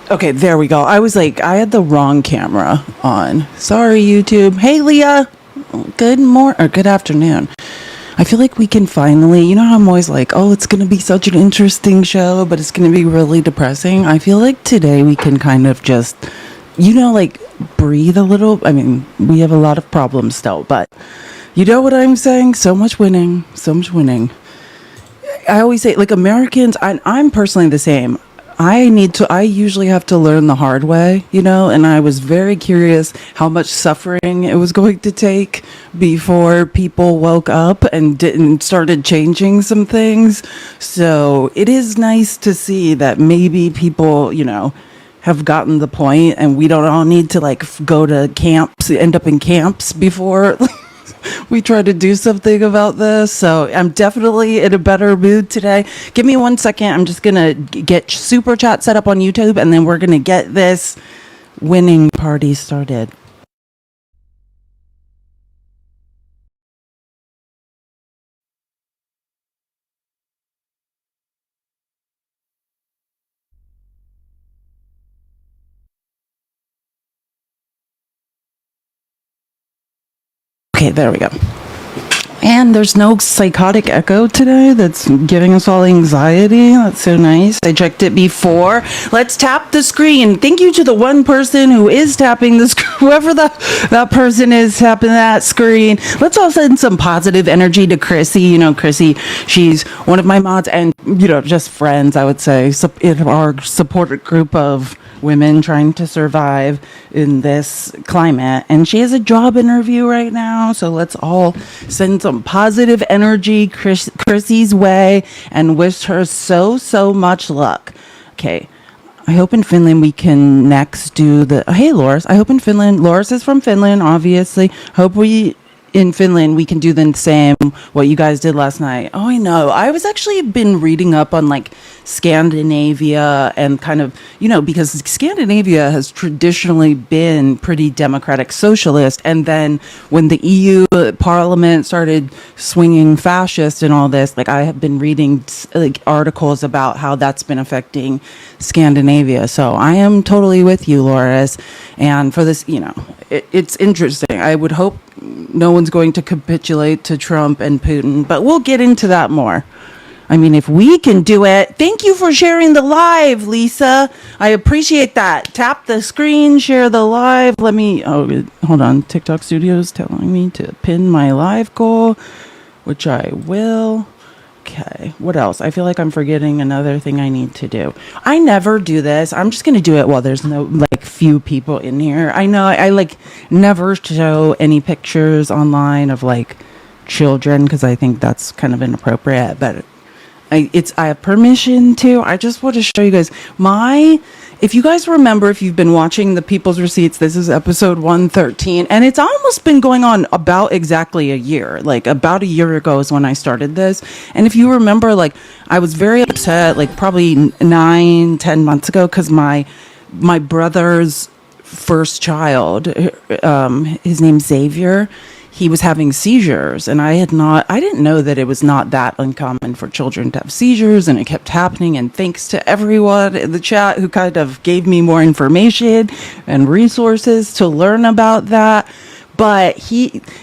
Okay, there we go. I was like, I had the wrong camera on. Sorry, YouTube. Hey, Leah. Good morning or good afternoon. I feel like we can finally, you know how I'm always like, oh, it's going to be such an interesting show, but it's going to be really depressing. I feel like today we can kind of just, like breathe a little. I mean, we have a lot of problems still, but you know what I'm saying? So much winning, so much winning. I always say, like, Americans, I'm personally the same. I usually have to learn the hard way, and I was very curious how much suffering it was going to take before people woke up and started changing some things. So it is nice to see that maybe people, have gotten the point and we don't all need to like go to camps, end up in camps before we try to do something about this. So I'm definitely in a better mood today. Give me 1 second. I'm just going to get super chat set up on YouTube and then we're going to get this winning party started. Okay, there we go. And there's no psychotic echo today that's giving us all anxiety. That's so nice. I checked it before. Let's tap the screen. Thank you to the one person who is tapping the screen, whoever that person is tapping that screen. Let's all send some positive energy to Chrissy. Chrissy, she's one of my mods and, just friends, I would say, in our support group of women trying to survive in this climate. And she has a job interview right now. So let's all send some positive energy Chrissy's way and wish her so much luck. Okay. I hope in Finland we can next do hey, Loris. I hope in Finland, Loris is from Finland, obviously. Hope in Finland, we can do the same, what you guys did last night. Oh, I know. I was actually been reading up on like Scandinavia and kind of, because Scandinavia has traditionally been pretty democratic socialist. And then when the EU Parliament started swinging fascist and all this, like I have been reading like articles about how that's been affecting Scandinavia. So I am totally with you, Loris. And for this, it's interesting. I would hope no one's going to capitulate to Trump and Putin, but we'll get into that more. I mean, if we can do it. Thank you for sharing the live, Lisa. I appreciate that. Tap the screen, share the live. Hold on. TikTok Studios telling me to pin my live goal, which I will. Okay, what else? I feel like I'm forgetting another thing I need to do. I never do this. I'm just going to do it while there's no, few people in here. I know I never show any pictures online of, children because I think that's kind of inappropriate, but I have permission to. I just want to show you guys if you guys remember, if you've been watching the People's Receipts, this is episode 113, and it's almost been going on about exactly a year. About a year ago is when I started this. And if you remember, I was very upset, probably 9-10 months ago, because my brother's first child, his name's Xavier, he was having seizures, and I didn't know that it was not that uncommon for children to have seizures, and it kept happening. And thanks to everyone in the chat who kind of gave me more information and resources to learn about that. But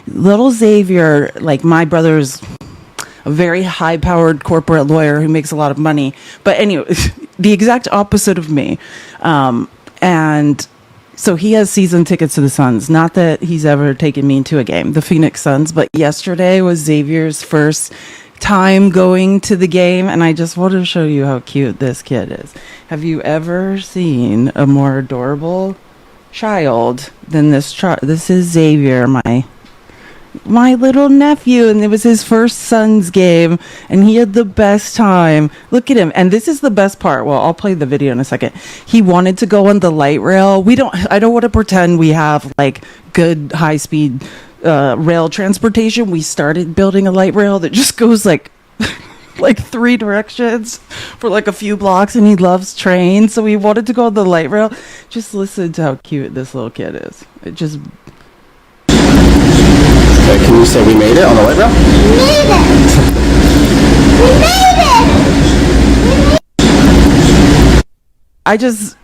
little Xavier, my brother's a very high-powered corporate lawyer who makes a lot of money. But anyway, the exact opposite of me. And so he has season tickets to the Suns. Not that he's ever taken me to a game, the Phoenix Suns. But yesterday was Xavier's first time going to the game. And I just want to show you how cute this kid is. Have you ever seen a more adorable child than this child? This is Xavier, my little nephew, and it was his first Suns game, and he had the best time. Look at him. And this is the best part. Well, I'll play the video in a second. He wanted to go on the light rail. I don't want to pretend we have good high speed rail transportation. We started building a light rail that just goes like 3 directions for a few blocks, and he loves trains, so he wanted to go on the light rail. Just listen to how cute this little kid is. It just Okay, can you say we made it on the light rail? We made it! We made it!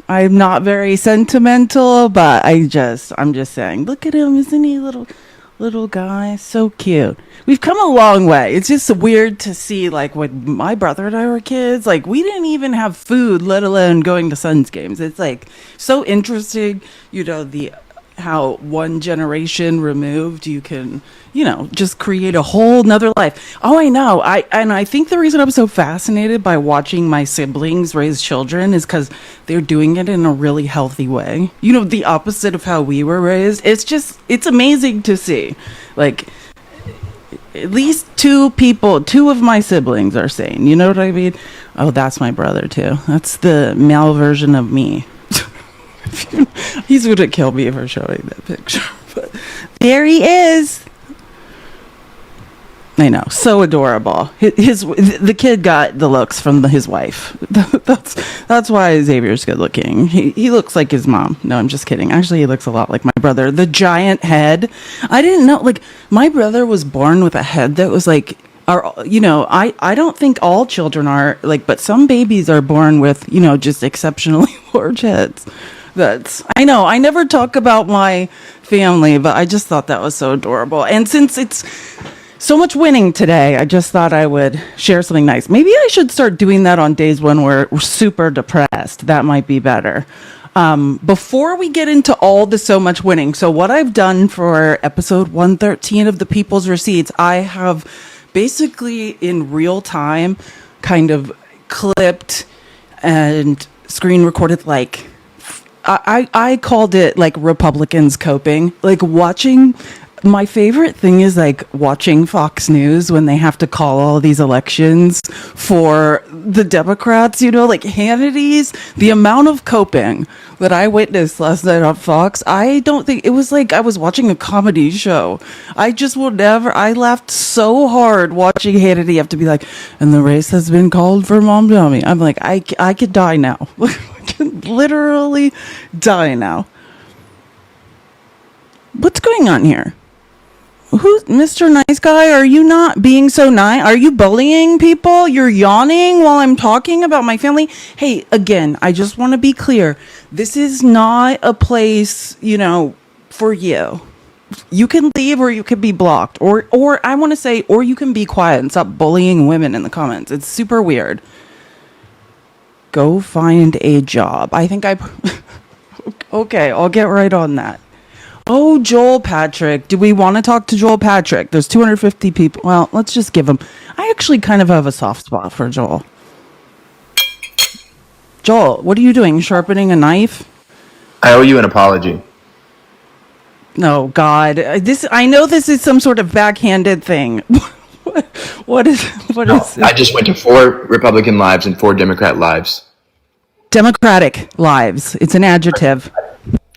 I'm not very sentimental, but I'm just saying, look at him, isn't he little guy, so cute. We've come a long way. It's just weird to see, like, when my brother and I were kids, like, we didn't even have food, let alone going to Suns games. It's like so interesting, the how one generation removed you can, just create a whole nother life. Oh, I know. I think the reason I'm so fascinated by watching my siblings raise children is because they're doing it in a really healthy way. The opposite of how we were raised. It's amazing to see. Like, at least two of my siblings are sane. You know what I mean? Oh, that's my brother too. That's the male version of me. He's gonna kill me for showing that picture, but there he is. I know, so adorable. The kid got the looks from his wife. That's why Xavier's good looking. He looks like his mom. No, I'm just kidding. Actually, he looks a lot like my brother. The giant head. I didn't know. Like, my brother was born with a head that was like. I don't think all children are like, but some babies are born with just exceptionally large heads. I know I never talk about my family, but I just thought that was so adorable. And since it's so much winning today, I just thought I would share something nice. Maybe I should start doing that on days when we're super depressed. That might be better. Before we get into all the so much winning, so what I've done for episode 113 of the People's Receipts, I have basically in real time kind of clipped and screen recorded, like, I called it like Republicans coping, like watching. My favorite thing is like watching Fox News when they have to call all these elections for the Democrats, like Hannity's, the amount of coping that I witnessed last night on Fox. I don't think it was like I was watching a comedy show. I just will never, I laughed so hard watching Hannity have to be like, and the race has been called for Mom Dummy. I'm like, I could die now. I could literally die now. What's going on here? Who's Mr. Nice Guy? Are you not being so nice? Are you bullying people? You're yawning while I'm talking about my family? Hey, again, I just want to be clear. This is not a place, for you. You can leave or you can be blocked. Or I want to say, or you can be quiet and stop bullying women in the comments. It's super weird. Go find a job. I think okay, I'll get right on that. Oh, Joel Patrick. Do we want to talk to Joel Patrick? There's 250 people. Well, let's just give him. I actually kind of have a soft spot for Joel. Joel, what are you doing? Sharpening a knife? I owe you an apology. No, God. I know this is some sort of backhanded thing. What is it? I just went to 4 Republican lives and 4 Democrat lives. Democratic lives. It's an adjective.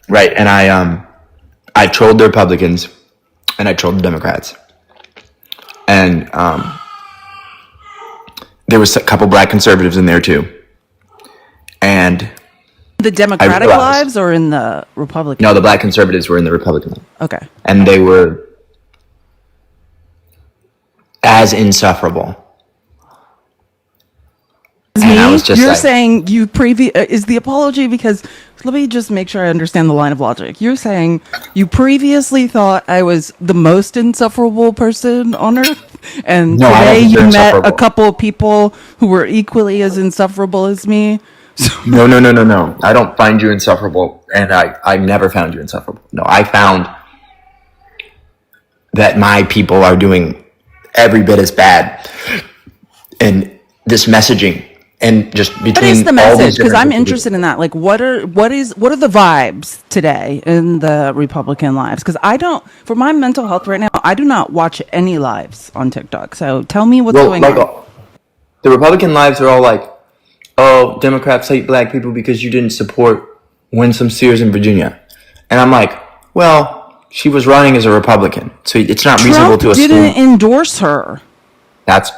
Right, and I trolled the Republicans, and I trolled the Democrats. And there was a couple black conservatives in there, too. And the Democratic lives or in the Republican? No, the black conservatives were in the Republican live. Okay. And they were as insufferable. And I was just You're saying is the apology because, let me just make sure I understand the line of logic. You're saying you previously thought I was the most insufferable person on earth, and today you met a couple of people who were equally as insufferable as me? No. I don't find you insufferable, and I never found you insufferable. No, I found that my people are doing every bit as bad. And this messaging, and just between what is the message? Because I'm interested in that. Like, what are the vibes today in the Republican lives? Because for my mental health right now, I do not watch any lives on TikTok. So tell me what's going on. The Republican lives are all like, oh, Democrats hate black people because you didn't support Winsome Sears in Virginia. And I'm like, well, she was running as a Republican, so it's not reasonable to assume. Trump didn't endorse her. That's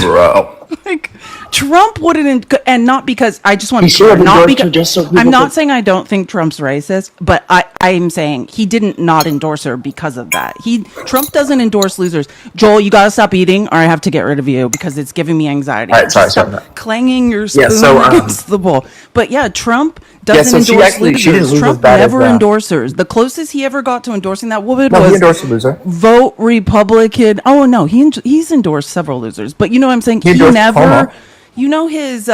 bro. Like, Trump wouldn't, and not because I just want to be sure not because I'm not saying I don't think Trump's racist, but I I'm saying he didn't not endorse her because of that. Trump doesn't endorse losers. Joel, you gotta stop eating, or I have to get rid of you because it's giving me anxiety. All right, sorry. Stop clanging your spoon Yeah, so, against the bowl. But yeah, Trump doesn't so she endorse actually- losers. she didn't lose as Trump bad as, never endorses. The closest he ever got to endorsing that woman No, he was endorsed a loser. vote Republican. Oh no, he's endorsed several losers. But you know what I'm saying? He endorsed never. Cuomo. You know his.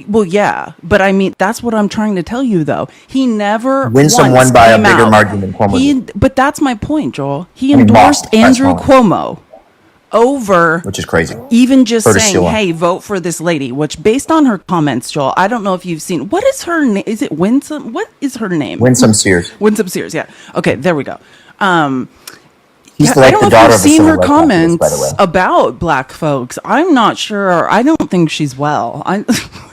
Well, yeah, but I mean that's what I'm trying to tell you, though. He never Winsome once won by a came bigger out. margin than Cuomo did. But that's my point, Joel. He mean, endorsed by Andrew smaller. Cuomo over Which is crazy. even just Curtis saying, Silla. "Hey, vote for this lady." Which, based on her comments, Joel, I don't know if you've seen. What is her name? Is it Winsome? What is her name? Winsome Sears. Winsome Sears. Yeah. Okay, there we go. He's Yeah, like I don't the know if daughter you've of a seen civil her rights activist, comments by the way. about black folks. I'm not sure. I don't think she's well.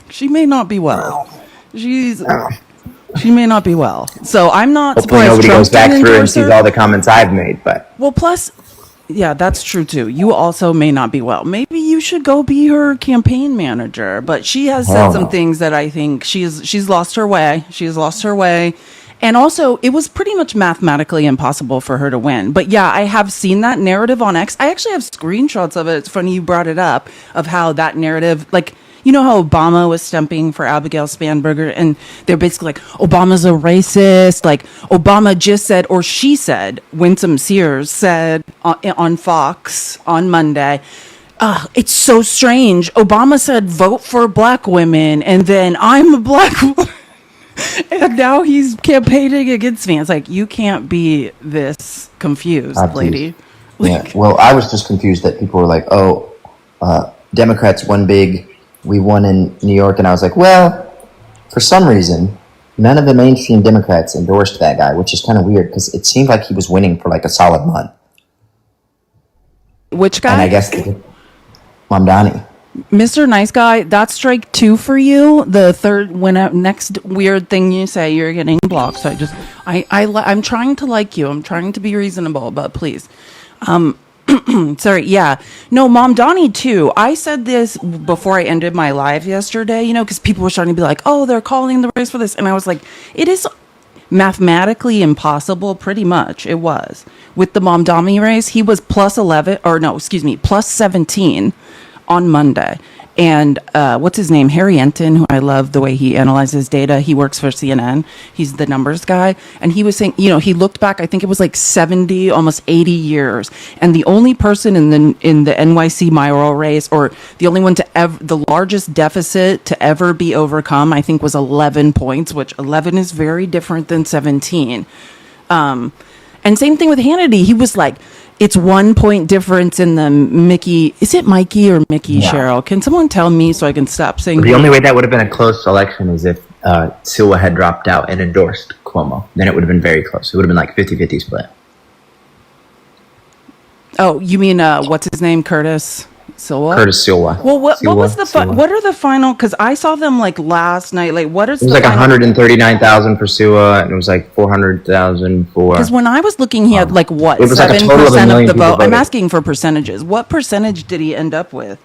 She may not be well. She may not be well. So I'm not Hopefully surprised nobody Trump goes back didn't through and endorse sees her. all the comments I've made, but Well, plus, yeah, that's true too. You also may not be well. Maybe you should go be her campaign manager. But she has said Hell some no. things that I think she's lost her way. She has lost her way. And also, it was pretty much mathematically impossible for her to win. But yeah, I have seen that narrative on X. I actually have screenshots of it. It's funny you brought it up, of how that narrative, like, you know how Obama was stumping for Abigail Spanberger, and they're basically like, Obama's a racist. Like, Obama just said, or she said, Winsome Sears said on Fox on Monday, it's so strange. Obama said, vote for black women, and then I'm a black woman. And now he's campaigning against me. It's like, you can't be this confused, lady. yeah. Well, I was just confused that people were like, "Oh, Democrats won big. We won in New York," and I was like, "Well, for some reason, none of the mainstream Democrats endorsed that guy," which is kind of weird because it seemed like he was winning for like a solid month. Which guy? And I guess Mamdani. Mr. Nice Guy, that's strike 2 for you. The third, next weird thing you say, you're getting blocked. So I'm trying to like you. I'm trying to be reasonable, but please. Sorry, yeah. No, Mom Donnie too. I said this before I ended my live yesterday, because people were starting to be like, oh, they're calling the race for this. And I was like, it is mathematically impossible, pretty much. It was. With the Mom Donnie race, he was plus 17 on Monday. And what's his name? Harry Enton, who I love the way he analyzes data. He works for CNN. He's the numbers guy. And he was saying, he looked back, I think it was like 70, almost 80 years. And the only person in the NYC mayoral race, or the only one the largest deficit to ever be overcome, I think was 11 points, which 11 is very different than 17. And same thing with Hannity. He was like, it's 1 point difference in the Mickey. Is it Mikey or Mickey, Yeah. Cheryl? Can someone tell me so I can stop saying The only way that would have been a close election is if Silla had dropped out and endorsed Cuomo. Then it would have been very close. It would have been like 50-50 split. Oh, you mean, what's his name? Curtis Silla? Curtis Silla. Well, what was Silla. what are the final, because I saw them like last night. Like, what is It was the like final? 139,000 for Silla, and it was like 400,000 for. Because when I was looking, he had like what, It was like a 7% total of a of million the people vote. I'm voted. asking for percentages. What percentage did he end up with?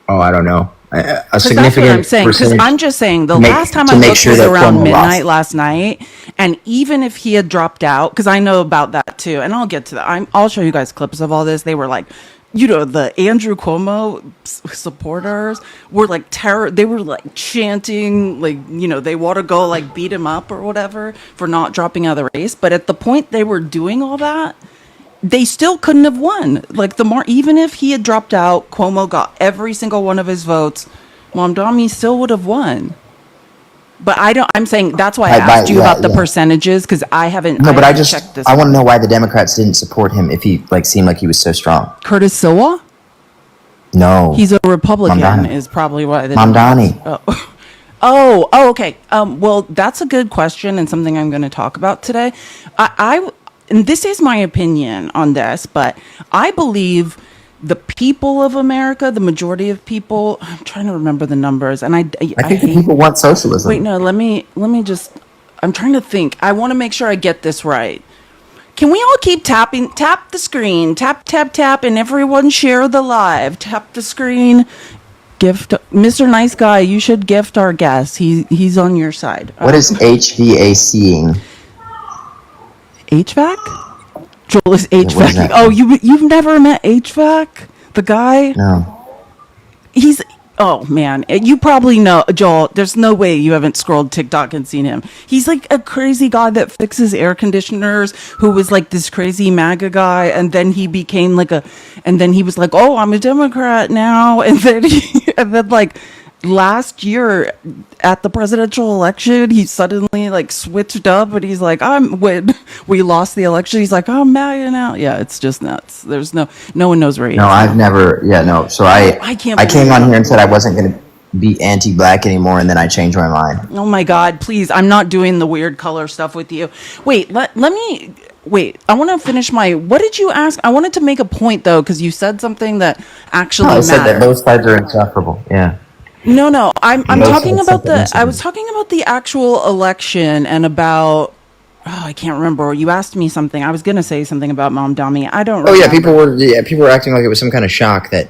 Oh, I don't know. A 'Cause that's significant what I'm saying. Because percentage. I'm just saying the to make- last time to I make looked sure was that around Cuomo midnight lost. last night, and even if he had dropped out, because I know about that too, and I'll get to that. I'll show you guys clips of all this. They were like, the Andrew Cuomo supporters were like they were like chanting, like, they want to go like beat him up or whatever for not dropping out of the race. But at the point they were doing all that, they still couldn't have won. Like, even if he had dropped out, Cuomo got every single one of his votes, Mamdani still would have won. But I'm saying that's why I asked you about the percentages, because I haven't. No, but haven't checked this. I want to know why the Democrats didn't support him if he seemed like he was so strong. Curtis Silla? No, He's a Republican, Mamdani. is probably why. Mamdani. Oh, okay. Well, that's a good question and something I'm going to talk about today. And this is my opinion on this, but I believe the people of America, the majority of people, I'm trying to remember the numbers, and I I think the hate. people want socialism. Wait, no, let me just. I'm trying to think. I want to make sure I get this right. Can we all keep tapping? Tap the screen. Tap, tap, tap, and everyone share the live. Tap the screen. Gift, Mr. Nice Guy. You should gift our guest. He's on your side. What is HVACing? HVAC? Joel is what is HVAC. that? Oh, you've never met HVAC? The guy? No. He's oh man, you probably know Joel. There's no way you haven't scrolled TikTok and seen him. He's like a crazy guy that fixes air conditioners, who was like this crazy MAGA guy, and then he became and then he was like, oh, I'm a Democrat now, and then like last year at the presidential election, he suddenly like switched up, and he's like, when we lost the election, he's like, I'm MAGA now. Yeah, it's just nuts. There's no one knows where he is. No, I've never. Yeah, no. So I can't I came believe on it. here and said I wasn't going to be anti-black anymore, and then I changed my mind. Oh my God, please. I'm not doing the weird color stuff with you. Wait, let me. Wait, I want to finish what did you ask? I wanted to make a point though, because you said something that actually I said that mattered. both sides are insufferable. Yeah. No, I'm Both talking sides about suffer I was talking about the actual election and about, I can't remember. You asked me something. I was going to say something about Mom Dummy. I don't Oh remember. yeah, people were acting like it was some kind of shock that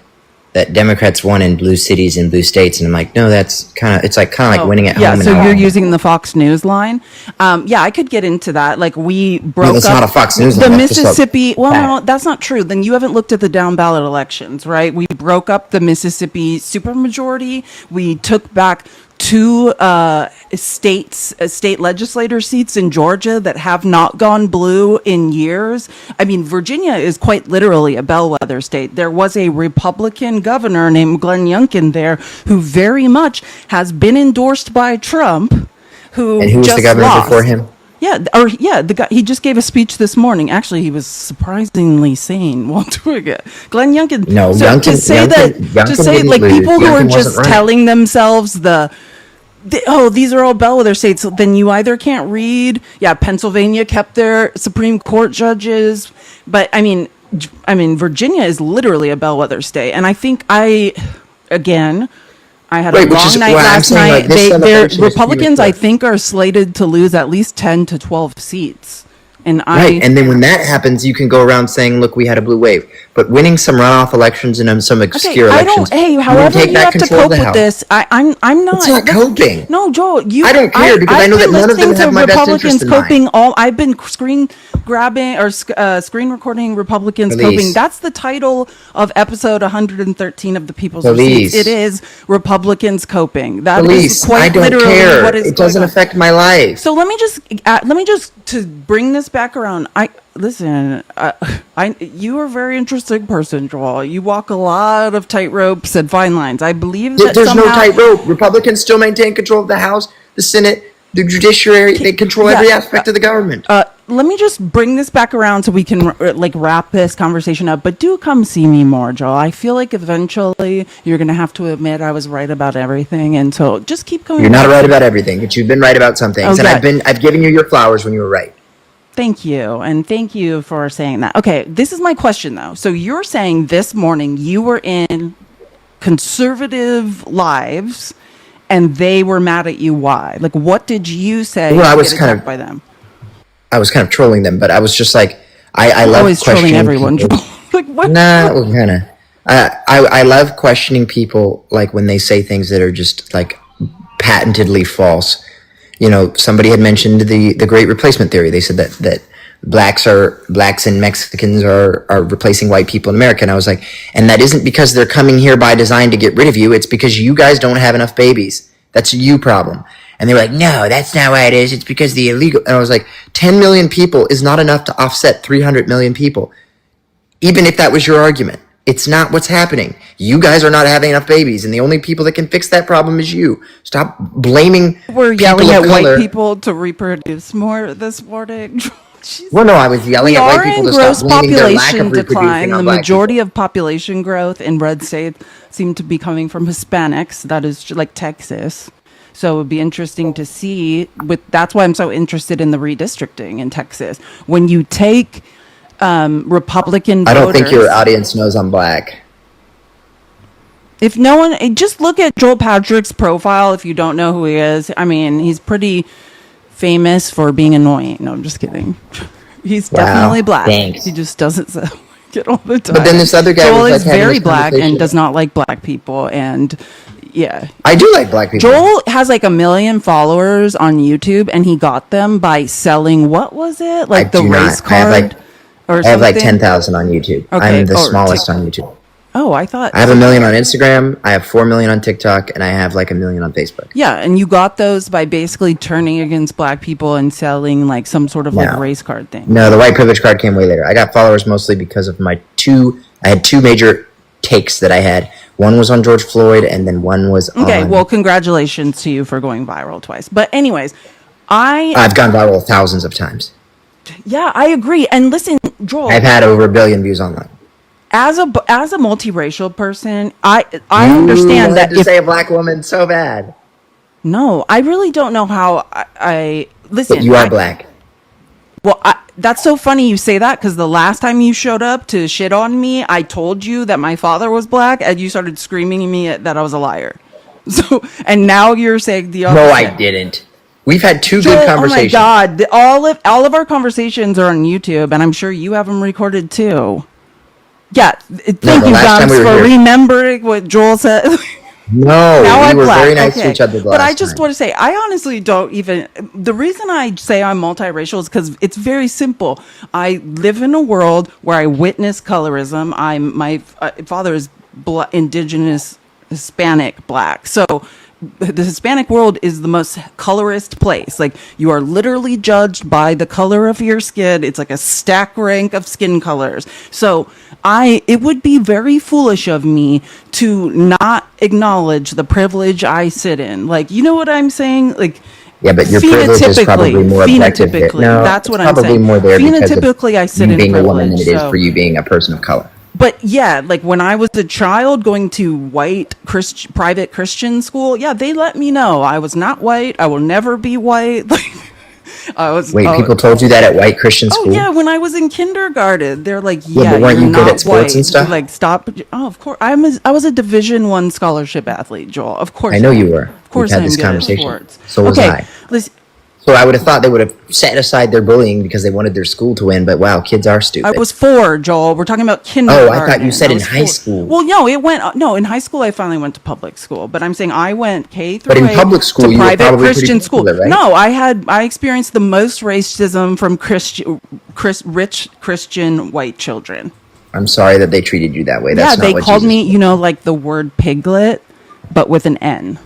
Democrats won in blue cities and blue states, and I'm like, no, it's kind of like winning at home. Yeah, and so not you're home. using the Fox News line. Yeah, I could get into that. Like we broke No, that's up not a Fox News the line, that's just a Mississippi. Well, no, fact. that's not true. Then you haven't looked at the down ballot elections, right? We broke up the Mississippi supermajority. We took back two state legislator seats in Georgia that have not gone blue in years. I mean, Virginia is quite literally a bellwether state. There was a Republican governor named Glenn Youngkin there who very much has been endorsed by Trump, And who was just the governor lost. before him? The guy, he just gave a speech this morning. Actually, he was surprisingly sane while doing it. Glenn Youngkin. No, so Youngkin- to say Youngkin didn't like lose. people who are Youngkin just wasn't running. telling themselves these are all bellwether states. So then you either can't read. Yeah, Pennsylvania kept their Supreme Court judges, but I mean, Virginia is literally a bellwether state, and I think again. I had Right, a which long is night why I'm last saying, night. like, this Senate election is Republicans, I huge. think, are slated to lose at least 10 to 12 seats. And Right, and then when that happens, you can go around saying, "Look, we had a blue wave." But winning some runoff elections and some obscure elections, however take you back have to control of cope the with House. this, I'm not. It's not coping. No, Joel, I don't care because I know that none of them have my best interest in mind. coping. I've been screen grabbing or screen recording Republicans Police. coping. That's the title of episode 113 of the People's Police. Receipts. It is Republicans coping. That is Police, quite I don't literally care. what is It doesn't going on. affect my life. So let me just to bring this back around. You are a very interesting person, Joel. You walk a lot of tightropes and fine lines. I believe that There's no somehow, tightrope. Republicans still maintain control of the House, the Senate, the judiciary. They control every aspect of the government. Let me just bring this back around so we can wrap this conversation up. But do come see me more, Joel. I feel like eventually you're going to have to admit I was right about everything, and so just keep coming. You're not back. right about everything, but you've been right about some things, Oh, and yeah. I've given you your flowers when you were right. Thank you, and thank you for saying that. Okay, this is my question, though. So you're saying this morning you were in conservative lives, and they were mad at you. Why? Like, what did you say? Well, I to was get kind attacked of- by them. I was kind of trolling them, but I was just like, I love Always trolling questioning everyone. people. Like what? Nah, well, kind of. I love questioning people, like when they say things that are just like patentedly false. You know, somebody had mentioned the Great Replacement theory. They said that blacks and Mexicans are replacing white people in America, and I was like, and that isn't because they're coming here by design to get rid of you. It's because you guys don't have enough babies. That's a you problem. And they were like, no, that's not why it is. It's because the illegal. And I was like, 10 million people is not enough to offset 300 million people. Even if that was your argument, it's not what's happening. You guys are not having enough babies, and the only people that can fix that problem is you. Stop blaming We're people yelling of at color. white people to reproduce more this morning. Jeez. Well, no, I was yelling We at white are people in to stop gross blaming their lack population of reproducing decline. on The black majority people. of population growth in red states seem to be coming from Hispanics. That is like Texas. So it would be interesting to see. That's why I'm so interested in the redistricting in Texas. When you take Republican I voters, don't think your audience knows I'm black. if no one, just look at Joel Patrick's profile. If you don't know who he is, I mean, he's pretty famous for being annoying. No, I'm just kidding. He's Wow, definitely black. thanks. He just doesn't sound like it all the time. But then this other guy Joel was, like, is having very this black and conversation. does not like black people. And Yeah. I do like black people. Joel has like 1 million followers on YouTube, and he got them by selling, what was it? Like the do not. race card or I have like something? 10,000 on YouTube. Okay, I'm the or smallest on YouTube. Oh, I thought. I have 1 million on Instagram. I have 4 million on TikTok, and I have like 1 million on Facebook. Yeah, and you got those by basically turning against black people and selling like some sort of like No. race card thing. No, the white privilege card came way later. I got followers mostly because of I had two major takes that I had. One was on George Floyd, and then one was on... Okay, well, congratulations to you for going viral twice. But anyways, I've gone viral thousands of times. Yeah, I agree. And listen, Joel, I've had over 1 billion views online. as a multiracial person, I understand that to say a black woman so bad. No, I really don't know how I listen. But you are black. Well, that's so funny you say that, because the last time you showed up to shit on me, I told you that my father was black, and you started screaming at me that I was a liar. So, and now you're saying the opposite. No, I didn't. We've had two Joel, good conversations. Oh my God, all of our conversations are on YouTube, and I'm sure you have them recorded too. Yeah, thank you, Gums, for remembering what Joel said. No, now we were black. very nice to each other. But I just want to say, I honestly don't even. The reason I say I'm multiracial is because it's very simple. I live in a world where I witness colorism. My father is indigenous Hispanic black, so the Hispanic world is the most colorist place. Like, you are literally judged by the color of your skin. It's like a stack rank of skin colors. So it would be very foolish of me to not acknowledge the privilege I sit in. Like, you know what I'm saying? Like, yeah, but your privilege is probably more objective. No, that's what I'm saying. Probably more there phenotypically, I sit in being privilege, a woman than it is for you being a person of color. But yeah, like when I was a child going to white private Christian school, yeah, they let me know I was not white. I will never be white. Like, people told you that at white Christian school? Oh yeah, when I was in kindergarten, they're like, yeah, but weren't you're you good not at sports white. and stuff? Like, stop. Oh, of course. I was a Division I scholarship athlete, Joel. Of course. I know you were. Of course, We've had I'm this good at conversation. sports. So was I. Listen. So I would have thought they would have set aside their bullying because they wanted their school to win, but wow, kids are stupid. I was 4, Joel. We're talking about kindergarten. Oh, I thought you said in high school. Well, no, in high school I finally went to public school, but I'm saying I went K through But in 8 public school, to you were private probably pretty Christian school. popular, right? No, I experienced the most racism from rich Christian white children. I'm sorry that they treated you that way. That's yeah, not they what called Jesus me, like the word piglet, but with an N.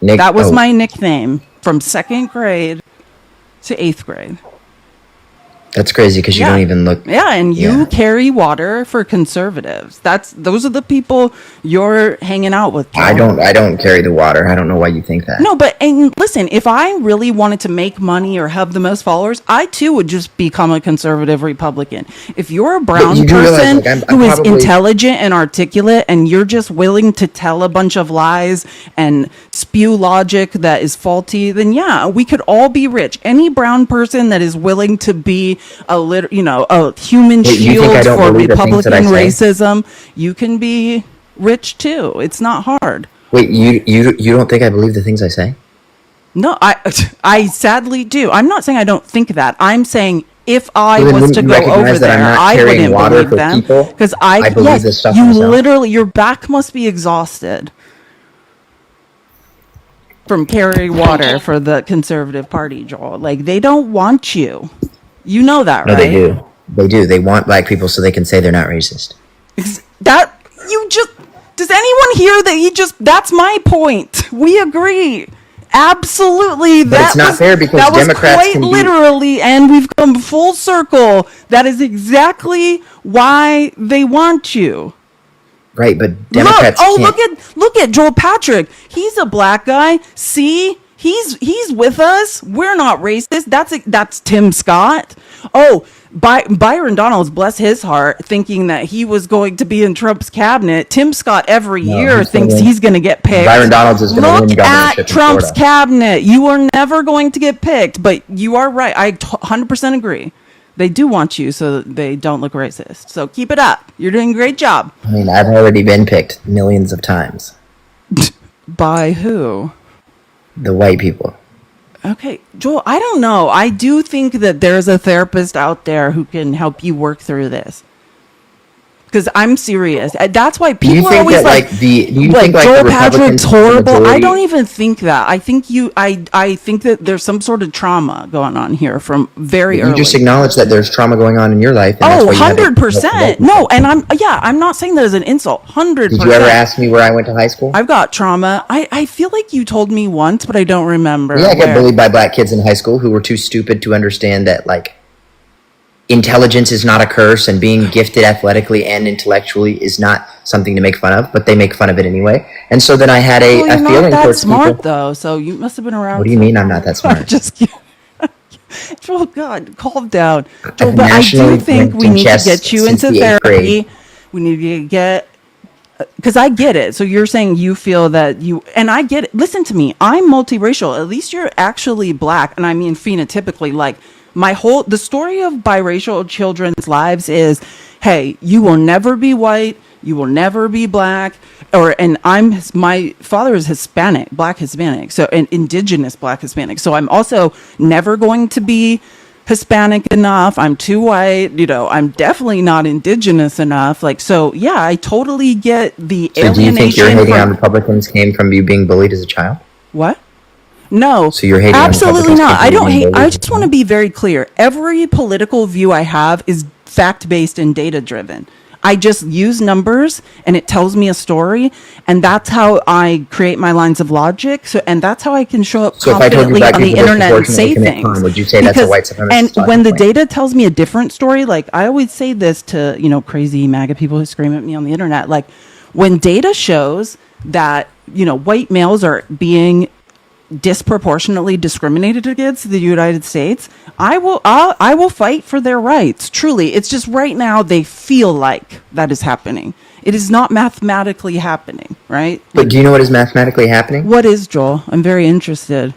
That was my nickname from 2nd grade to 8th grade. That's crazy because you don't even look. Yeah, and you carry water for conservatives. Those are the people you're hanging out with. Joel. I don't carry the water. I don't know why you think that. No, and listen, if I really wanted to make money or have the most followers, I too would just become a conservative Republican. If you're a brown person who is intelligent and articulate, and you're just willing to tell a bunch of lies and spew logic that is faulty, then yeah, we could all be rich. Any brown person that is willing to be a human shield for Republican racism, you can be rich too. It's not hard. Wait, you don't think I believe the things I say? No, I sadly do. I'm not saying I don't think that. I'm saying if I was to go over there, I wouldn't believe them because I believe this stuff. You literally, your back must be exhausted from carrying water for the Conservative Party, Joel. Like, they don't want you. You know that, right? No, they do. They do. They want black people so they can say they're not racist. Does anyone hear that? That's my point. We agree. Absolutely. But it's not fair because Democrats can literally, and we've come full circle. That is exactly why they want you. Right, but Democrats can't. Look at Joel Patrick. He's a black guy. See? He's with us. We're not racist. That's Tim Scott. Oh, Byron Donalds, bless his heart, thinking that he was going to be in Trump's cabinet. Tim Scott every year thinks he's going to get picked. Byron Donalds is going to win governorship. Look at Trump's cabinet. You are never going to get picked, but you are right. I 100% agree. They do want you so that they don't look racist. So keep it up. You're doing a great job. I mean, I've already been picked millions of times. By who? The white people. Okay, Joel, I don't know. I do think that there's a therapist out there who can help you work through this. Because I'm serious. That's why Do you people are think always that like, do you think like Joel the Republicans Patrick's have the horrible. I majority? don't even think that. I think I think that there's some sort of trauma going on here from very You just early. acknowledge that there's trauma going on in your life, and that's Oh, why you have 100%. No, and I'm not saying that as an insult. 100%. Did you ever ask me where I went to high school? I've got trauma. I feel like you told me once, but I don't remember. Yeah, I got where. bullied by black kids in high school who were too stupid to understand that like intelligence is not a curse and being gifted athletically and intellectually is not something to make fun of, but they make fun of it anyway. And so then I had Well, a you're not feeling that towards smart people. though, so you must have been around. What do you mean I'm not that I'm smart? just kidding. Joel, God, calm down. Joel, I've but I do nationally think ranked we in need to chess get you since into the eighth grade. therapy. We need to get, because I get it. So you're saying you feel that you, and I get it. Listen to me. I'm multiracial. At least you're actually black. And I mean, phenotypically, like the story of biracial children's lives is, hey, you will never be white. You will never be black. My father is Hispanic, black Hispanic. So, and indigenous black Hispanic. So I'm also never going to be Hispanic enough. I'm too white. I'm definitely not indigenous enough. Like, so yeah, I totally get the So do you think your alienation hating on from Republicans came from you being bullied as a child? what? No, So you're hating on absolutely Republicans not. because I you're don't being hate. bullied I as a just want to child? be very clear. Every political view I have is fact based and data driven. I just use numbers and it tells me a story, and that's how I create my lines of logic. So, and that's how I can show up So if I told you confidently black on the people internet and disproportionately say commit things. crime, would you say that's a white supremacist And talking when the point? data tells me a different story, like I always say this to crazy MAGA people who scream at me on the internet, like when data shows that white males are being disproportionately discriminated against in the United States, I will fight for their rights. Truly, it's just right now they feel like that is happening. It is not mathematically happening, right? But do you know what is mathematically happening? What is, Joel? I'm very interested.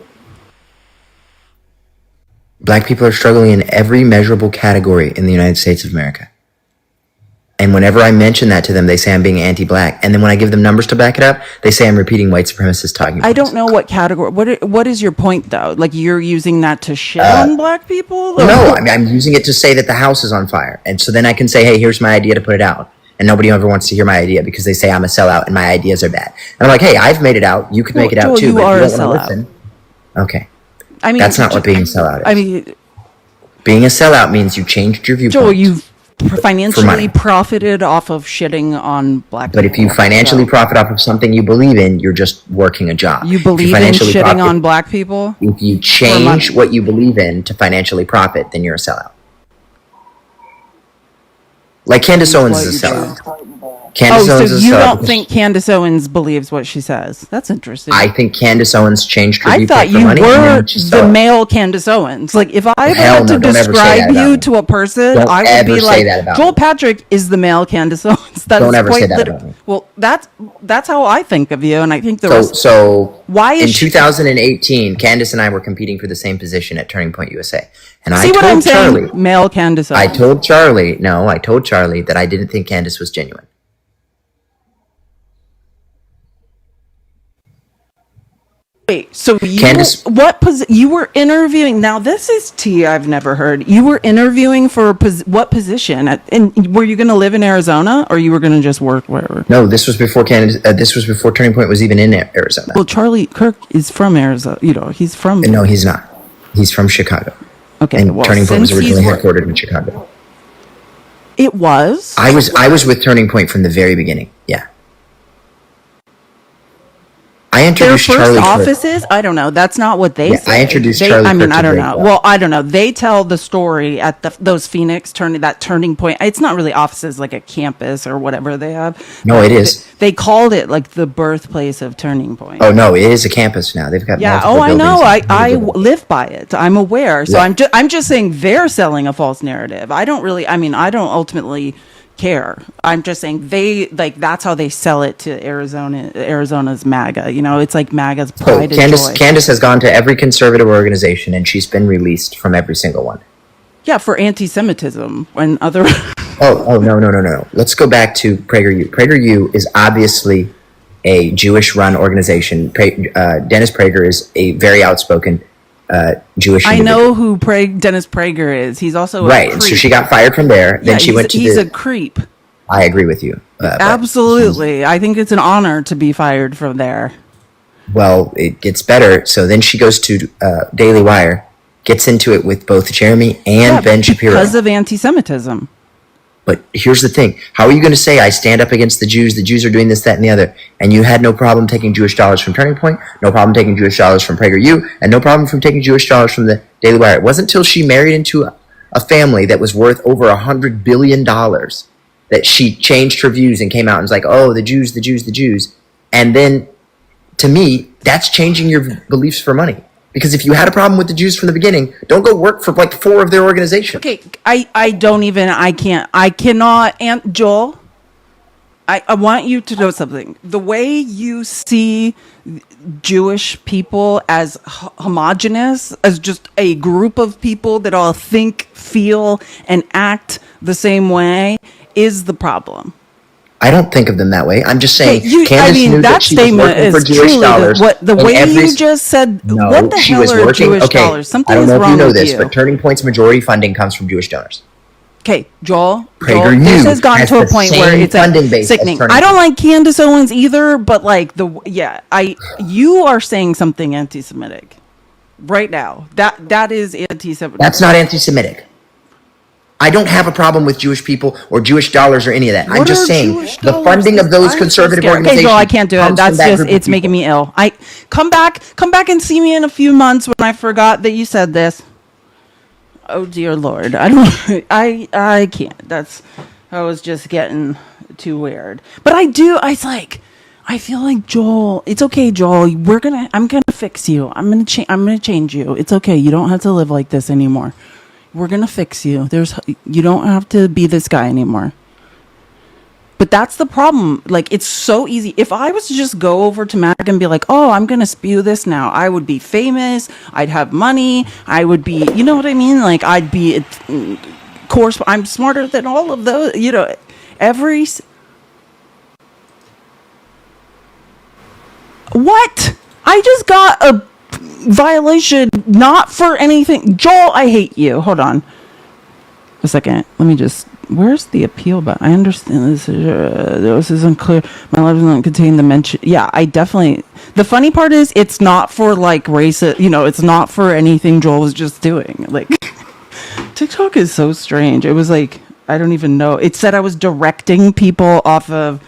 Black people are struggling in every measurable category in the United States of America. And whenever I mention that to them, they say I'm being anti-black. And then when I give them numbers to back it up, they say I'm repeating white supremacist talking points. I don't know what category. What is your point though? Like you're using that to shit on black people? Or- No, I mean, I'm using it to say that the house is on fire. And so then I can say, hey, here's my idea to put it out. And nobody ever wants to hear my idea because they say I'm a sellout and my ideas are bad. And I'm like, hey, I've made it out. You could make it out Joel, too. you But are if you a don't want to sellout. listen. Okay. I mean, That's not what being a sellout is. I mean, Being a sellout means you changed your viewpoint. Joel, you've financially money. profited off of shitting on black But people. if you financially So, profit off of something you believe in, you're just working a job. you If believe in financially shitting profit- on black people? If you money. change what you believe in to financially profit, then you're a sellout. Like Candace Owens what is a you sellout. do. Candace Oh, Owens so is a you sellout don't because think Candace Owens believes what she says? That's interesting. I think Candace Owens changed her I viewpoint thought for you money, and were then she's the sellout. male Candace Owens. Like, if I ever hell had to no, don't ever say describe that about you me. to a person, Don't I would ever be say like, that about Joel me. Patrick is the male Candace Owens. That Don't is ever say quite that liter- about me. Well, that's how I think of you, and I think the So, rest. so Why is in she- 2018, Candace and I were competing for the same position at Turning Point USA. And See I what I'm told saying? Charlie, Male Candace Owens. I told Charlie that I didn't think Candace was genuine. Wait, so Candace- you were interviewing? Now this is tea I've never heard. You were interviewing for what position? And were you going to live in Arizona, or you were going to just work wherever? No, this was before Candace. This was before Turning Point was even in Arizona. Well, Charlie Kirk is from Arizona. He's from. No, he's not. He's from Chicago. Okay, And well, Turning Point was since originally he's headquartered in Chicago. It was. I was with Turning Point from the very beginning. Yeah. I Their introduced first Charlie Kirk. offices? I don't know. That's not what they Yeah, say. I introduced They- Charlie I mean, Kirk I to don't Drake know. Bell. Well, I don't know. They tell the story at those Phoenix Turning Point. It's not really offices, like a campus or whatever they have. No, it is. They called it like the birthplace of Turning Point. Oh no, it is a campus now. They've got Yeah. multiple Oh, I know. buildings. I live by it. I'm aware. So Yeah. I'm just saying they're selling a false narrative. I don't ultimately care. I'm just saying that's how they sell it to Arizona's MAGA. It's like MAGA's So pride and joy. Candace has gone to every conservative organization and she's been released from every single one. Yeah, for anti-Semitism and other. Oh, no. Let's go back to PragerU. PragerU is obviously a Jewish-run organization. Dennis Prager is a very outspoken Jewish I individual. know who Dennis Prager is. He's also a Right, creep. so she got fired from there. Then she went to he's a creep. I agree with you. But Absolutely. I think it's an honor to be fired from there. well, it gets better. So then she goes to Daily Wire, gets into it with both Jeremy and Ben Shapiro. Because of anti-Semitism. But here's the thing. How are you going to say I stand up against the Jews are doing this, that, and the other, and you had no problem taking Jewish dollars from Turning Point, no problem taking Jewish dollars from PragerU, and no problem from taking Jewish dollars from the Daily Wire? It wasn't until she married into a family that was worth over $100 billion that she changed her views and came out and was like, oh, the Jews, the Jews, the Jews. And then, to me, that's changing your beliefs for money. Because if you had a problem with the Jews from the beginning, don't go work for like 4 of their organizations. Okay, I cannot, and Joel, I want you to know something. The way you see Jewish people as homogenous, as just a group of people that all think, feel, and act the same way is the problem. I don't think of them that way. I'm just saying, Candace knew that she was working for Jewish dollars. The way you just said, No, what the she hell was are working, Jewish okay, dollars? Something I don't is know if wrong you know with this, you. but Turning Point's majority funding comes from Jewish donors. Okay, Joel, PragerU this has gotten has to a the point where same it's funding base as sickening. Turning I don't Point. like Candace Owens either, but like you are saying something anti-Semitic right now. That is anti-Semitic. That's not anti-Semitic. I don't have a problem with Jewish people or Jewish dollars or any of that. I'm What just are saying Jewish the dollars? funding of those I'm so conservative scared. organizations. Okay, Joel, I can't do it. comes from That's that just group of it's making people. me ill. I come back and see me in a few months when I forgot that you said this. Oh dear Lord, I don't. I can't. I was just getting too weird. But I feel like Joel. It's okay, Joel. I'm gonna fix you. I'm gonna change you. It's okay. You don't have to live like this anymore. We're gonna fix you. You don't have to be this guy anymore. But that's the problem. Like, it's so easy. If I was to just go over to Mac and be like, oh, I'm going to spew this now, I would be famous. I'd have money. I would be, you know what I mean? Like, I'd be, of course, I'm smarter than all of those, What? I just got a violation, not for anything. Joel, I hate you. Hold on a second. Let me just. Where's the appeal button? I understand this is unclear. My letter doesn't contain the mention. Yeah, I definitely. The funny part is, it's not for like racist. It's not for anything Joel was just doing. Like, TikTok is so strange. It was like, I don't even know. It said I was directing people off of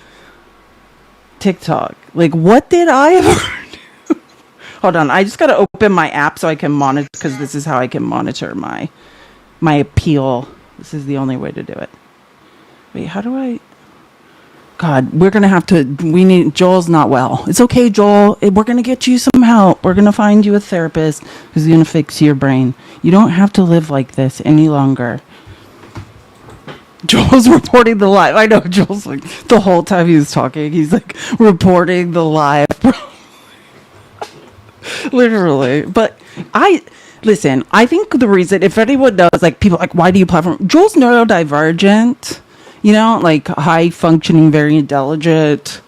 TikTok. Like, what did I ever do? Hold on, I just gotta open my app so I can monitor, because this is how I can monitor my appeal. This is the only way to do it. Wait, how do I? God, we're gonna have to. Joel's not well. It's okay, Joel. We're gonna get you some help. We're gonna find you a therapist who's gonna fix your brain. You don't have to live like this any longer. Joel's reporting the live. I know Joel's like, the whole time he was talking, he's like reporting the live. Literally. But listen, I think the reason, if anyone knows, like, people like, why do you platform? Joel's neurodivergent, like high functioning, very intelligent,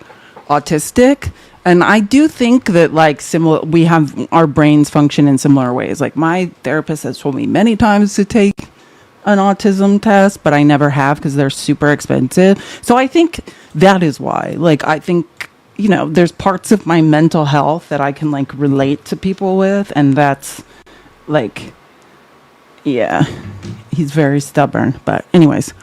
autistic. And I do think that, like, we have our brains function in similar ways. Like, my therapist has told me many times to take an autism test, but I never have because they're super expensive. So I think that is why. Like, I think, there's parts of my mental health that I can, like, relate to people with. And that's, like, yeah, he's very stubborn. But anyways,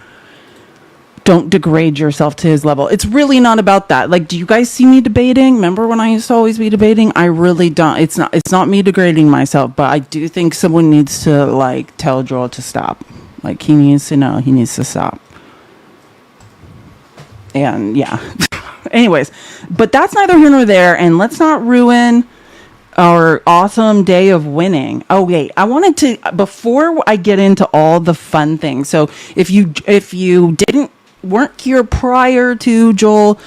don't degrade yourself to his level. It's really not about that. Like, do you guys see me debating? Remember when I used to always be debating? I really don't. It's not me degrading myself, but I do think someone needs to, like, tell Joel to stop. Like, he needs to know he needs to stop. And yeah. Anyways, but that's neither here nor there, and let's not ruin our awesome day of winning. Oh wait, I wanted to, before I get into all the fun things. So if you weren't here prior to Joel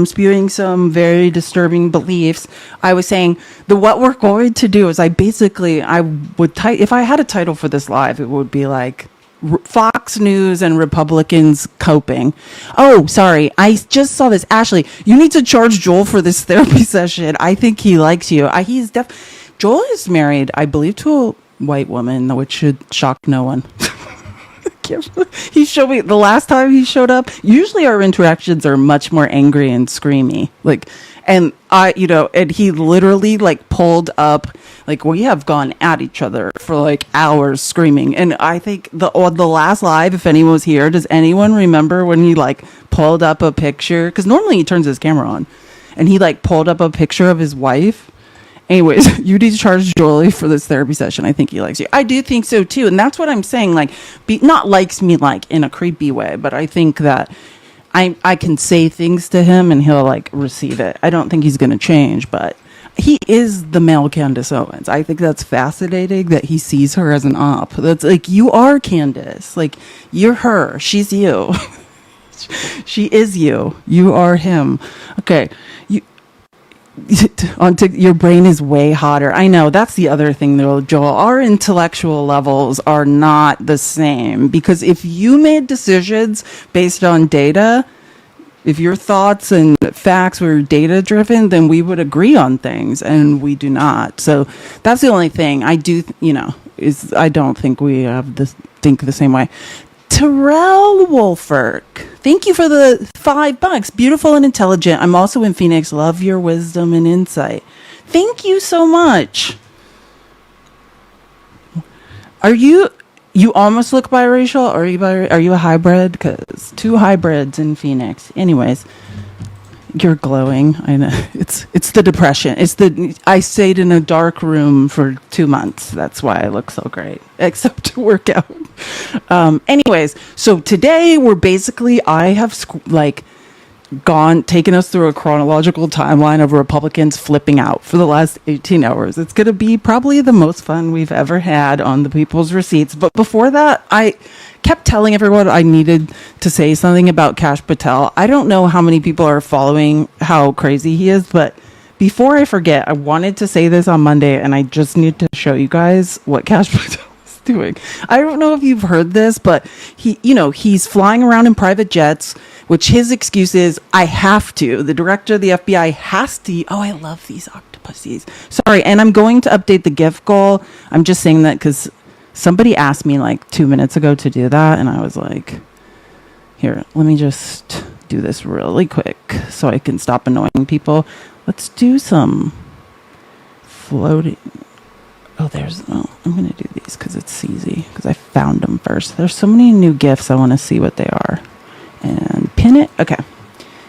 spewing some very disturbing beliefs, I was saying what we're going to do is I would if I had a title for this live, it would be like Fox News and Republicans coping. Oh, sorry. I just saw this. Ashley, you need to charge Joel for this therapy session. I think he likes you. Joel is married, I believe, to a white woman, which should shock no one. He showed me the last time he showed up. Usually our interactions are much more angry and screamy. Like, and and he literally like pulled up, like we have gone at each other for like hours screaming. And I think on the last live, if anyone was here, does anyone remember when he like pulled up a picture? Because normally he turns his camera on, and he like pulled up a picture of his wife. Anyways, you need to charge Jolie for this therapy session. I think he likes you. I do think so too, and that's what I'm saying. Like, not likes me like in a creepy way, but I think that I can say things to him and he'll like receive it. I don't think he's going to change, but he is the male Candace Owens. I think that's fascinating that he sees her as an op. That's like, you are Candace. Like, you're her. She's you. She is you. You are him. Okay. Your brain is way hotter. I know, that's the other thing though, Joel. Our intellectual levels are not the same, because if you made decisions based on data, if your thoughts and facts were data driven, then we would agree on things, and we do not. So that's the only thing I do, is I don't think we have think the same way. Terrell Wolfert, thank you for the $5. Beautiful and intelligent. I'm also in Phoenix. Love your wisdom and insight. Thank you so much. Are you almost look biracial? Are you a hybrid? Because 2 hybrids in Phoenix. Anyways, you're glowing. I know it's the depression. I stayed in a dark room for 2 months. That's why I look so great, except to work out. Anyways, so today I have taken us through a chronological timeline of Republicans flipping out for the last 18 hours. It's going to be probably the most fun we've ever had on the People's Receipts. But before that, I kept telling everyone I needed to say something about Kash Patel. I don't know how many people are following how crazy he is, but before I forget, I wanted to say this on Monday, and I just need to show you guys what Kash Patel is doing. I don't know if you've heard this, but he's flying around in private jets, which his excuse is, I have to. The director of the FBI has to. Oh, I love these octopuses. Sorry, and I'm going to update the gift goal. I'm just saying that because somebody asked me like 2 minutes ago to do that, and I was like, here, let me just do this really quick so I can stop annoying people. Let's do some floating. I'm going to do these because it's easy, because I found them first. There's so many new gifts. I want to see what they are. And pin it. Okay.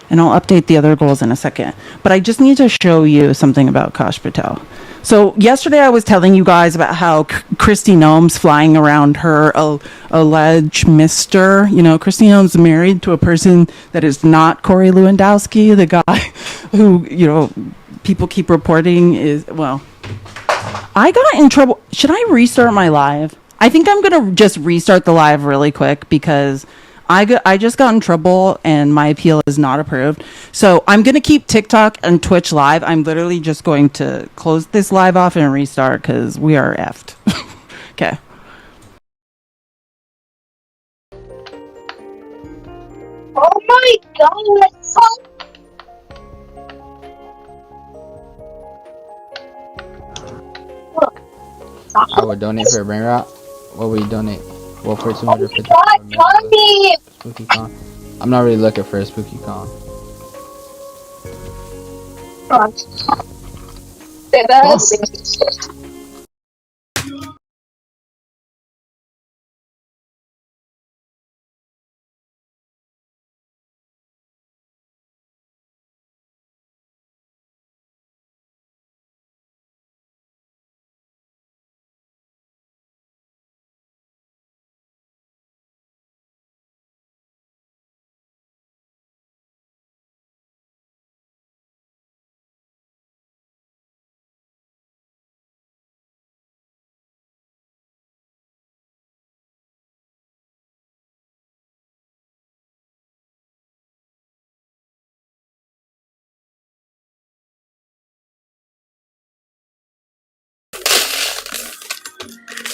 And I'll update the other goals in a second. But I just need to show you something about Kash Patel. So yesterday I was telling you guys about how Kristi Noem's flying around her alleged mister. Kristi Noem's married to a person that is not Corey Lewandowski, the guy who, people keep reporting is, well, I got in trouble. Should I restart my live? I think I'm going to just restart the live really quick, because I just got in trouble and my appeal is not approved. So I'm going to keep TikTok and Twitch live. I'm literally just going to close this live off and restart because we are effed. Okay. Oh my god, that's so... Look. I would donate for a brain rot. What would you donate? Well, for 250. God, Tommy! Spooky con. I'm not really looking for a spooky con.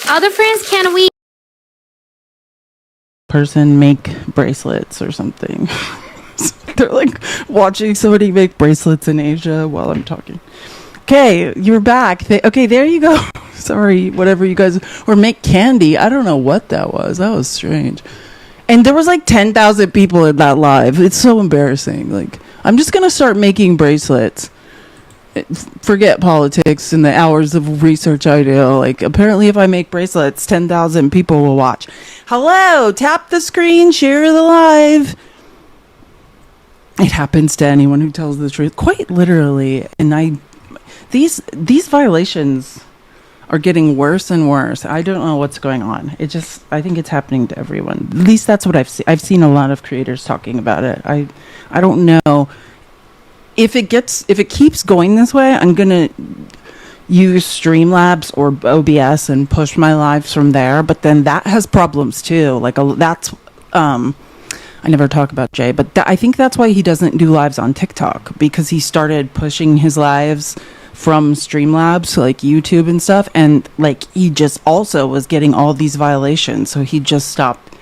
Other friends, can we? Person make bracelets or something. They're like watching somebody make bracelets in Asia while I'm talking. Okay, you're back. Okay, there you go. Sorry, whatever you guys, or make candy. I don't know what that was. That was strange. And there was like 10,000 people in that live. It's so embarrassing. Like, I'm just going to start making bracelets. Forget politics and the hours of research I do. Like, apparently if I make bracelets, 10,000 people will watch. Hello, tap the screen, share the live. It happens to anyone who tells the truth, quite literally. And these violations are getting worse and worse. I don't know what's going on. I think it's happening to everyone. At least that's what I've seen. I've seen a lot of creators talking about it. I don't know if it keeps going this way. I'm gonna use Streamlabs or OBS and push my lives from there. But then that has problems too. Like that's I never talk about Jay, but I think that's why he doesn't do lives on TikTok, because he started pushing his lives from Streamlabs, like YouTube and stuff, and like he just also was getting all these violations, so he just stopped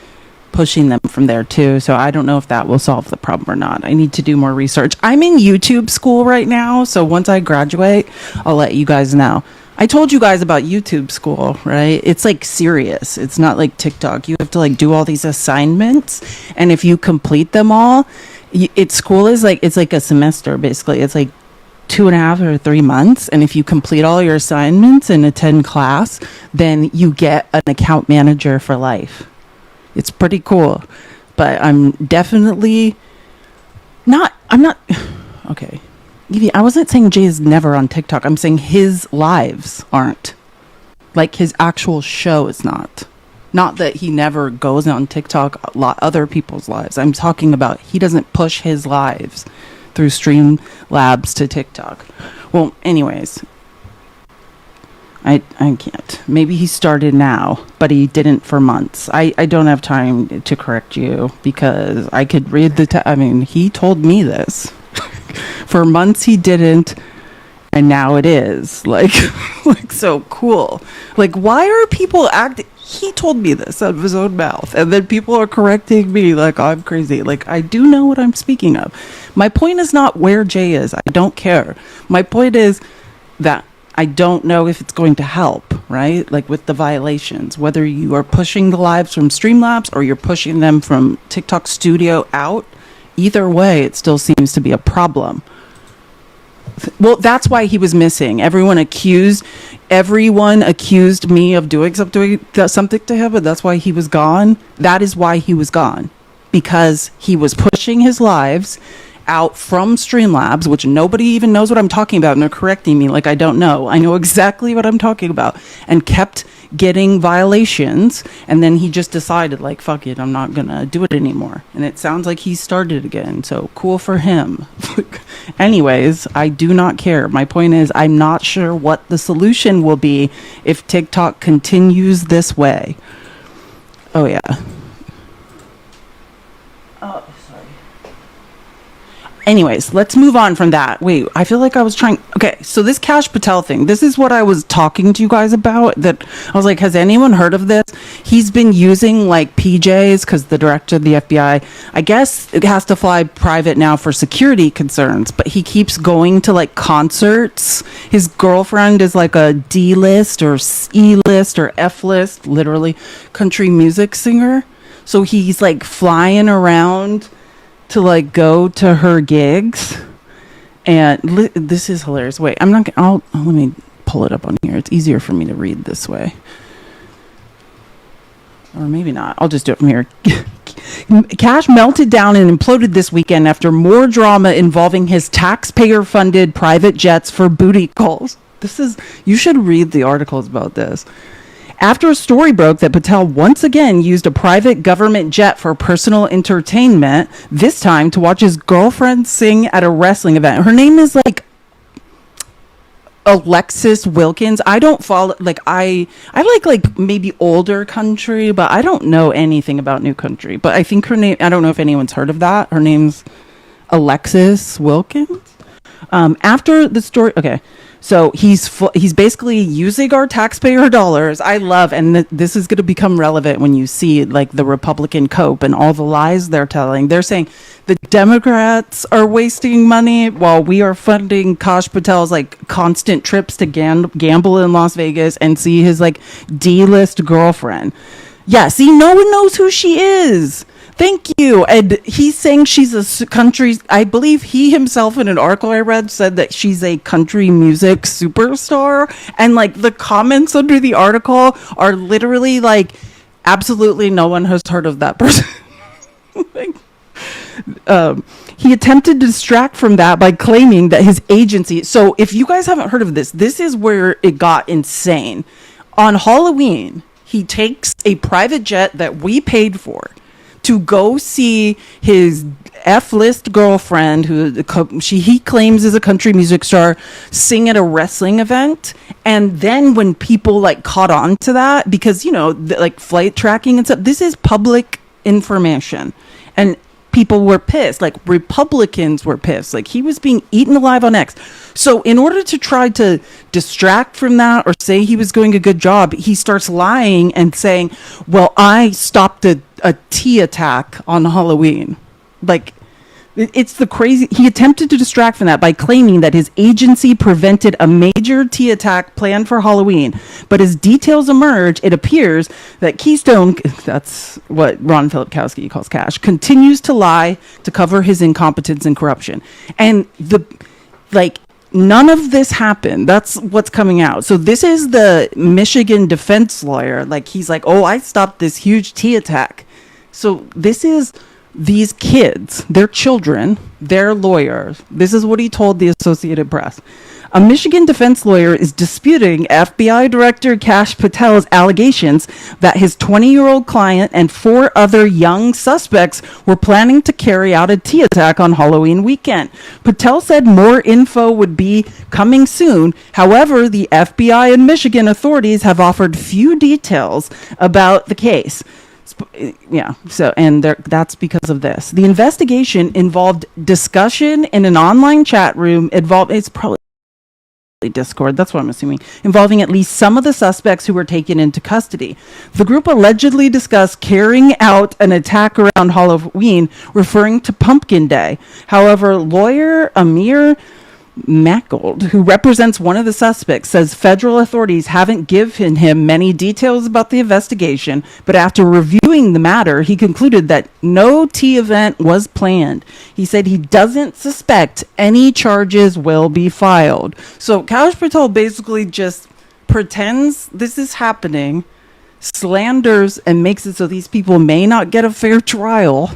pushing them from there too. So I don't know if that will solve the problem or not. I need to do more research. I'm in YouTube school right now, so once I graduate, I'll let you guys know. I told you guys about YouTube school, right? It's like serious. It's not like TikTok. You have to like do all these assignments, and if you complete them all, school is like, it's like a semester basically. It's like 2.5 or 3 months, and if you complete all your assignments and attend class, then you get an account manager for life. It's pretty cool, but I'm definitely not. Okay. Evie, I wasn't saying Jay is never on TikTok. I'm saying his lives aren't. Like, his actual show is not. Not that he never goes on TikTok, a lot other people's lives. I'm talking about he doesn't push his lives through Streamlabs to TikTok. Well, anyways, I can't. Maybe he started now, but he didn't for months. I don't have time to correct you, because I could read he told me this. For months he didn't, and now it is. Like, like so cool. Like, why are people acting? He told me this out of his own mouth, and then people are correcting me like I'm crazy. Like, I do know what I'm speaking of. My point is not where Jay is. I don't care. My point is that I don't know if it's going to help, right? Like with the violations, whether you are pushing the lives from Streamlabs or you're pushing them from TikTok Studio out, either way, it still seems to be a problem. Well, that's why he was missing. Everyone accused me of doing something to him, but that's why he was gone. That is why he was gone, because he was pushing his lives out from Streamlabs, which nobody even knows what I'm talking about, and they're correcting me like I don't know. I know exactly what I'm talking about, and kept getting violations, and then he just decided, like, fuck it, I'm not gonna do it anymore. And it sounds like he started again, so cool for him. Anyways, I do not care. My point is, I'm not sure what the solution will be if TikTok continues this way. Oh yeah. Oh, sorry. Anyways, let's move on from that. Wait, I feel like I was trying. Okay, so this Kash Patel thing, this is what I was talking to you guys about. That I was like, has anyone heard of this? He's been using like PJs, because the director of the FBI, I guess it has to fly private now for security concerns, but he keeps going to like concerts. His girlfriend is like a D-list or E-list or F-list, literally, country music singer. So he's like flying around to like go to her gigs, and this is hilarious. Wait, I'm not gonna, let me pull it up on here. It's easier for me to read this way, or maybe not. I'll just do it from here. Kash melted down and imploded this weekend after more drama involving his taxpayer-funded private jets for booty calls. You should read the articles about this. After a story broke that Patel once again used a private government jet for personal entertainment, this time to watch his girlfriend sing at a wrestling event. Her name is like Alexis Wilkins. I don't follow, like, I like maybe older country, but I don't know anything about new country. But I think her name, I don't know if anyone's heard of that. Her name's Alexis Wilkins. After the story, okay, so he's basically using our taxpayer dollars. I love, and this is going to become relevant when you see like the Republican cope and all the lies they're telling. They're saying the Democrats are wasting money while we are funding Kash Patel's like constant trips to gamble in Las Vegas and see his like D-list girlfriend. Yeah, see, no one knows who she is. Thank you. And he's saying she's a country. I believe he himself, in an article I read, said that she's a country music superstar. And like the comments under the article are literally like, absolutely no one has heard of that person. Like, he attempted to distract from that by claiming that his agency. So if you guys haven't heard of this, this is where it got insane. On Halloween, he takes a private jet that we paid for to go see his F-list girlfriend, who he claims is a country music star, sing at a wrestling event. And then when people like caught on to that, because like flight tracking and stuff, this is public information, and people were pissed. Like Republicans were pissed. Like he was being eaten alive on X. So in order to try to distract from that or say he was doing a good job, he starts lying and saying, well, I stopped a tea attack on Halloween. Like, it's the crazy. He attempted to distract from that by claiming that his agency prevented a major tea attack planned for Halloween. But as details emerge, it appears that Keystone, that's what Ron Filipkowski calls Cash, continues to lie to cover his incompetence and corruption. And none of this happened. That's what's coming out. So this is the Michigan defense lawyer. Like, he's like, oh, I stopped this huge tea attack. So this is these kids, their children, their lawyers. This is what he told the Associated Press. A Michigan defense lawyer is disputing FBI Director Kash Patel's allegations that his 20-year-old client and 4 other young suspects were planning to carry out a tea attack on Halloween weekend. Patel said more info would be coming soon. However, the FBI and Michigan authorities have offered few details about the case. Yeah, so, and that's because of this. The investigation involved discussion in an online chat room. It's probably Discord, that's what I'm assuming, involving at least some of the suspects who were taken into custody. The group allegedly discussed carrying out an attack around Halloween, referring to Pumpkin Day. However, lawyer Amir Macgold, who represents one of the suspects, says federal authorities haven't given him many details about the investigation, but after reviewing the matter, he concluded that no tea event was planned. He said he doesn't suspect any charges will be filed. So Kash Patel basically just pretends this is happening, slanders, and makes it so these people may not get a fair trial,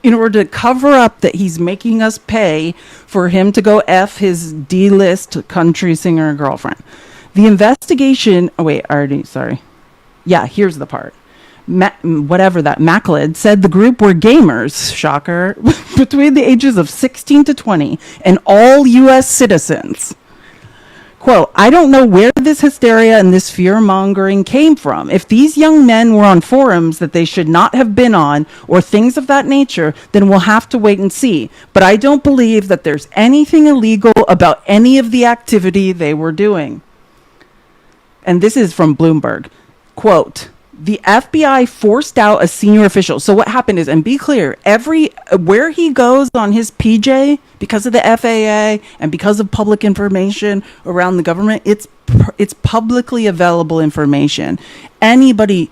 in order to cover up that he's making us pay for him to go F his D-list country singer girlfriend. The investigation... Oh, wait, sorry. Yeah, here's the part. Maclid said the group were gamers, shocker, between the ages of 16 to 20, and all U.S. citizens. Quote, I don't know where this hysteria and this fear-mongering came from. If these young men were on forums that they should not have been on, or things of that nature, then we'll have to wait and see. But I don't believe that there's anything illegal about any of the activity they were doing. And this is from Bloomberg. Quote, the FBI forced out a senior official. So what happened is, and be clear, where he goes on his PJ, because of the FAA and because of public information around the government, it's publicly available information. Anybody,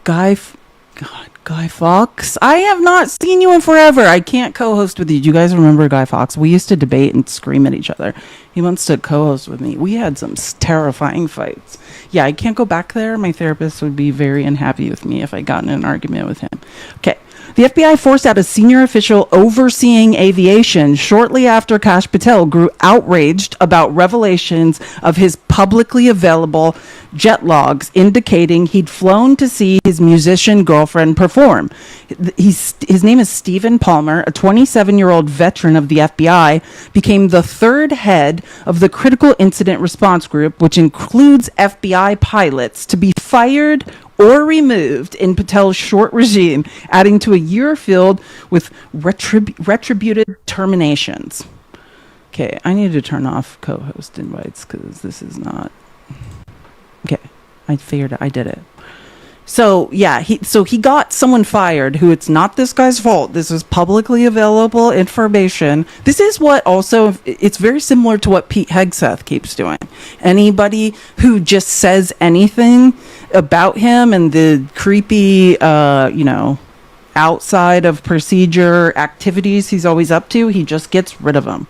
Guy Fawkes, I have not seen you in forever. I can't co-host with you. Do you guys remember Guy Fawkes? We used to debate and scream at each other. He wants to co-host with me. We had some terrifying fights. Yeah, I can't go back there. My therapist would be very unhappy with me if I got in an argument with him. Okay. The FBI forced out a senior official overseeing aviation shortly after Kash Patel grew outraged about revelations of his publicly available jet logs indicating he'd flown to see his musician girlfriend perform. His name is Stephen Palmer, a 27-year-old veteran of the FBI, became the third head of the Critical Incident Response Group, which includes FBI pilots, to be fired or removed in Patel's short regime, adding to a year filled with retributed terminations. Okay, I need to turn off co-host invites because this is not. Okay, I figured I did it. So yeah, he got someone fired who it's not this guy's fault. This is publicly available information. This is what also it's very similar to what Pete Hegseth keeps doing. Anybody who just says anything about him and the creepy, outside of procedure activities he's always up to, he just gets rid of them.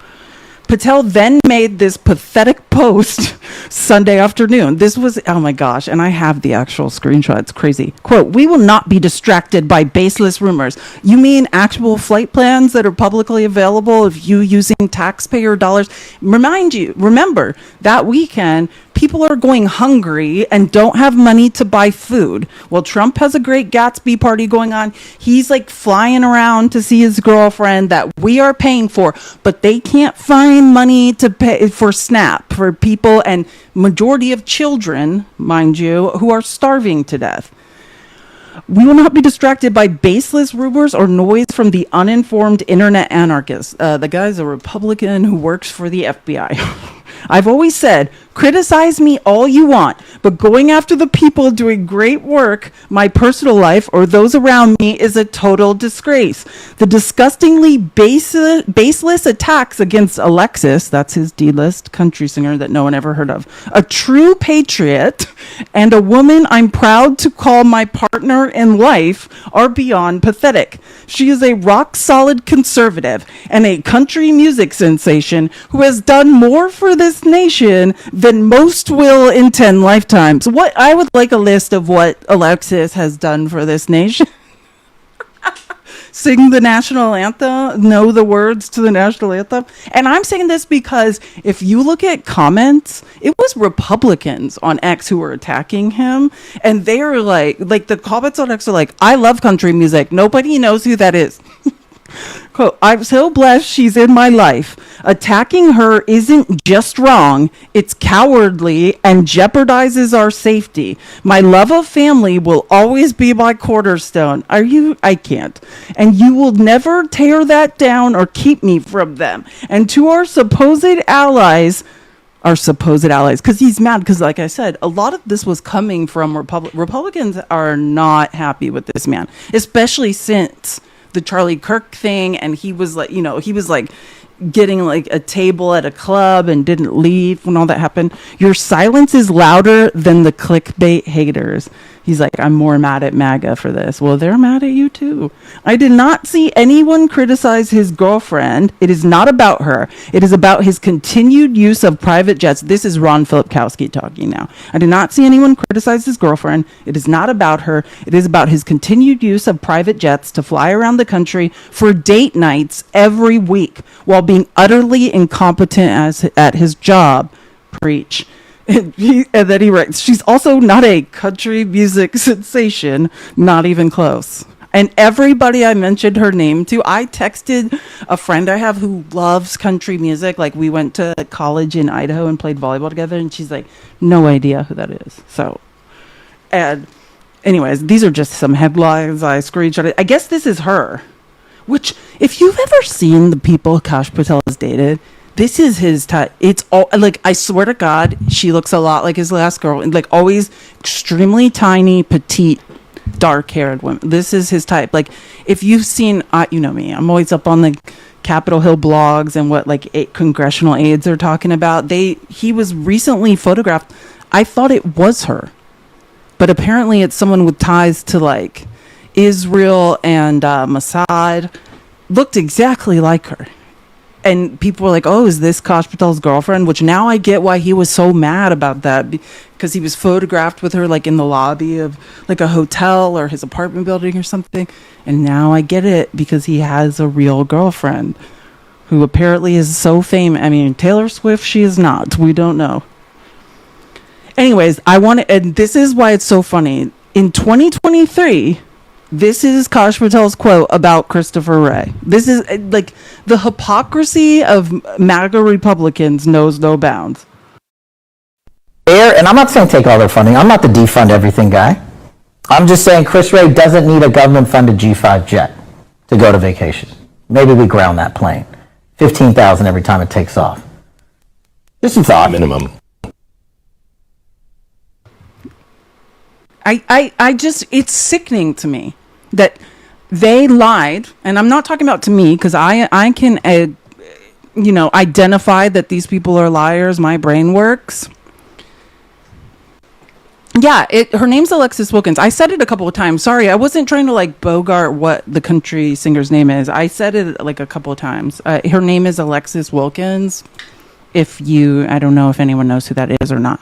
Patel then made this pathetic post Sunday afternoon. This was, oh my gosh, and I have the actual screenshot. It's crazy. Quote, "We will not be distracted by baseless rumors." You mean actual flight plans that are publicly available of you using taxpayer dollars? Remember, that weekend, people are going hungry and don't have money to buy food. Well, Trump has a great Gatsby party going on. He's like flying around to see his girlfriend that we are paying for, but they can't find money to pay for SNAP for people, and majority of children, mind you, who are starving to death. "We will not be distracted by baseless rumors or noise from the uninformed internet anarchists." The guy's a Republican who works for the FBI. "I've always said, criticize me all you want, but going after the people doing great work, my personal life, or those around me is a total disgrace. The disgustingly baseless attacks against Alexis," that's his D-list country singer that no one ever heard of, "a true patriot, and a woman I'm proud to call my partner in life, are beyond pathetic. She is a rock-solid conservative and a country music sensation who has done more for this nation than most will in 10 lifetimes." What I would like a list of what Alexis has done for this nation. Sing the national anthem, know the words to the national anthem. And I'm saying this because if you look at comments, it was Republicans on X who were attacking him. And they are like the comments on X are like, "I love country music. Nobody knows who that is." Quote, "I'm so blessed she's in my life. Attacking her isn't just wrong, it's cowardly and jeopardizes our safety. My love of family will always be my cornerstone." I can't. "And you will never tear that down or keep me from them. And to our supposed allies," because he's mad because, like I said, a lot of this was coming from Republicans are not happy with this man, especially since the Charlie Kirk thing, and he was like getting like a table at a club and didn't leave when all that happened. "Your silence is louder than the clickbait haters." He's like, "I'm more mad at MAGA for this." Well, they're mad at you too. "I did not see anyone criticize his girlfriend. It is not about her. It is about his continued use of private jets." This is Ron Filipkowski talking now. "I did not see anyone criticize his girlfriend. It is not about her. It is about his continued use of private jets to fly around the country for date nights every week while being utterly incompetent at his job." Preach. And then he writes, "She's also not a country music sensation, not even close." And everybody I mentioned her name to, I texted a friend I have who loves country music. Like, we went to college in Idaho and played volleyball together, and she's like, no idea who that is. So, and anyways, these are just some headlines I screenshotted. I guess this is her, which, if you've ever seen the people Kash Patel has dated, this is his type. It's all like, I swear to God, she looks a lot like his last girl. Like, always extremely tiny, petite, dark-haired women. This is his type. Like, if you've seen, you know me, I'm always up on the Capitol Hill blogs and what congressional aides are talking about. He was recently photographed. I thought it was her, but apparently it's someone with ties to like Israel and Mossad. Looked exactly like her. And people were like, "Oh, is this Kash Patel's girlfriend?" Which now I get why he was so mad about that, because he was photographed with her like in the lobby of like a hotel or his apartment building or something. And now I get it, because he has a real girlfriend who apparently is so famous. I mean, Taylor Swift, she is not. We don't know. Anyways, and this is why it's so funny. In 2023, this is Kash Patel's quote about Christopher Wray. This is like, the hypocrisy of MAGA Republicans knows no bounds. And I'm not saying take all their funding. I'm not the defund everything guy. I'm just saying Chris Wray doesn't need a government-funded G5 jet to go to vacation. Maybe we ground that plane. 15,000 every time it takes off. Just some thought. Minimum. I just, it's sickening to me that they lied, and I'm not talking about to me because I can, identify that these people are liars. My brain works. Yeah, her name's Alexis Wilkins. I said it a couple of times. Sorry, I wasn't trying to like bogart what the country singer's name is. I said it like a couple of times. Her name is Alexis Wilkins. I don't know if anyone knows who that is or not.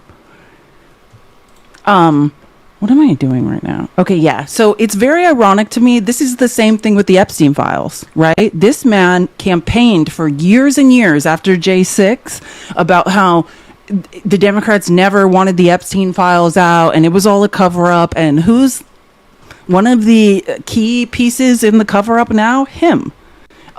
What am I doing right now? Okay, yeah. So it's very ironic to me. This is the same thing with the Epstein files, right? This man campaigned for years and years after J6 about how the Democrats never wanted the Epstein files out and it was all a cover up. And who's one of the key pieces in the cover up now? Him.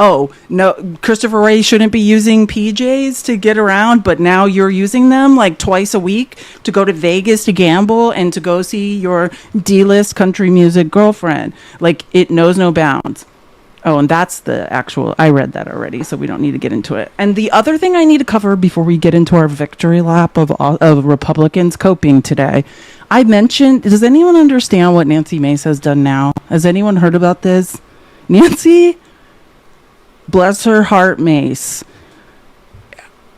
Oh, no, Christopher Wray shouldn't be using PJs to get around, but now you're using them like twice a week to go to Vegas to gamble and to go see your D-list country music girlfriend. Like, it knows no bounds. Oh, and that's the actual, I read that already, so we don't need to get into it. And the other thing I need to cover before we get into our victory lap of Republicans coping today, I mentioned, does anyone understand what Nancy Mace has done now? Has anyone heard about this? Nancy, bless her heart, Mace.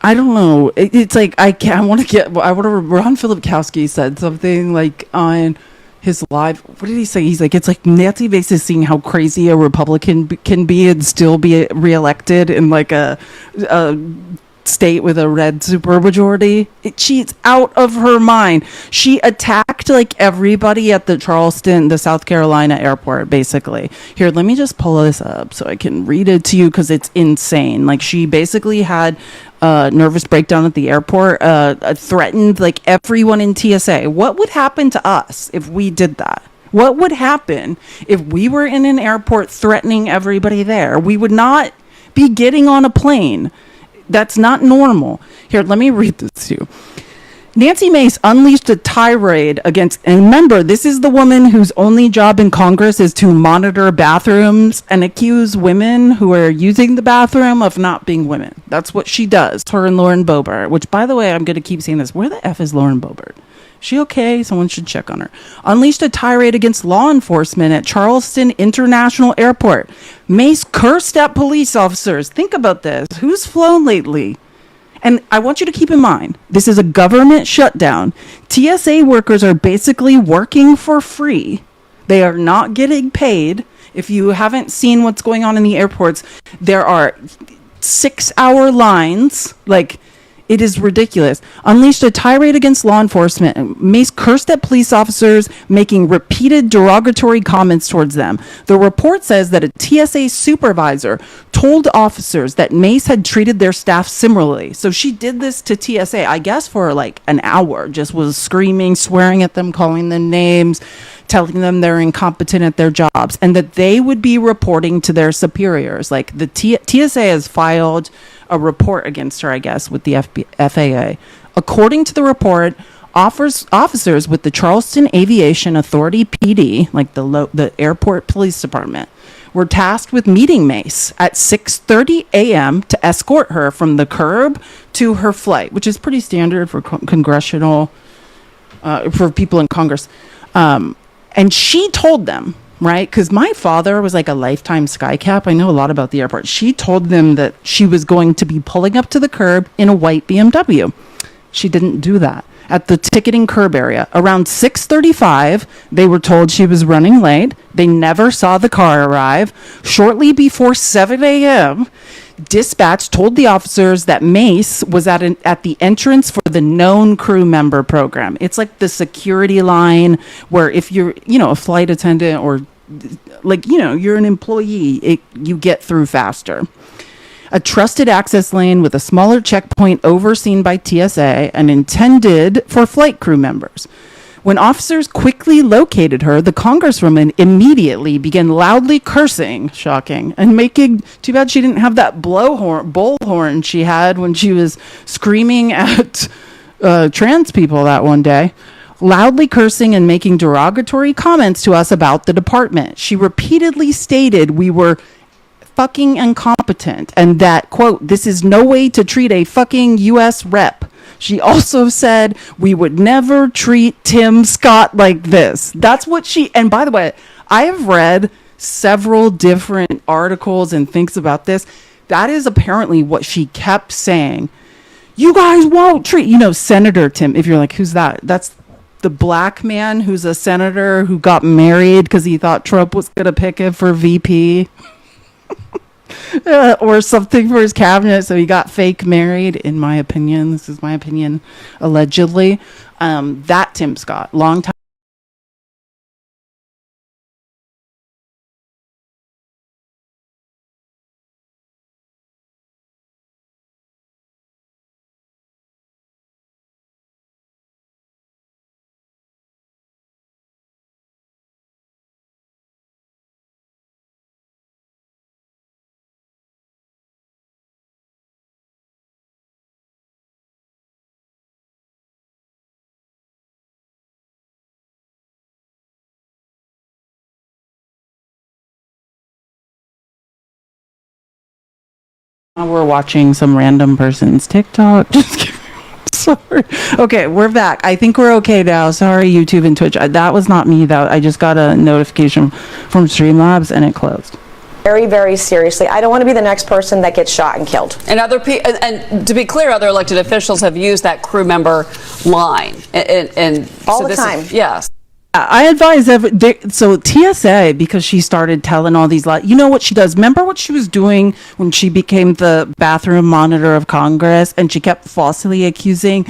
I don't know. It's like, Ron Filipkowski said something like on his live, what did he say? He's like, it's like Nancy Mace is seeing how crazy a Republican can be and still be reelected in like a state with a red supermajority. She's out of her mind. She attacked like everybody at the South Carolina airport, basically. Here, let me just pull this up so I can read it to you because it's insane. Like, she basically had a nervous breakdown at the airport, threatened like everyone in TSA. What would happen to us if we did that? What would happen if we were in an airport threatening everybody there? We would not be getting on a plane. That's not normal. Here, let me read this to you. Nancy Mace unleashed a tirade against, and remember, this is the woman whose only job in Congress is to monitor bathrooms and accuse women who are using the bathroom of not being women. That's what she does. Her and Lauren Boebert, which, by the way, I'm going to keep saying this. Where the F is Lauren Boebert? She okay? Someone should check on her. Unleashed a tirade against law enforcement at Charleston International Airport. Mace cursed at police officers. Think about this. Who's flown lately? And I want you to keep in mind, this is a government shutdown. TSA workers are basically working for free. They are not getting paid. If you haven't seen what's going on in the airports, there are 6-hour lines. Like, it is ridiculous. Unleashed a tirade against law enforcement. Mace cursed at police officers, making repeated derogatory comments towards them. The report says that a TSA supervisor told officers that Mace had treated their staff similarly. So she did this to TSA, I guess, for like an hour. Just was screaming, swearing at them, calling them names, telling them they're incompetent at their jobs, and that they would be reporting to their superiors. Like, the TSA has filed a report against her, I guess, with the FAA. According to the report, officers with the Charleston Aviation Authority PD, like the airport police department, were tasked with meeting Mace at 6:30 a.m. to escort her from the curb to her flight, which is pretty standard for congressional, for people in Congress. And she told them, right? Because my father was like a lifetime skycap. I know a lot about the airport. She told them that she was going to be pulling up to the curb in a white BMW. She didn't do that. At the ticketing curb area, around 6:35, they were told she was running late. They never saw the car arrive. Shortly before 7 a.m., dispatch told the officers that Mace was at the entrance for the known crew member program. It's like the security line where if you're, a flight attendant or like, you're an employee, you get through faster. A trusted access lane with a smaller checkpoint overseen by TSA and intended for flight crew members. When officers quickly located her, the congresswoman immediately began loudly cursing, shocking, and making, too bad she didn't have that bullhorn she had when she was screaming at trans people that one day. Loudly cursing and making derogatory comments to us about the department. She repeatedly stated we were fucking incompetent and that, quote, this is no way to treat a fucking U.S. rep. She also said we would never treat Tim Scott like this. That's what and by the way, I have read several different articles and things about this. That is apparently what she kept saying. You guys won't treat, Senator Tim. If you're like, who's that? That's the black man who's a senator who got married because he thought Trump was going to pick him for VP. Or something for his cabinet, so he got fake married, in my opinion. This is my opinion, allegedly. That Tim Scott, long time. We're watching some random person's TikTok. Just kidding. Sorry. Okay, we're back. I think we're okay now. Sorry, YouTube and Twitch. That was not me, though. I just got a notification from Streamlabs and it closed. Very, very seriously. I don't want to be the next person that gets shot and killed. And and to be clear, other elected officials have used that crew member line. And all the time. Yes. I advise so TSA, because she started telling all these lies. You know what she does? Remember what she was doing when she became the bathroom monitor of Congress, and she kept falsely accusing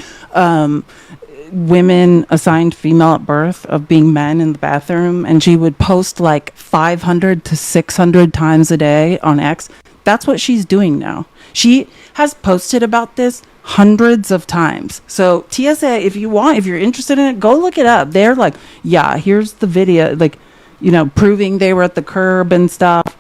women assigned female at birth of being men in the bathroom, and she would post like 500 to 600 times a day on X. That's what she's doing now. She has posted about this hundreds of times. So TSA, if you're interested in it, go look it up. They're like, yeah, here's the video, like, proving they were at the curb and stuff.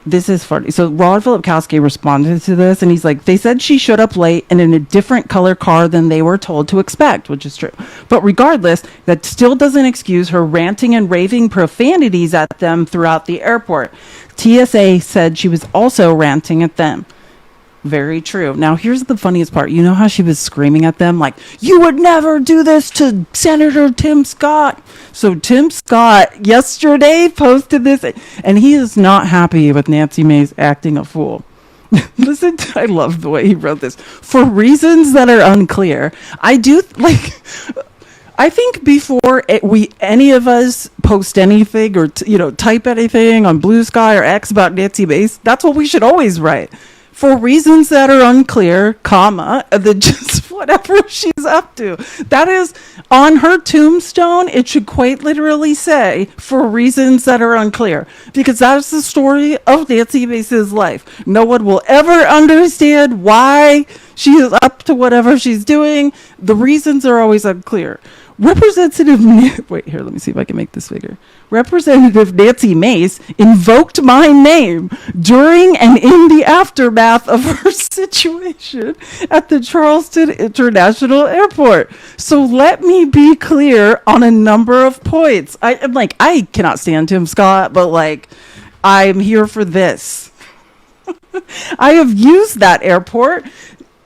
This is funny. So Rod Filipkowski responded to this, and he's like, they said she showed up late and in a different color car than they were told to expect, which is true. But regardless, that still doesn't excuse her ranting and raving profanities at them throughout the airport. TSA said she was also ranting at them. Very true. Now, here's the funniest part. You know how she was screaming at them like, you would never do this to Senator Tim Scott. So Tim Scott yesterday posted this, and he is not happy with Nancy Mace acting a fool. Listen, I love the way he wrote this. For reasons that are unclear, I think before any of us post anything or type anything on Blue Sky or X about Nancy Mace, that's what we should always write. For reasons that are unclear, comma, and then just whatever she's up to. That is, on her tombstone, it should quite literally say, for reasons that are unclear. Because that is the story of Nancy Mace's life. No one will ever understand why she is up to whatever she's doing. The reasons are always unclear. Wait, here, let me see if I can make this bigger. Representative Nancy Mace invoked my name during and in the aftermath of her situation at the Charleston International Airport. So let me be clear on a number of points. I cannot stand Tim Scott, but I'm here for this. I have used that airport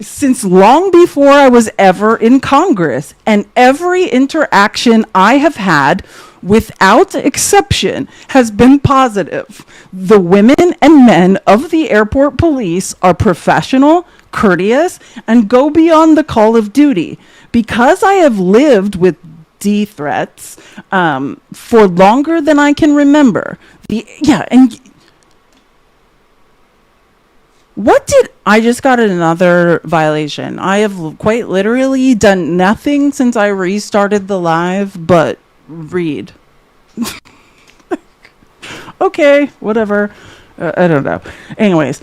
since long before I was ever in Congress, and every interaction I have had, without exception, has been positive. The women and men of the airport police are professional, courteous, and go beyond the call of duty. Because I have lived with D threats for longer than I can remember. I just got another violation. I have quite literally done nothing since I restarted the live, but read. Okay, whatever. I don't know. Anyways,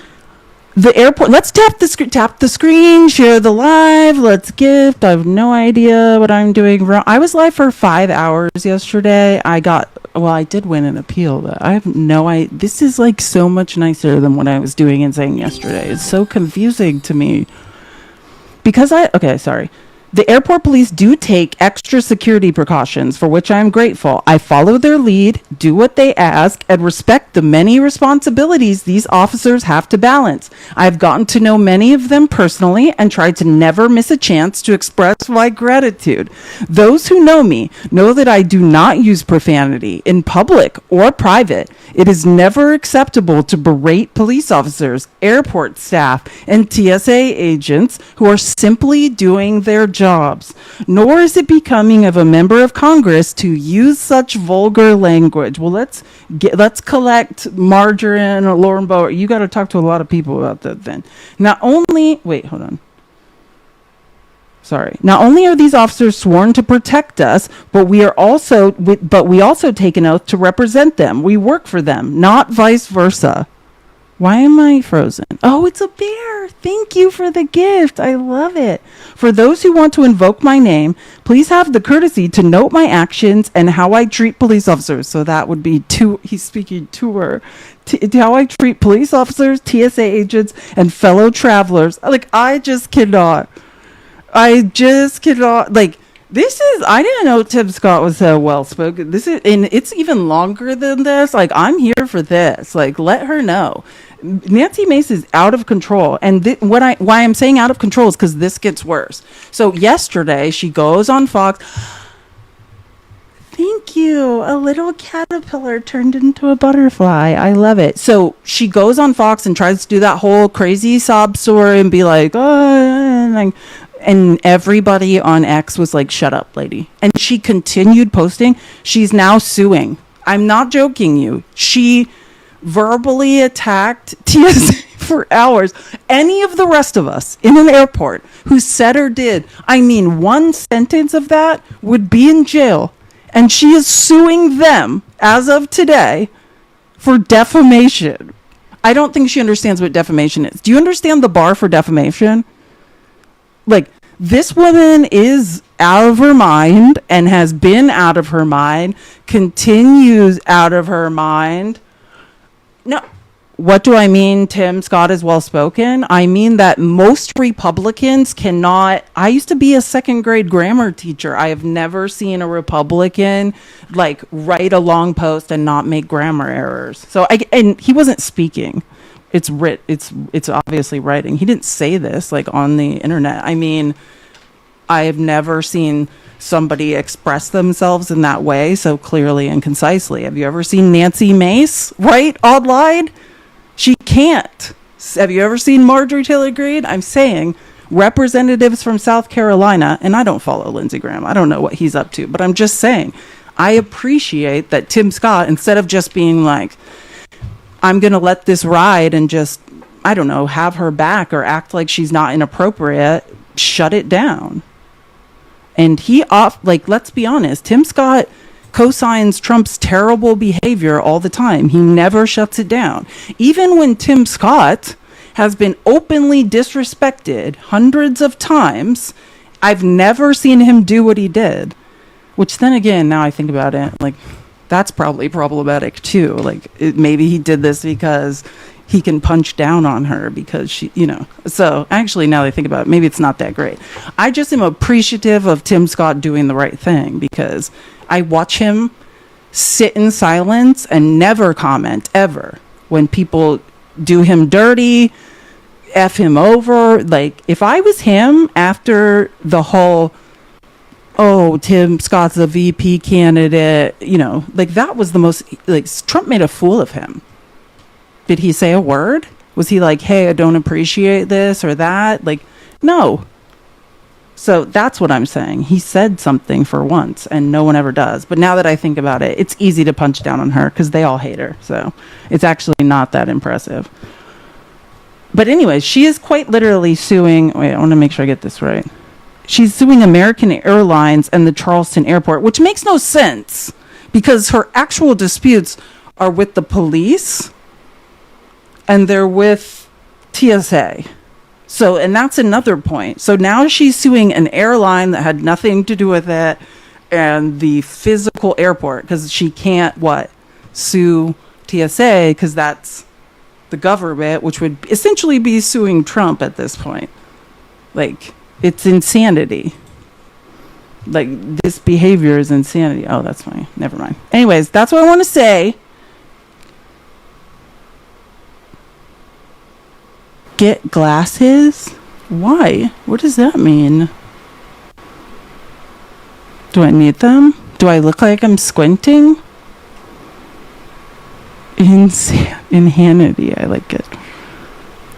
the airport. Let's tap the screen, share the live. Let's gift. I have no idea what I'm doing wrong. I was live for 5 hours yesterday. I did win an appeal, but I have no idea. This is so much nicer than what I was doing and saying yesterday. It's so confusing to me. Because The airport police do take extra security precautions, for which I am grateful. I follow their lead, do what they ask, and respect the many responsibilities these officers have to balance. I've gotten to know many of them personally and tried to never miss a chance to express my gratitude. Those who know me know that I do not use profanity in public or private. It is never acceptable to berate police officers, airport staff, and TSA agents who are simply doing their jobs. Nor is it becoming of a member of Congress to use such vulgar language. Well, let's collect Margarine or Lauren Bower. You got to talk to a lot of people about that then. Not only are these officers sworn to protect us, but we also take an oath to represent them. We work for them, not vice versa. Why am I frozen? Oh, it's a bear. Thank you for the gift. I love it. For those who want to invoke my name, please have the courtesy to note my actions and how I treat police officers. So that would be he's speaking to her. How I treat police officers, TSA agents, and fellow travelers. Like, I just cannot. Like, I didn't know Tim Scott was so well spoken. And it's even longer than this. Like, I'm here for this. Like, let her know. Nancy Mace is out of control. And why I'm saying out of control is because this gets worse. So yesterday, she goes on Fox. Thank you. A little caterpillar turned into a butterfly. I love it. So she goes on Fox and tries to do that whole crazy sob story and be like, oh, and everybody on X was like, shut up, lady. And she continued posting. She's now suing. I'm not joking you. She verbally attacked TSA for hours. Any of the rest of us in an airport who said or did, I mean, one sentence of that would be in jail. And she is suing them as of today for defamation. I don't think she understands what defamation is. Do you understand the bar for defamation? Like, this woman is out of her mind and has been out of her mind, continues out of her mind. No, what do I mean Tim Scott is well-spoken? I mean that most Republicans cannot. I used to be a second grade grammar teacher. I have never seen a Republican like write a long post and not make grammar errors. And he wasn't speaking. It's obviously writing. He didn't say this like on the internet. I mean, I have never seen somebody express themselves in that way so clearly and concisely. Have you ever seen Nancy Mace write online? She can't. Have you ever seen Marjorie Taylor Greene? I'm saying representatives from South Carolina, and I don't follow Lindsey Graham. I don't know what he's up to, but I'm just saying I appreciate that Tim Scott, instead of just being like, I'm going to let this ride and just, I don't know, have her back or act like she's not inappropriate, shut it down. And let's be honest, Tim Scott co-signs Trump's terrible behavior all the time. He never shuts it down. Even when Tim Scott has been openly disrespected hundreds of times, I've never seen him do what he did. Which then again, now I think about it, like, that's probably problematic too. Like, maybe he did this because he can punch down on her because she, So actually, now that I think about it, maybe it's not that great. I just am appreciative of Tim Scott doing the right thing because I watch him sit in silence and never comment ever when people do him dirty, F him over. Like, if I was him after the whole, oh, Tim Scott's a VP candidate, like that was the most, like, Trump made a fool of him. Did he say a word? Was he like, hey, I don't appreciate this or that? Like, no. So that's what I'm saying. He said something for once, and no one ever does. But now that I think about it, it's easy to punch down on her because they all hate her. So it's actually not that impressive. But anyways, she is quite literally suing. Wait, I want to make sure I get this right. She's suing American Airlines and the Charleston Airport, which makes no sense because her actual disputes are with the police and they're with TSA. So, and that's another point. So now she's suing an airline that had nothing to do with it and the physical airport because she can't, sue TSA because that's the government, which would essentially be suing Trump at this point. Like, it's insanity. Like, this behavior is insanity. Oh, that's funny. Never mind. Anyways, that's what I want to say. Get glasses? Why? What does that mean? Do I need them? Do I look like I'm squinting? Insanity. I like it.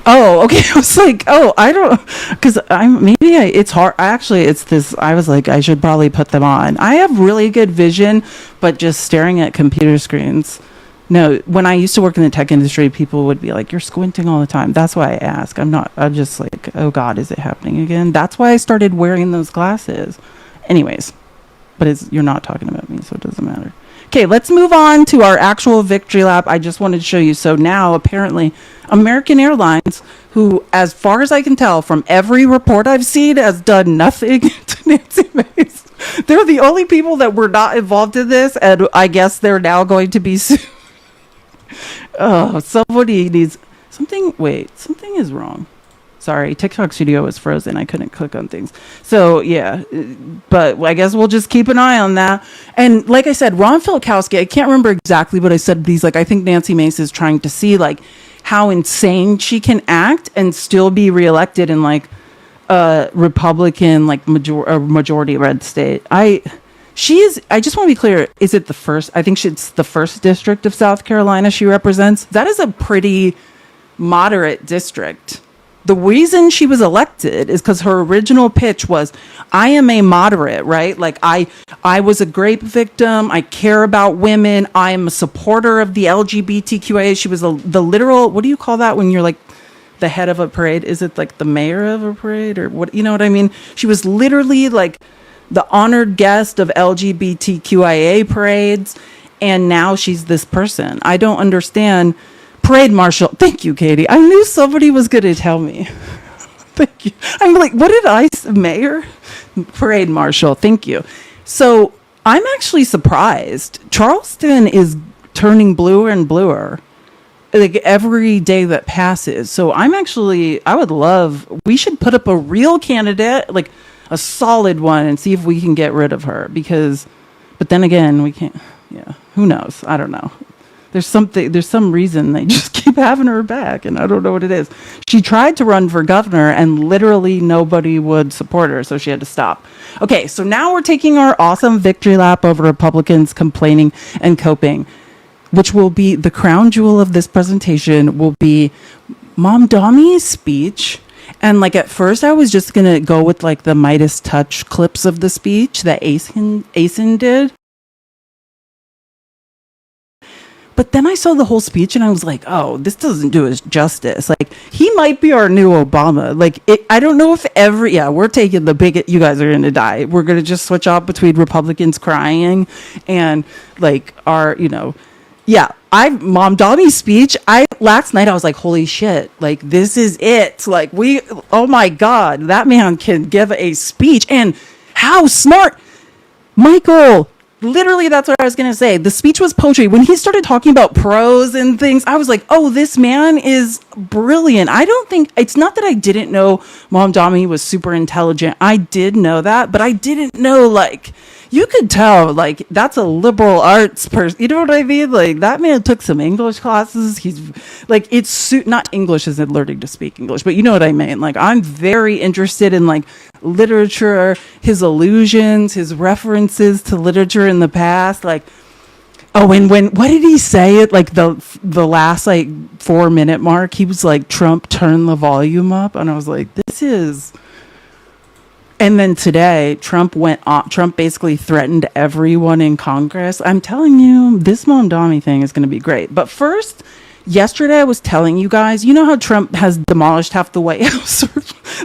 Oh, okay. I was like, oh, I don't, because it's hard. Actually, it's this, I was like, I should probably put them on. I have really good vision, but just staring at computer screens. No, when I used to work in the tech industry, people would be like, you're squinting all the time. That's why I ask. I'm just like, oh God, is it happening again? That's why I started wearing those glasses. Anyways, but you're not talking about me, so it doesn't matter. Okay, let's move on to our actual victory lap. I just wanted to show you. So now, apparently, American Airlines, who, as far as I can tell from every report I've seen, has done nothing to Nancy Mace. They're the only people that were not involved in this, and I guess they're now going to be sued. Oh, somebody needs something. Wait, something is wrong. Sorry, TikTok Studio was frozen. I couldn't click on things. So, yeah, but I guess we'll just keep an eye on that. And like I said, Ron Filkowski, I can't remember exactly what I said, but he's like, I think Nancy Mace is trying to see, like, how insane she can act and still be reelected in, like, a Republican, like, majority red state. I just want to be clear, is it the first? I think it's the 1st district of South Carolina she represents. That is a pretty moderate district. The reason she was elected is because her original pitch was, I am a moderate, right? Like, I was a rape victim. I care about women. I am a supporter of the LGBTQIA. She was the literal, what do you call that when you're like the head of a parade? Is it like the mayor of a parade or what? You know what I mean? She was literally like the honored guest of LGBTQIA parades. And now she's this person. I don't understand. Parade marshal. Thank you, Katie. I knew somebody was going to tell me. Thank you. I'm like, what did I say? Mayor? Parade marshal. Thank you. So I'm actually surprised. Charleston is turning bluer and bluer like every day that passes. So we should put up a real candidate, like a solid one, and see if we can get rid of her. But then again, we can't. Yeah. Who knows? I don't know. There's some reason they just keep having her back, and I don't know what it is. She tried to run for governor, and literally nobody would support her, so she had to stop. Okay, so now we're taking our awesome victory lap over Republicans complaining and coping, which will be the crown jewel of this presentation, will be Mom Dommy's speech. And like at first I was just going to go with like the Midas Touch clips of the speech that Asen did. But then I saw the whole speech and I was like, oh, this doesn't do us justice. Like, he might be our new Obama. Like, I don't know if we're taking the big, you guys are going to die. We're going to just switch off between Republicans crying and like Mom Dommy's speech. Last night I was like, holy shit, like this is it. Like oh my God, that man can give a speech, and how smart. Michael, literally, that's what I was going to say. The speech was poetry. When he started talking about prose and things, I was like, oh, this man is brilliant. It's not that I didn't know Mom Dommy was super intelligent. I did know that, but I didn't know, like, you could tell, like, that's a liberal arts person. You know what I mean? Like, that man took some English classes. He's, like, not English as in learning to speak English, but you know what I mean? Like, I'm very interested in, like, literature, his allusions, his references to literature in the past. Like, oh, and what did he say at, like, the last, like, 4-minute mark? He was like, Trump, turn the volume up. And I was like, this is... And then today, Trump basically threatened everyone in Congress. I'm telling you, this Mom Dommy thing is going to be great. But first, yesterday I was telling you guys, you know how Trump has demolished half the White House?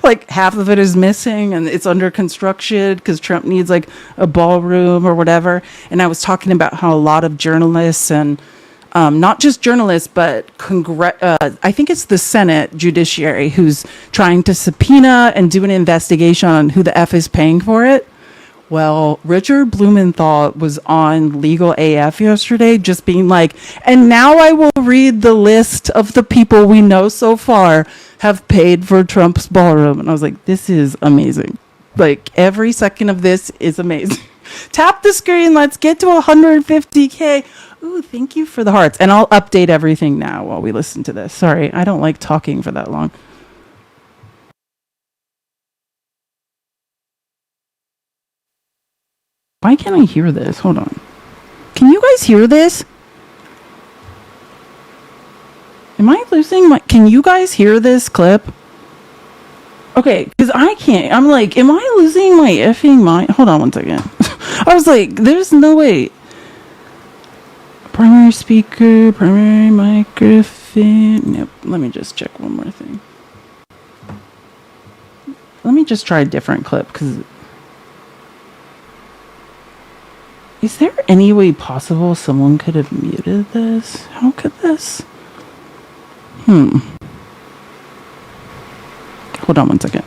Like, half of it is missing and it's under construction because Trump needs, like, a ballroom or whatever. And I was talking about how a lot of journalists and not just journalists, but I think it's the Senate Judiciary who's trying to subpoena and do an investigation on who the F is paying for it. Well, Richard Blumenthal was on Legal AF yesterday just being like, and now I will read the list of the people we know so far have paid for Trump's ballroom. And I was like, this is amazing. Like, every second of this is amazing. Tap the screen. Let's get to 150K. Ooh, thank you for the hearts. And I'll update everything now while we listen to this. Sorry, I don't like talking for that long. Why can't I hear this? Hold on. Can you guys hear this? Am I losing my... Can you guys hear this clip? Okay, because I can't. I'm like, am I losing my effing mind? Hold on one second. I was like, there's no way. Primary speaker, primary microphone. Nope. Let me just check one more thing. Let me just try a different clip, because... Is there any way possible someone could have muted this? How could this? Hold on one second.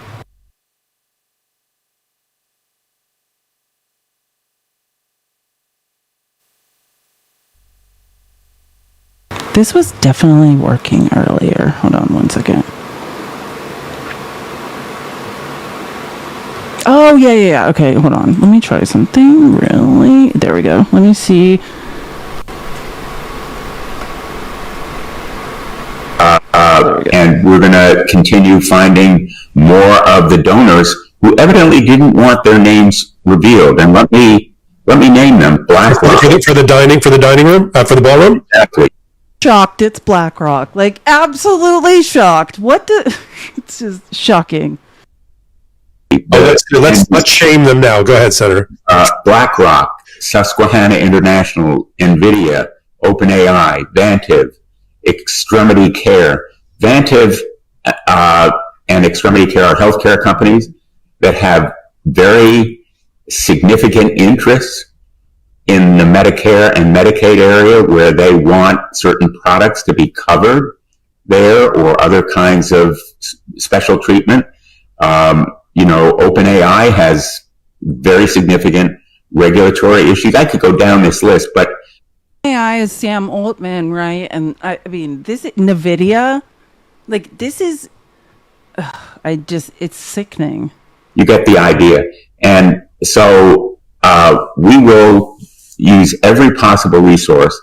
This was definitely working earlier. Hold on one second. Oh, yeah. Okay, hold on. Let me try something. Really? There we go. Let me see. And we're going to continue finding more of the donors who evidently didn't want their names revealed. And let me name them. BlackRock. For the dining room, for the ballroom. Exactly. Shocked. It's BlackRock. Like, absolutely shocked. It's just shocking. Let's shame them now. Go ahead, Senator. BlackRock, Susquehanna International, NVIDIA, OpenAI, Vantiv, Extremity Care. Vantiv and Extremity Care are healthcare companies that have very significant interests in the Medicare and Medicaid area, where they want certain products to be covered there or other kinds of special treatment. OpenAI has very significant regulatory issues. I could go down this list, but AI is Sam Altman, right? And I mean, this is NVIDIA. Like, this is, it's sickening. You get the idea. And so we will use every possible resource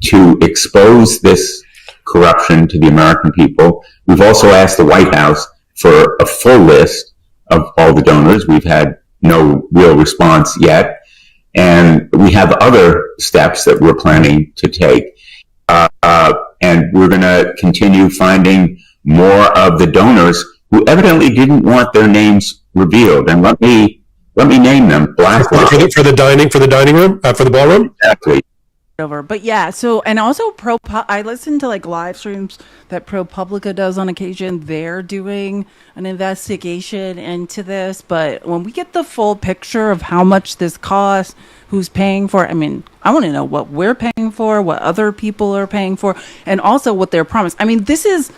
to expose this corruption to the American people. We've also asked the White House for a full list of all the donors. We've had no real response yet. And we have other steps that we're planning to take. And we're going to continue finding more of the donors who evidently didn't want their names revealed. And let me name them. BlackRock. For the dining room, for the ballroom. Exactly. Over. But yeah, so, and also I listen to like live streams that ProPublica does on occasion. They're doing an investigation into this, but when we get the full picture of how much this costs, who's paying for it, I mean, I want to know what we're paying for, what other people are paying for, and also what they're promised. I mean, this is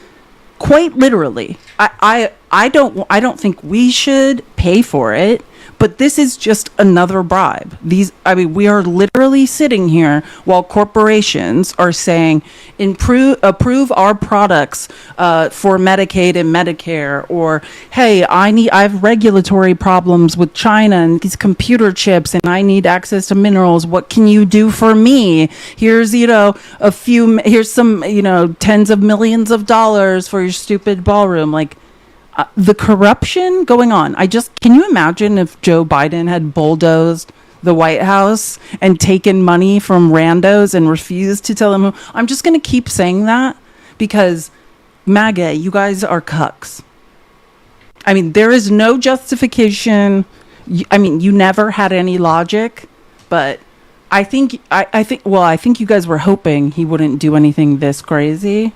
quite literally, I don't think we should pay for it. But this is just another bribe. We are literally sitting here while corporations are saying, approve our products for Medicaid and Medicare, or hey, I have regulatory problems with China and these computer chips, and I need access to minerals. What can you do for me? Here's here's some tens of millions of dollars for your stupid ballroom. Like, the corruption going on. Can you imagine if Joe Biden had bulldozed the White House and taken money from randos and refused to tell them? I'm just going to keep saying that because MAGA, you guys are cucks. I mean, there is no justification. I mean, you never had any logic, but I think you guys were hoping he wouldn't do anything this crazy,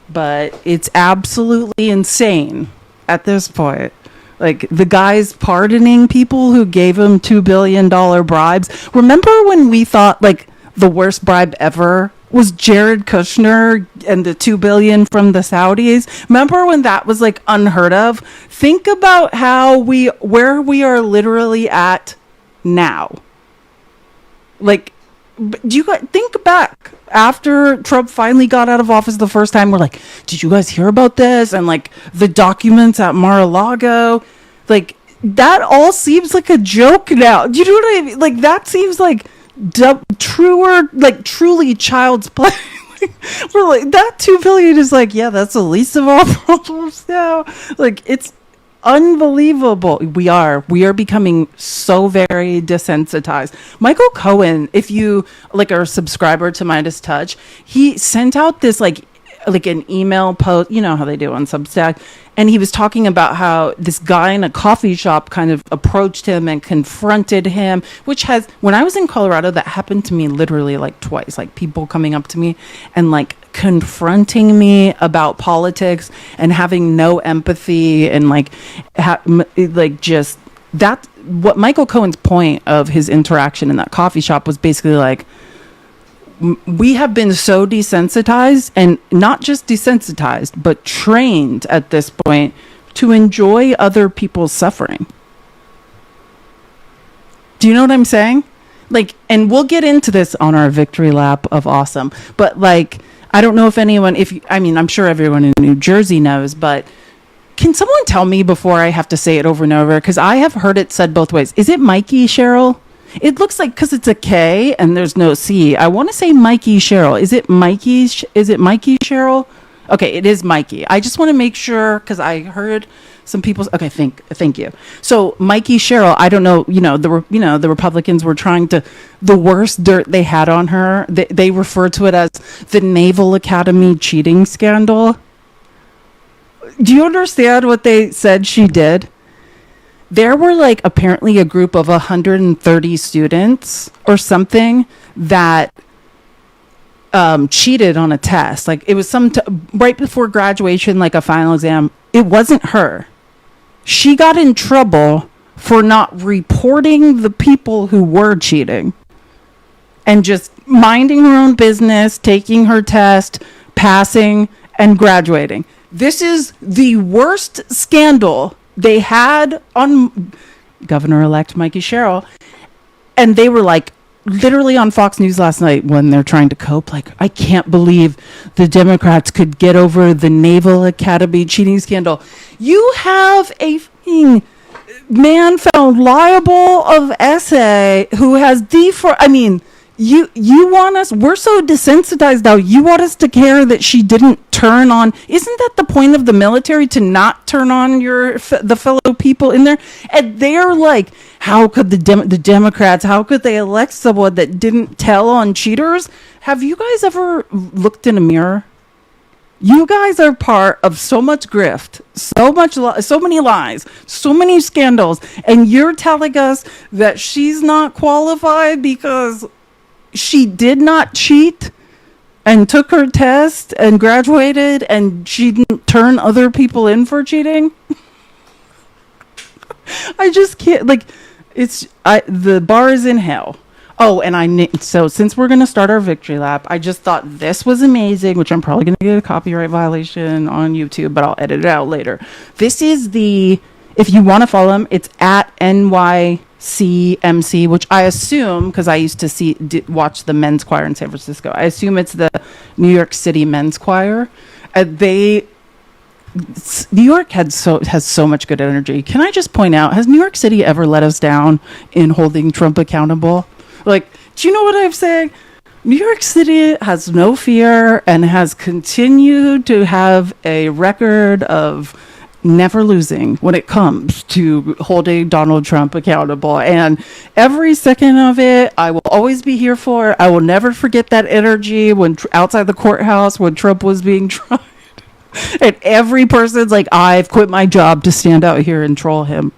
but it's absolutely insane at this point. Like, the guy's pardoning people who gave him $2 billion bribes. Remember when we thought, like, the worst bribe ever was Jared Kushner and the $2 billion from the Saudis? Remember when that was, like, unheard of? Think about where we are literally at now. Like, do you guys think back after Trump finally got out of office the first time? We're like, did you guys hear about this? And like the documents at Mar-a-Lago, like that all seems like a joke now. Do you know what I mean? Like, that seems like truly child's play. We're like, that 2 billion is like, yeah, that's the least of our problems now. Like, it's unbelievable. We are becoming so very desensitized. Michael Cohen, if you like are a subscriber to Midas Touch, he sent out this like an email post, you know how they do on Substack, and he was talking about how this guy in a coffee shop kind of approached him and confronted him, which has, when I was in Colorado, that happened to me literally like twice, like people coming up to me and like confronting me about politics and having no empathy and like just that. What Michael Cohen's point of his interaction in that coffee shop was basically like, we have been so desensitized, and not just desensitized, but trained at this point to enjoy other people's suffering. Do you know what I'm saying? Like, and we'll get into this on our victory lap of awesome, but like, I don't know if anyone, I'm sure everyone in New Jersey knows, but can someone tell me before I have to say it over and over? Because I have heard it said both ways. Is it Mikey, Cheryl? It looks like, because it's a K and there's no C, I want to say Mikey Cheryl. Is it Mikey? Is it Mikey Cheryl? Okay, it is Mikey. I just want to make sure, because I heard some people. Okay, thank you. So Mikey Cheryl, I don't know. The Republicans were trying to, the worst dirt they had on her. They refer to it as the Naval Academy cheating scandal. Do you understand what they said she did? There were like apparently a group of 130 students or something that cheated on a test. Like, it was right before graduation, like a final exam. It wasn't her. She got in trouble for not reporting the people who were cheating and just minding her own business, taking her test, passing, and graduating. This is the worst scandal they had on Governor-elect Mikey Cheryl. And they were like literally on Fox News last night when they're trying to cope. Like, I can't believe the Democrats could get over the Naval Academy cheating scandal. You have a man found liable of essay who has you want us, we're so desensitized now, you want us to care that she didn't turn on. Isn't that the point of the military, to not turn on the fellow people in there? And they're like, how could the Democrats, how could they elect someone that didn't tell on cheaters? Have you guys ever looked in a mirror? You guys are part of so much grift, so many lies, so many scandals, and you're telling us that she's not qualified because she did not cheat and took her test and graduated, and she didn't turn other people in for cheating? I just can't, like, the bar is in hell. Oh, and so since we're going to start our victory lap, I just thought this was amazing, which I'm probably going to get a copyright violation on YouTube, but I'll edit it out later. This is if you want to follow him, it's at NYCMC, which I assume, because I used to watch the men's choir in San Francisco, I assume it's the New York City men's choir. New York has so much good energy. Can I just point out, has New York City ever let us down in holding Trump accountable? Like, do you know what I'm saying? New York City has no fear and has continued to have a record of never losing when it comes to holding Donald Trump accountable. And every second of it, I will always be here for. I will never forget that energy when outside the courthouse when Trump was being tried. And every person's like, I've quit my job to stand out here and troll him.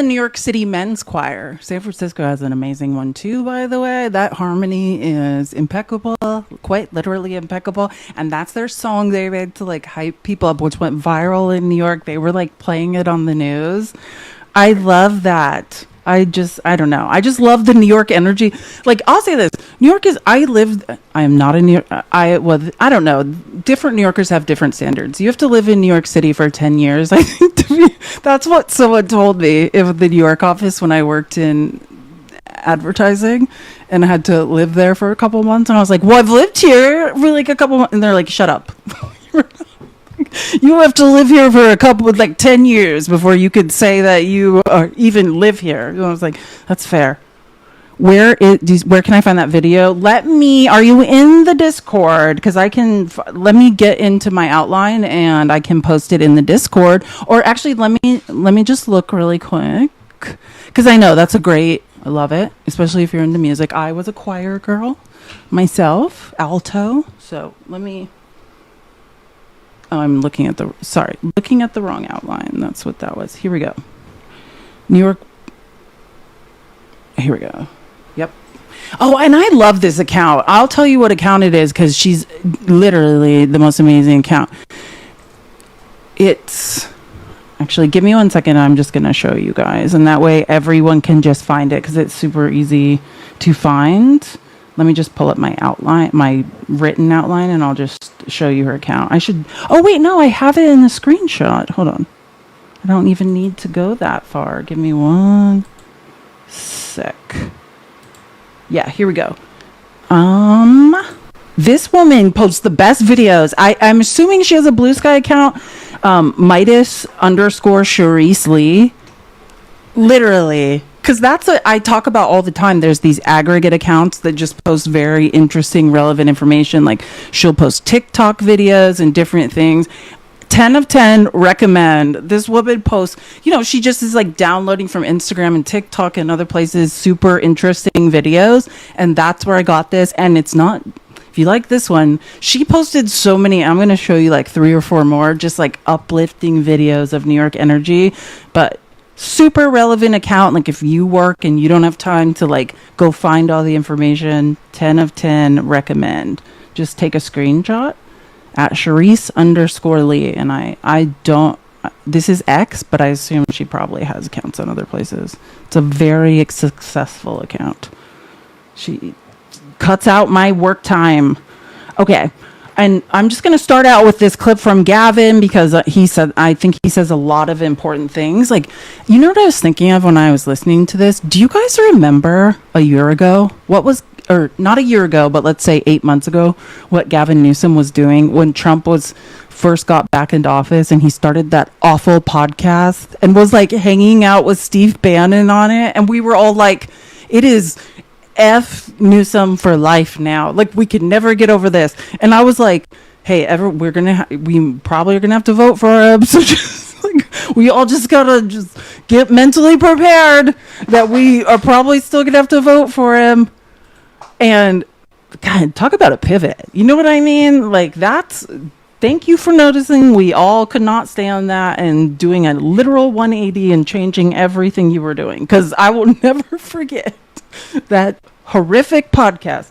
New York City men's choir. San Francisco has an amazing one too, by the way. That harmony is impeccable, quite literally impeccable. And that's their song they made to like hype people up, which went viral in New York. They were like playing it on the news. I love that. I don't know. I just love the New York energy. Like, I'll say this. New York is, I am not in New York. I don't know. Different New Yorkers have different standards. You have to live in New York City for 10 years. I think that's what someone told me in the New York office when I worked in advertising and I had to live there for a couple months. And I was like, well, I've lived here for like a couple months. And they're like, shut up. You have to live here for 10 years before you could say that you even live here. And I was like, that's fair. Where can I find that video? Are you in the Discord? Because let me get into my outline and I can post it in the Discord. Or actually, let me just look really quick. Because I know I love it, especially if you're into music. I was a choir girl myself, alto. So I'm looking at the wrong outline. That's what that was. Here we go. New York. Here we go. Yep. Oh, and I love this account. I'll tell you what account it is because she's literally the most amazing account. It's actually, give me 1 second. I'm just going to show you guys. And that way everyone can just find it because it's super easy to find. Let me just pull up my outline, my written outline, and I'll just show you her account. Oh, wait, no, I have it in the screenshot. Hold on. I don't even need to go that far. Give me 1 sec. Yeah, here we go. This woman posts the best videos. I'm assuming she has a Blue Sky account. Midas_Charisse Lee. Literally. Because that's what I talk about all the time. There's these aggregate accounts that just post very interesting, relevant information. Like she'll post TikTok videos and different things. 10 of 10 recommend. This woman posts, she just is like downloading from Instagram and TikTok and other places, super interesting videos. And that's where I got this. And it's not, if you like this one, she posted so many, I'm going to show you like 3 or 4 more, just like uplifting videos of New York energy. But super relevant account. Like if you work and you don't have time to like go find all the information, 10 of 10 recommend. Just take a screenshot at Charisse_Lee. And I don't, this is X, but I assume she probably has accounts on other places. It's a very successful account. She cuts out my work time. Okay. And I'm just going to start out with this clip from Gavin because I think he says a lot of important things. Like, you know what I was thinking of when I was listening to this? Do you guys remember a year ago? Or not a year ago, but let's say 8 months ago, what Gavin Newsom was doing when Trump first got back into office and he started that awful podcast and was like hanging out with Steve Bannon on it. And we were all like, it is F Newsom for life now. Like we could never get over this. And I was like, hey, we probably are gonna have to vote for him. So just like we all just gotta just get mentally prepared that we are probably still gonna have to vote for him. And God, talk about a pivot. You know what I mean? Like thank you for noticing. We all could not stay on that and doing a literal 180 and changing everything you were doing. Because I will never forget that horrific podcast.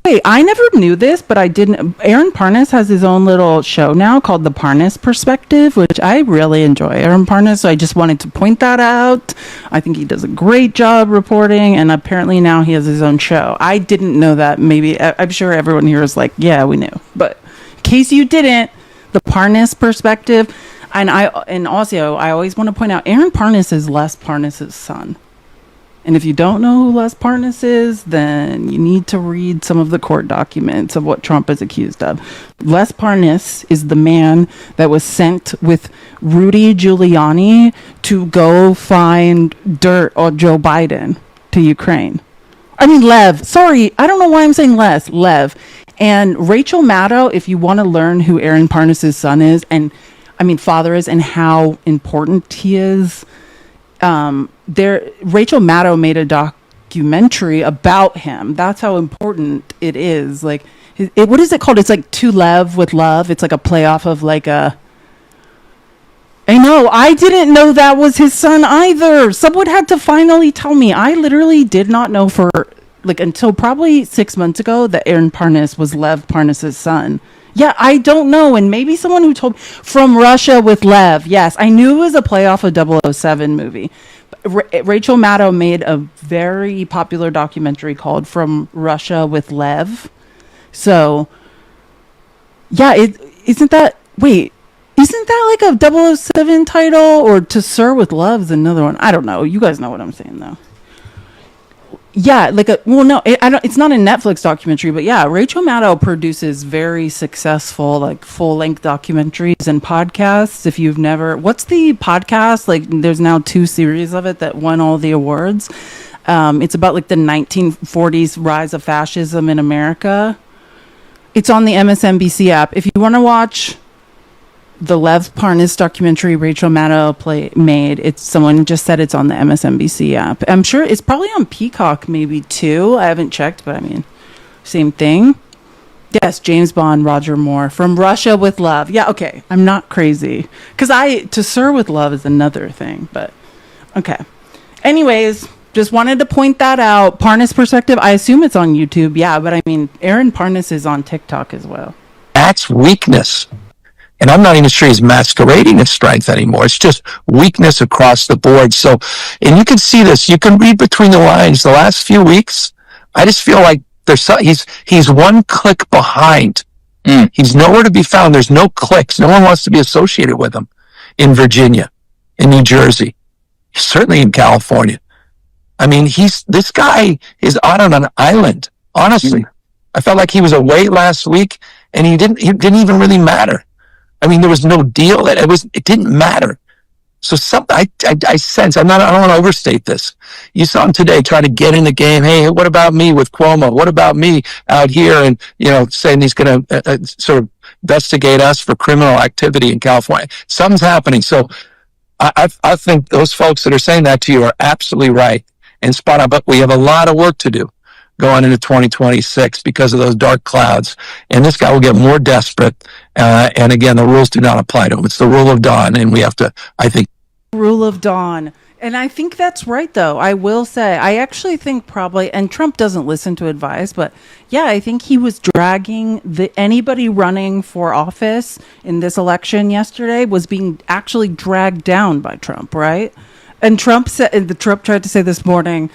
Wait, I never knew this, but I didn't. Aaron Parnas has his own little show now called The Parnas Perspective, which I really enjoy. Aaron Parnas, so I just wanted to point that out. I think he does a great job reporting, and apparently now he has his own show. I didn't know that. Maybe I'm sure everyone here is like, yeah, we knew. But in case you didn't, The Parnas Perspective. And also, I always want to point out, Aaron Parnas is Les Parnas' son. And if you don't know who Les Parnas is, then you need to read some of the court documents of what Trump is accused of. Les Parnas is the man that was sent with Rudy Giuliani to go find dirt on Joe Biden to Ukraine. I mean, Lev. Sorry, I don't know why I'm saying Les. Lev. And Rachel Maddow, if you want to learn who Aaron Parnas' son is, father is, and how important he is, Rachel Maddow made a documentary about him. That's how important it is. Like, what is it called? It's like To Lev with Love. It's like a play off of like a I know. I didn't know that was his son either. Someone had to finally tell me. I literally did not know for like until probably 6 months ago that Aaron Parnas was Lev Parnas's son. Yeah, I don't know. And maybe someone who told From Russia with Lev. Yes, I knew it was a play off a 007 movie. Rachel Maddow made a very popular documentary called From Russia with Lev. So, yeah, isn't that like a 007 title, or To Sir with Love is another one? I don't know. You guys know what I'm saying, though. Yeah, it's not a Netflix documentary, but yeah, Rachel Maddow produces very successful, like, full-length documentaries and podcasts. If you've never... What's the podcast? Like, there's now 2 series of it that won all the awards. It's about, like, the 1940s rise of fascism in America. It's on the MSNBC app. If you want to watch the Lev Parnas documentary Rachel Maddow made, it's someone just said it's on the MSNBC app. I'm sure it's probably on Peacock maybe too. I haven't checked, but I mean, same thing. Yes, James Bond, Roger Moore, From Russia with Love. Yeah, okay, I'm not crazy because To Sir with Love is another thing, but okay. Anyways, just wanted to point that out. Parnas Perspective. I assume it's on YouTube. Yeah, but I mean, Aaron Parnas is on TikTok as well. That's weakness. And I'm not even sure he's masquerading as strength anymore. It's just weakness across the board. So, and you can see this. You can read between the lines. The last few weeks, I just feel like he's one click behind. He's nowhere to be found. There's no clicks. No one wants to be associated with him in Virginia, in New Jersey, certainly in California. I mean, this guy is out on an island. Honestly, I felt like he was away last week, and he didn't even really matter. I mean, there was no deal. It didn't matter. So I sense, I don't want to overstate this. You saw him today try to get in the game. Hey, what about me with Cuomo? What about me out here? And, saying he's going to sort of investigate us for criminal activity in California. Something's happening. So I think those folks that are saying that to you are absolutely right and spot on. But we have a lot of work to do going into 2026 because of those dark clouds. And this guy will get more desperate. And again, the rules do not apply to him. It's the rule of dawn. And we have to, I think. Rule of dawn. And I think that's right, though. I will say, I actually think probably, and Trump doesn't listen to advice, but yeah, I think he was dragging anybody running for office in this election yesterday was being actually dragged down by Trump, right? And Trump tried to say this morning,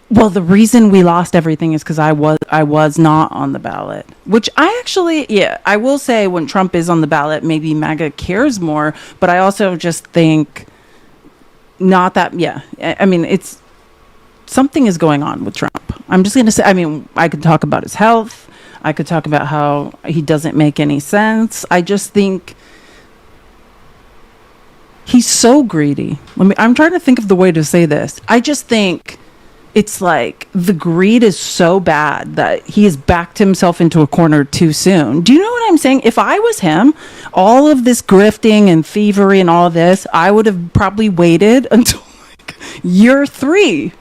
well, the reason we lost everything is because I was not on the ballot, which I will say when Trump is on the ballot, maybe MAGA cares more, but I also just think not that, I mean, it's something is going on with Trump. I'm just going to say, I mean, I could talk about his health. I could talk about how he doesn't make any sense. I just think he's so greedy. I'm trying to think of the way to say this. I just think it's like the greed is so bad that he has backed himself into a corner too soon. Do you know what I'm saying? If I was him, all of this grifting and thievery and all this, I would have probably waited until like year 3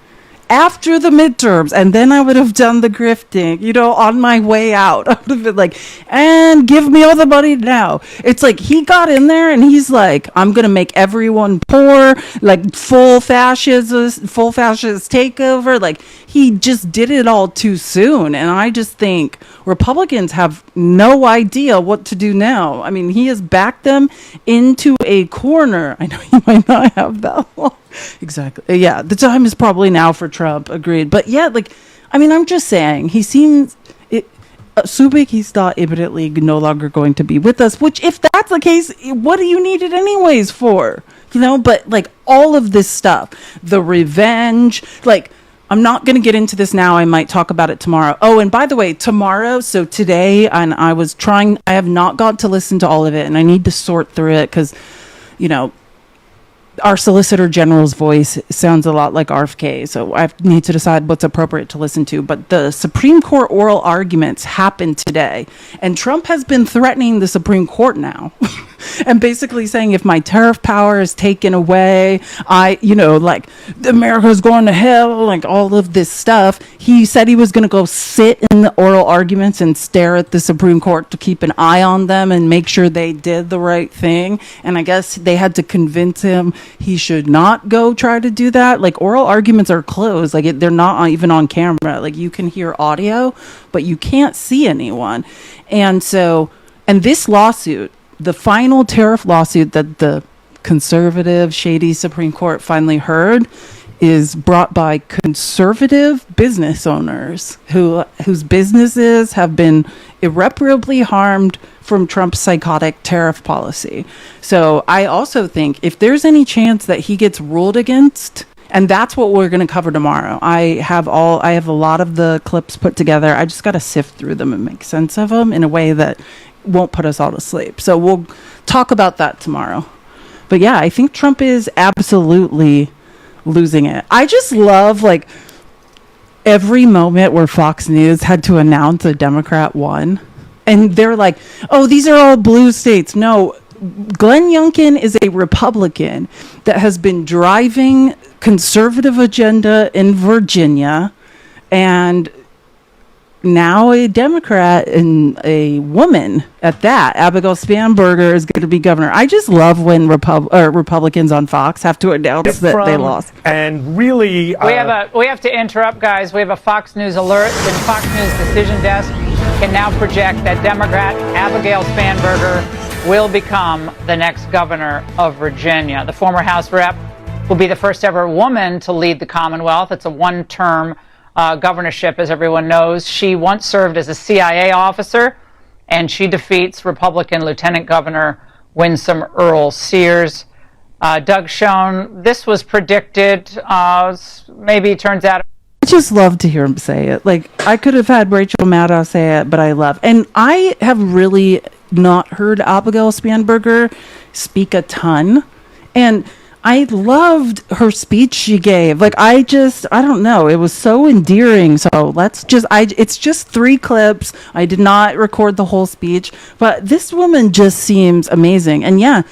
after the midterms, and then I would have done the grifting, on my way out. I would have been like, and give me all the money now. It's like he got in there and he's like, I'm going to make everyone poor, like full fascist takeover. Like he just did it all too soon. And I just think Republicans have no idea what to do now. I mean, he has backed them into a corner. I know he might not have that long. Exactly. Yeah, the time is probably now for Trump. Agreed. But yeah, I'm just saying, he seems Subic, he's not imminently no longer going to be with us, which if that's the case, what do you need it anyways for? But all of this stuff, the revenge, I'm not going to get into this now. I might talk about it tomorrow. Oh, and by the way, tomorrow, so today, and I have not got to listen to all of it, and I need to sort through it because, our Solicitor General's voice sounds a lot like RFK, so I need to decide what's appropriate to listen to. But the Supreme Court oral arguments happened today, and Trump has been threatening the Supreme Court now, and basically saying if my tariff power is taken away, America's going to hell, all of this stuff. He said he was going to go sit in the oral arguments and stare at the Supreme Court to keep an eye on them and make sure they did the right thing. And I guess they had to convince him he should not go try to do that. Like, oral arguments are closed. Like, they're not even on camera. Like, you can hear audio, but you can't see anyone. And so, and this lawsuit, the final tariff lawsuit that the conservative, shady Supreme Court finally heard, is brought by conservative business owners whose businesses have been irreparably harmed from Trump's psychotic tariff policy. So I also think if there's any chance that he gets ruled against, and that's what we're going to cover tomorrow. I have a lot of the clips put together. I just got to sift through them and make sense of them in a way that won't put us all to sleep. So we'll talk about that tomorrow. But yeah, I think Trump is absolutely losing it. I just love, like, every moment where Fox News had to announce a Democrat won. And they're like, oh, these are all blue states. No, Glenn Youngkin is a Republican that has been driving conservative agenda in Virginia, and now a Democrat and a woman at that, Abigail Spanberger, is going to be governor. I just love when Republicans on Fox have to announce that they lost. And really, we have to interrupt, guys. We have a Fox News alert. The Fox News decision desk can now project that Democrat Abigail Spanberger will become the next governor of Virginia. The former House rep will be the first ever woman to lead the Commonwealth. It's a one-term governorship, as everyone knows. She once served as a CIA officer, and she defeats Republican Lieutenant Governor Winsome Earl Sears. Doug Schoen, this was predicted. Maybe it turns out. I just love to hear him say it. Like, I could have had Rachel Maddow say it, but I love. And I have really not heard Abigail Spanberger speak a ton. And I loved her speech she gave. Like, I don't know. It was so endearing. So it's just 3 clips. I did not record the whole speech, but this woman just seems amazing. And yeah,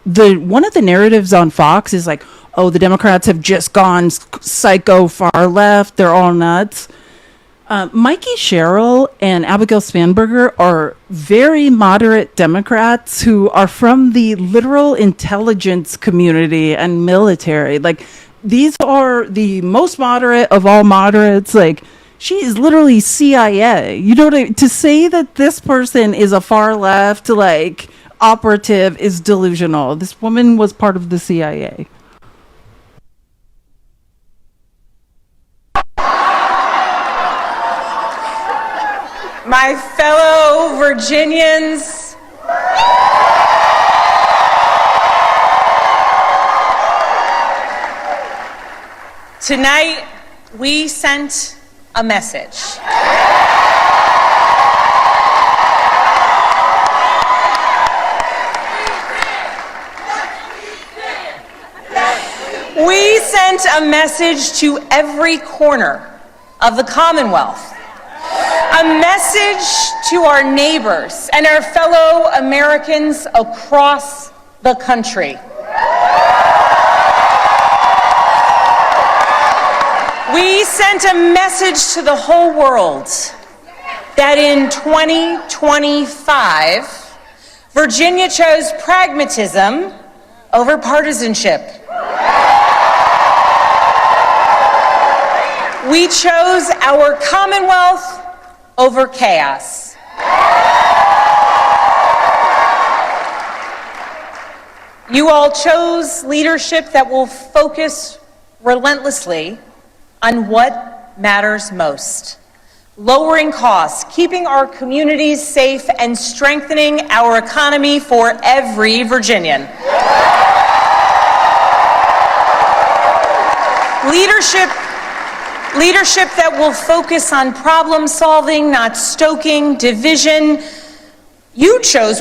one of the narratives on Fox is like, oh, the Democrats have just gone psycho far left. They're all nuts. Mikey Sherrill and Abigail Spanberger are very moderate Democrats who are from the literal intelligence community and military. Like, these are the most moderate of all moderates. Like, she is literally CIA. You know what I mean? To say that this person is a far left, like, operative is delusional. This woman was part of the CIA. My fellow Virginians, tonight we sent a message. We sent a message to every corner of the Commonwealth. A message to our neighbors and our fellow Americans across the country. We sent a message to the whole world that in 2025, Virginia chose pragmatism over partisanship. We chose our Commonwealth over chaos. You all chose leadership that will focus relentlessly on what matters most: lowering costs, keeping our communities safe, and strengthening our economy for every Virginian. Leadership that will focus on problem solving, not stoking division. We chose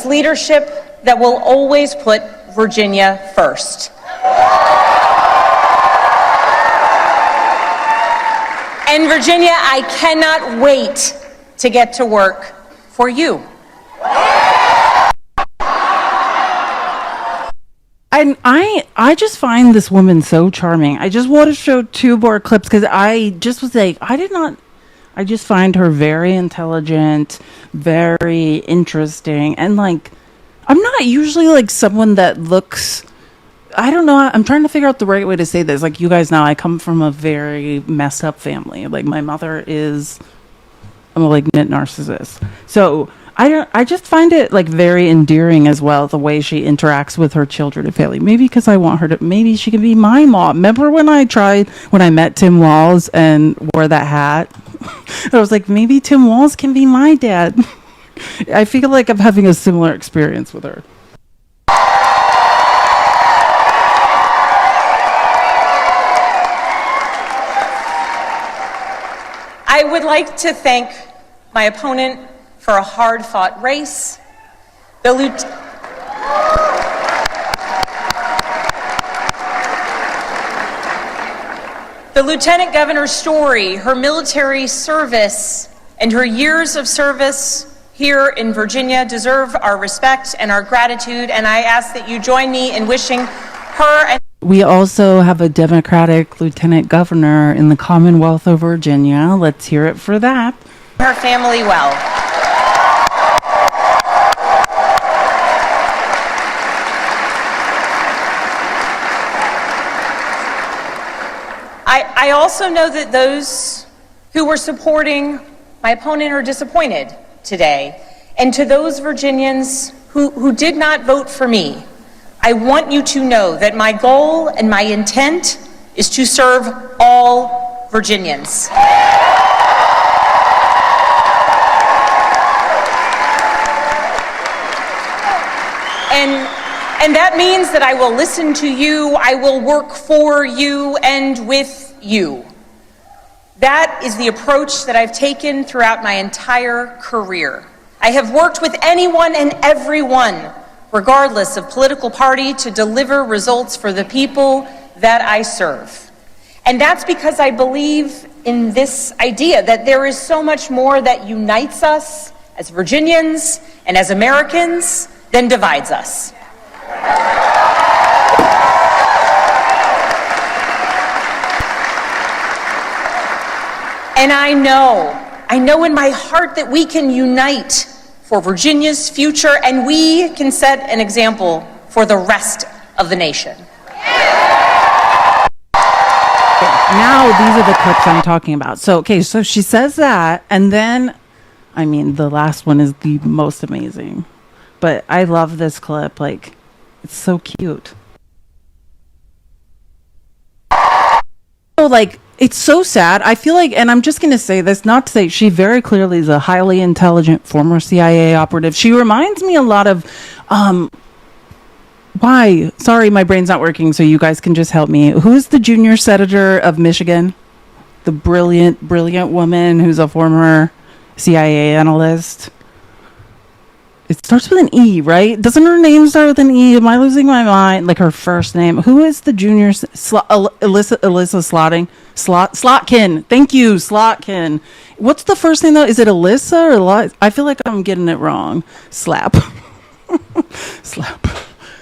leadership that will always put Virginia first. And Virginia, I cannot wait to get to work for you. I And I just find this woman so charming. I just want to show 2 more clips because I just was like, I just find her very intelligent, very interesting, and like, I'm not usually like someone that looks, I don't know, I'm trying to figure out the right way to say this. Like, you guys know, I come from a very messed up family. Like, my mother is a malignant narcissist. So I just find it like very endearing as well, the way she interacts with her children and family. Maybe because I want her to, maybe she can be my mom. Remember when I met Tim Walz and wore that hat? I was like, maybe Tim Walz can be my dad. I feel like I'm having a similar experience with her. I would like to thank my opponent for a hard-fought race. The Lieutenant Governor's story, her military service, and her years of service here in Virginia deserve our respect and our gratitude, and I ask that you join me in wishing her and We also have a Democratic lieutenant governor in the Commonwealth of Virginia. Let's hear it for that. her family well. I also know that those who were supporting my opponent are disappointed today. And to those Virginians who did not vote for me, I want you to know that my goal and my intent is to serve all Virginians. And that means that I will listen to you, I will work for you and with you. That is the approach that I've taken throughout my entire career. I have worked with anyone and everyone, regardless of political party, to deliver results for the people that I serve. And that's because I believe in this idea that there is so much more that unites us as Virginians and as Americans than divides us. And I know in my heart that we can unite for Virginia's future, and we can set an example for the rest of the nation. Now these are the clips I'm talking about. So she says that, and then, I mean, the last one is the most amazing. But I love this clip. Like, it's so cute. So, like, it's so sad. I feel like, and I'm just going to say this, not to say, she very clearly is a highly intelligent former CIA operative. She reminds me a lot of, sorry, my brain's not working, so you guys can just help me. Who's the junior senator of Michigan? The brilliant woman who's a former CIA analyst. It starts with an E, right? Doesn't her name start with an E? Am I losing my mind? Like, her first name. Who is the junior? Alyssa Slotkin. Thank you, Slotkin. What's the first name, though? Is it Alyssa or I feel like I'm getting it wrong. Slap.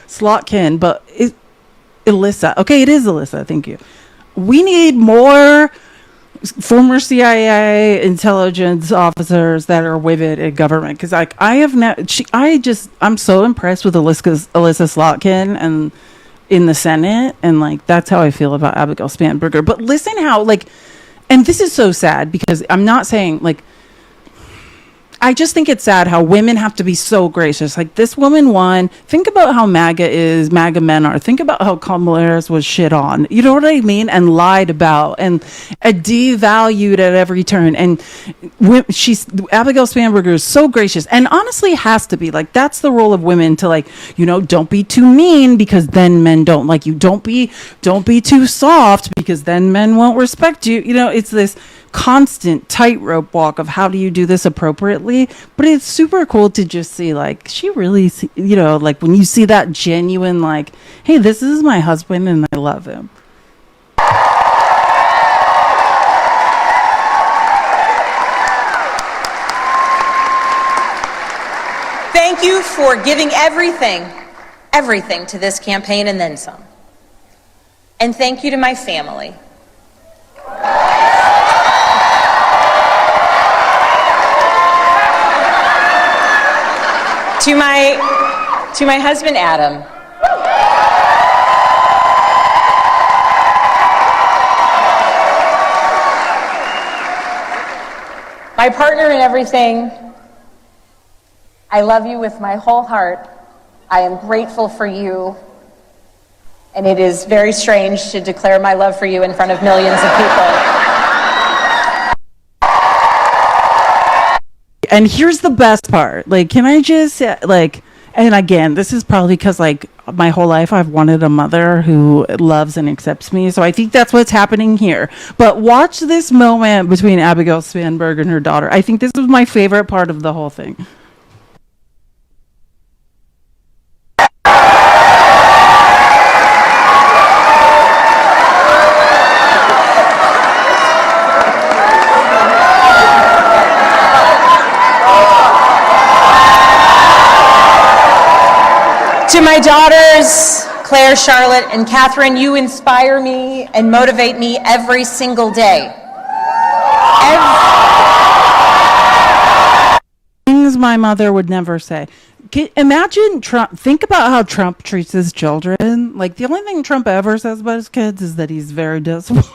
Slotkin, but Alyssa. Okay, it is Alyssa. Thank you. We need more former CIA intelligence officers that are women in government, because like I'm so impressed with Alyssa Slotkin and in the Senate, and like that's how I feel about Abigail Spanberger. But listen how, like, and this is so sad, because I'm not saying, like, I just think it's sad how women have to be so gracious. Like, this woman won. Think about how MAGA men are. Think about how Kamala Harris was shit on. You know what I mean? And lied about and devalued at every turn. And Abigail Spanberger is so gracious, and honestly has to be. Like, that's the role of women, to, like, you know, don't be too mean, because then men don't like you. Don't be too soft, because then men won't respect you. You know, it's this constant tightrope walk of how do you do this appropriately. But it's super cool to just see, like, she really, you know, like, when you see that genuine, like, hey, this is my husband and I love him. Thank you for giving everything everything to this campaign and then some. And thank you to my family. To my husband, Adam. My partner in everything, I love you with my whole heart. I am grateful for you. And it is very strange to declare my love for you in front of millions of people. And here's the best part. Like, can I just, like, and again, this is probably because, like, my whole life I've wanted a mother who loves and accepts me. So I think that's what's happening here. But watch this moment between Abigail Spanberg and her daughter. I think this was my favorite part of the whole thing. To my daughters, Claire, Charlotte, and Catherine, you inspire me and motivate me every single day. Things my mother would never say. Imagine Trump. Think about how Trump treats his children. Like, the only thing Trump ever says about his kids is that he's very disappointed.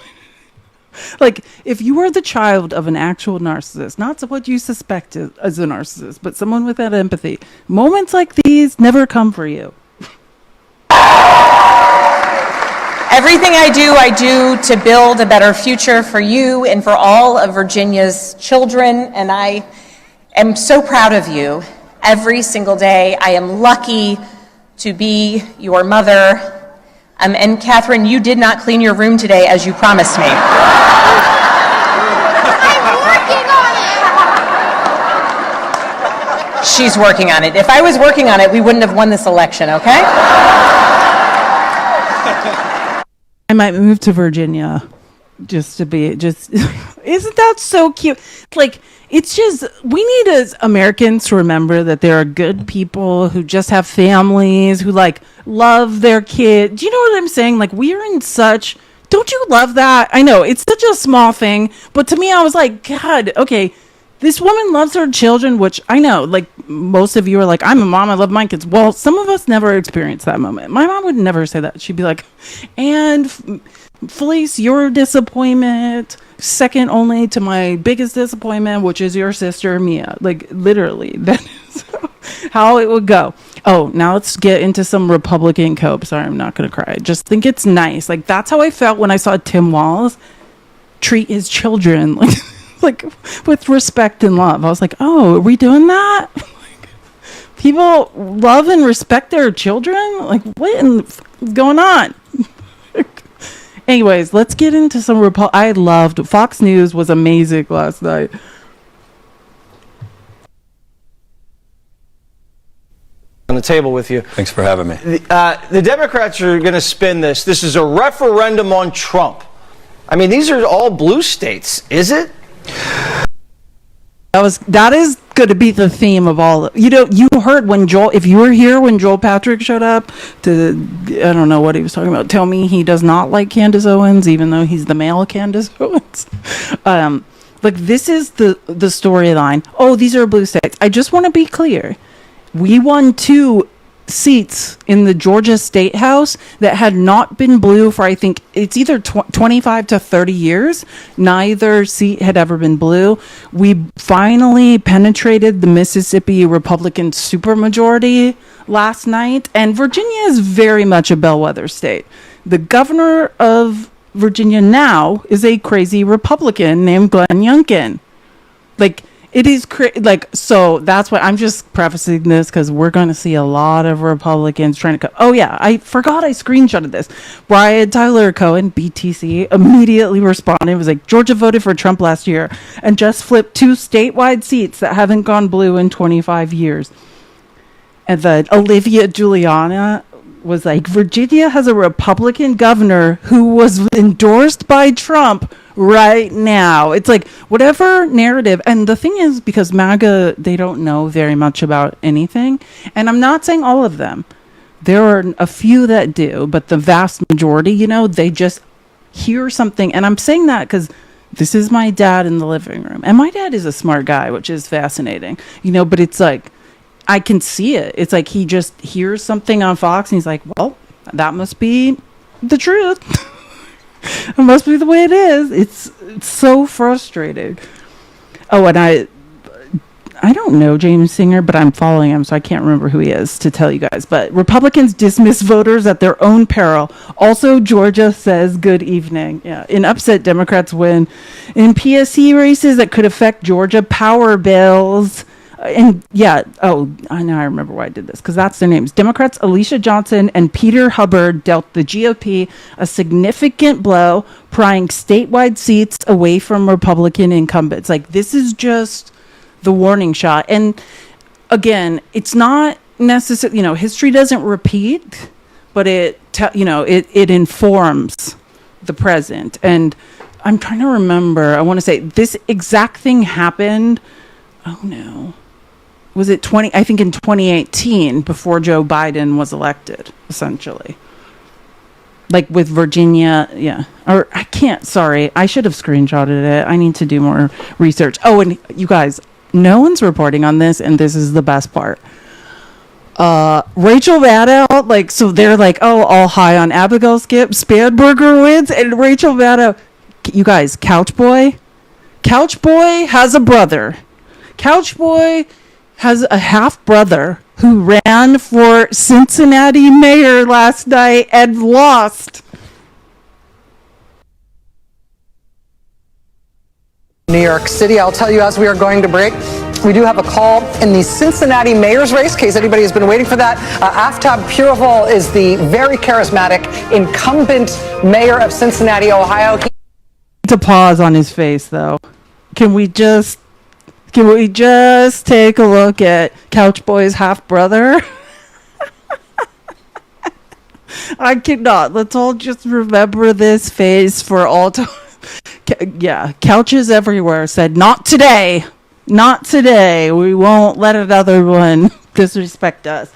Like, if you are the child of an actual narcissist, not what you suspect as a narcissist, but someone with that empathy, moments like these never come for you. Everything I do to build a better future for you and for all of Virginia's children, and I am so proud of you every single day. I am lucky to be your mother. And Catherine, you did not clean your room today as you promised me. I'm working on it! She's working on it. If I was working on it, we wouldn't have won this election, okay? I might move to Virginia isn't that so cute? Like, it's just, we need as Americans to remember that there are good people who just have families, who like love their kid. Do you know what I'm saying? Like, we are in such, don't you love that? I know it's such a small thing, but to me, I was like, God, okay, this woman loves her children, which I know, like, most of you are like, I'm a mom, I love my kids. Well, some of us never experienced that moment. My mom would never say that. She'd be like, and Felice, your disappointment, second only to my biggest disappointment, which is your sister, Mia. Like, literally, that is how it would go. Oh, now let's get into some Republican cope. Sorry, I'm not going to cry. I just think it's nice. Like, that's how I felt when I saw Tim Walz treat his children, like with respect and love. I was like, oh, are we doing that? People love and respect their children? Like, what is going on? Anyways, let's get into some I loved Fox News was amazing last night. On the table with you. Thanks for having me. The Democrats are going to spin this. This is a referendum on Trump. I mean, these are all blue states, is it? That is going to be the theme of all. You heard when if you were here when Joel Patrick showed up to, I don't know what he was talking about. Tell me he does not like Candace Owens, even though he's the male Candace Owens. Like, this is the storyline. Oh, these are blue states. I just want to be clear. We won 2 seats in the Georgia State House that had not been blue for, I think it's either 25 to 30 years. Neither seat had ever been blue. We finally penetrated the Mississippi Republican supermajority last night, and Virginia is very much a bellwether state. The governor of Virginia now is a crazy Republican named Glenn Youngkin. Like, it is so that's why I'm just prefacing this, because we're going to see a lot of Republicans trying to oh yeah, I forgot I screenshotted this. Brian Tyler Cohen, BTC, immediately responded. It was like, Georgia voted for Trump last year and just flipped 2 statewide seats that haven't gone blue in 25 years. And then Olivia Giuliana was like, Virginia has a Republican governor who was endorsed by Trump right now. It's like, whatever narrative. And the thing is, because MAGA, they don't know very much about anything. And I'm not saying all of them. There are a few that do, but the vast majority, you know, they just hear something. And I'm saying that because this is my dad in the living room. And my dad is a smart guy, which is fascinating, you know, but it's like, I can see it. It's like he just hears something on Fox and he's like, well, that must be the truth. It must be the way it is. It's so frustrating. Oh, and I don't know James Singer, but I'm following him, so I can't remember who he is to tell you guys. But Republicans dismiss voters at their own peril. Also, Georgia says good evening. Yeah, in upset, Democrats win. In PSC races that could affect Georgia power bills. And yeah, I know I remember why I did this, because that's their names. Democrats Alicia Johnson and Peter Hubbard dealt the GOP a significant blow, prying statewide seats away from Republican incumbents. Like, this is just the warning shot. And again, it's not necessarily, you know, history doesn't repeat, but it informs the present. And I'm trying to remember, I want to say this exact thing happened. Oh no. Was it I think in 2018, before Joe Biden was elected, essentially. Like with Virginia, yeah. Or I can't, sorry. I should have screenshotted it. I need to do more research. Oh, and you guys, no one's reporting on this, and this is the best part. Rachel Maddow, like, so they're like, oh, all high on Abigail Spanberger wins, and Rachel Maddow, you guys, Couch Boy has a brother. Couch Boy has a half brother who ran for Cincinnati mayor last night and lost. New York City. I'll tell you as we are going to break, we do have a call in the Cincinnati mayor's race, in case anybody has been waiting for that. Aftab Pureval is the very charismatic incumbent mayor of Cincinnati, Ohio. To pause on his face, though. Can we just take a look at Couch Boy's half brother? I cannot. Let's all just remember this face for all time. Yeah, couches everywhere said, not today. Not today. We won't let another one disrespect us.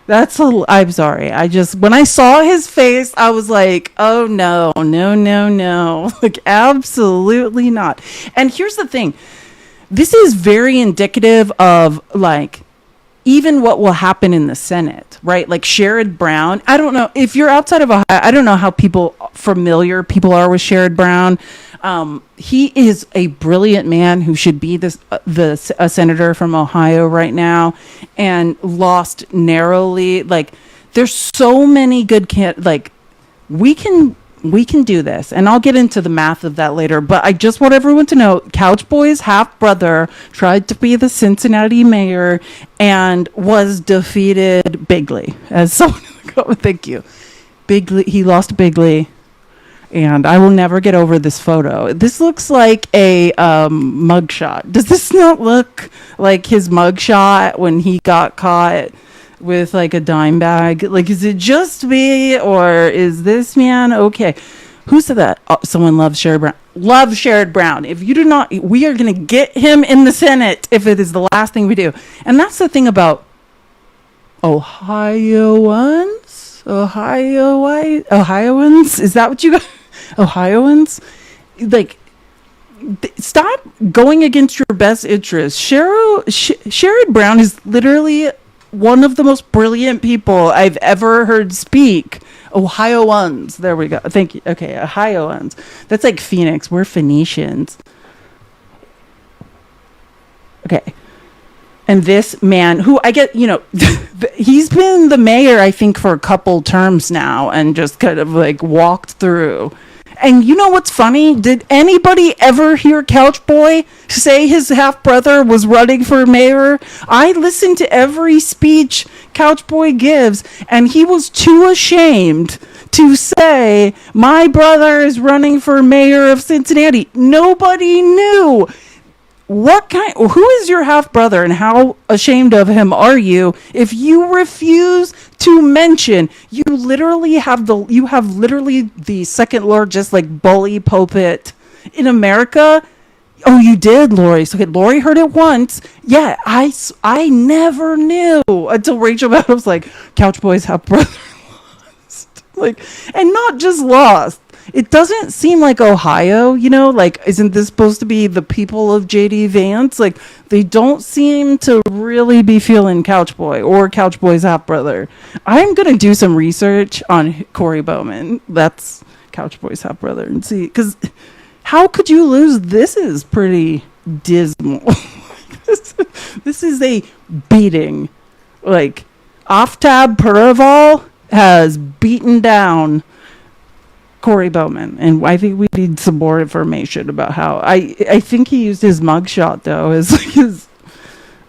I'm sorry. When I saw his face, I was like, oh no. Like, absolutely not. And here's the thing. This is very indicative of, like, even what will happen in the Senate, right? Like Sherrod Brown. I don't know if you're outside of Ohio. I don't know how familiar people are with Sherrod Brown. He is a brilliant man who should be a senator from Ohio right now, and lost narrowly. Like, there's so many good we can do this, and I'll get into the math of that later, but I just want everyone to know Couch Boy's half brother tried to be the Cincinnati mayor and was defeated bigly. As someone, thank you. Bigly, he lost bigly, and I will never get over this photo. This looks like a mugshot. Does this not look like his mugshot when he got caught with like a dime bag? Like, is it just me, or is this man okay? Who said that? Oh, someone loves Sherrod Brown. Love Sherrod Brown. If you do not, we are going to get him in the Senate if it is the last thing we do. And that's the thing about Ohioans. Is that what you got? Ohioans? Like, stop going against your best interests. Sherrod Brown is literally one of the most brilliant people I've ever heard speak. Ohioans. There we go. Thank you. Okay, Ohioans. That's like Phoenix. We're Phoenicians. Okay. And this man, who I get, he's been the mayor, I think, for a couple terms now, and just kind of like walked through. And you know what's funny? Did anybody ever hear Couch Boy say his half brother was running for mayor? I listened to every speech Couch Boy gives, and he was too ashamed to say, my brother is running for mayor of Cincinnati. Nobody knew. Who is your half brother, and how ashamed of him are you if you refuse to mention? You have literally the second largest bully pulpit in America. Oh, you did, Lori. So, okay, Lori heard it once. Yeah, I never knew until Rachel Maddow was like, Couch Boys have brother lost. Like, and not just lost. It doesn't seem like Ohio, like, isn't this supposed to be the people of JD Vance? Like, they don't seem to really be feeling Couch Boy or Couch Boy's half brother. I'm going to do some research on Corey Bowman. That's Couch Boy's half brother, and see, because how could you lose? This is pretty dismal. This is a beating. Like, Aftab Puraval has beaten down Corey Bowman, and I think we need some more information about how. I think he used his mugshot though as like his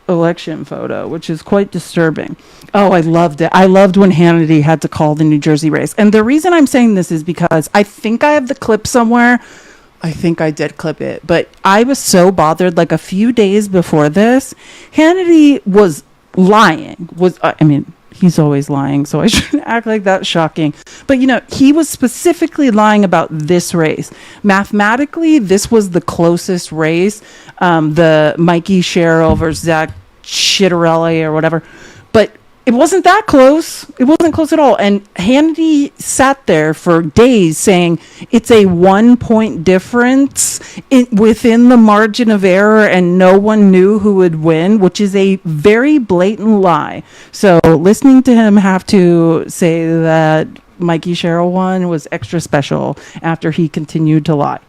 election photo, which is quite disturbing. Oh, I loved it. I loved when Hannity had to call the New Jersey race, and the reason I'm saying this is because I think I have the clip somewhere. I think I did clip it, but I was so bothered. Like a few days before this, Hannity was lying. He's always lying, so I shouldn't act like that's shocking. But, he was specifically lying about this race. Mathematically, this was the closest race, the Mikey Sherrill versus Zach Chitterelli or whatever. But it wasn't that close. It wasn't close at all. And Hannity sat there for days saying it's a 1 point difference within the margin of error and no one knew who would win, which is a very blatant lie. So listening to him have to say that Mikey Sherrill won was extra special after he continued to lie.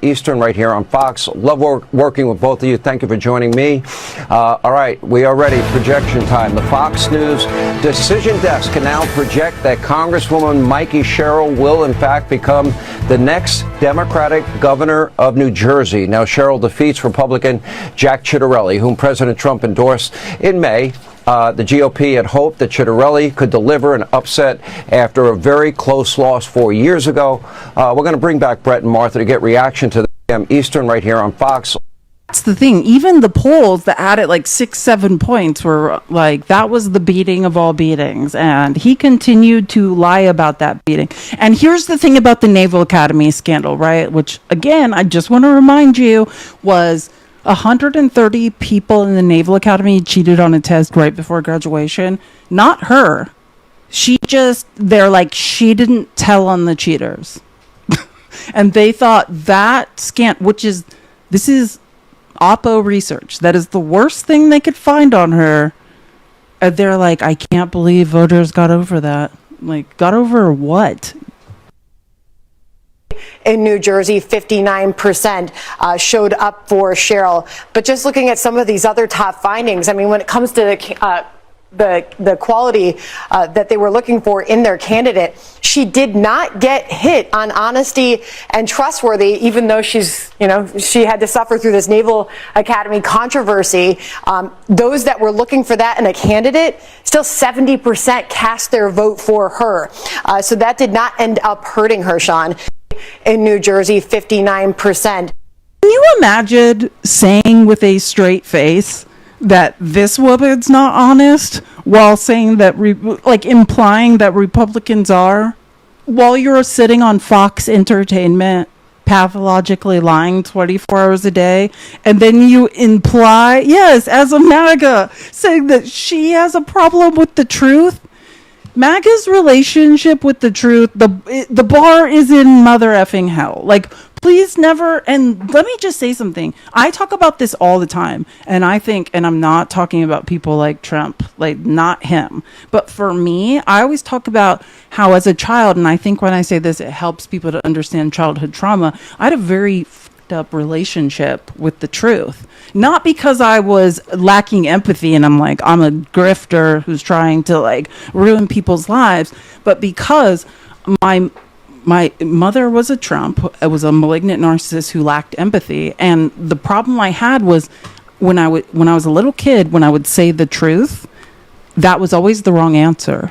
Eastern right here on Fox. Love working with both of you. Thank you for joining me. All right, we are ready. Projection time. The Fox News Decision Desk can now project that Congresswoman Mikey Sherrill will, in fact, become the next Democratic governor of New Jersey. Now, Sherrill defeats Republican Jack Chitterelli, whom President Trump endorsed in May. The GOP had hoped that Chitterelli could deliver an upset after a very close loss 4 years ago. We're going to bring back Brett and Martha to get reaction to the Eastern right here on Fox. That's the thing. Even the polls that had it like 6-7 points were like, that was the beating of all beatings. And he continued to lie about that beating. And here's the thing about the Naval Academy scandal, right? Which, again, I just want to remind you was 130 people in the Naval Academy cheated on a test right before graduation. Not her. They're like, she didn't tell on the cheaters. And they thought that this is Oppo research. That is the worst thing they could find on her. And they're like, I can't believe voters got over that. Like, got over what? In New Jersey, 59% showed up for Sherrill. But just looking at some of these other top findings, I mean, when it comes to the quality that they were looking for in their candidate, she did not get hit on honesty and trustworthy, even though she had to suffer through this Naval Academy controversy. Those that were looking for that in a candidate, still 70% cast their vote for her. So that did not end up hurting her, Sean. In New Jersey, 59%. Can you imagine saying with a straight face that this woman's not honest while saying that, implying that Republicans are, while you're sitting on Fox Entertainment pathologically lying 24 hours a day, and then you imply, yes, as a MAGA, saying that she has a problem with the truth? MAGA's relationship with the truth, the bar is in mother effing hell. Like, please never, and let me just say something. I talk about this all the time, and I think, and I'm not talking about people like Trump, like, not him. But for me, I always talk about how as a child, and I think when I say this, it helps people to understand childhood trauma, I had a very up relationship with the truth. Not because I was lacking empathy and I'm a grifter who's trying to ruin people's lives, but because my mother was a Trump. I was a malignant narcissist who lacked empathy, and the problem I had was when I was a little kid, when I would say the truth, that was always the wrong answer.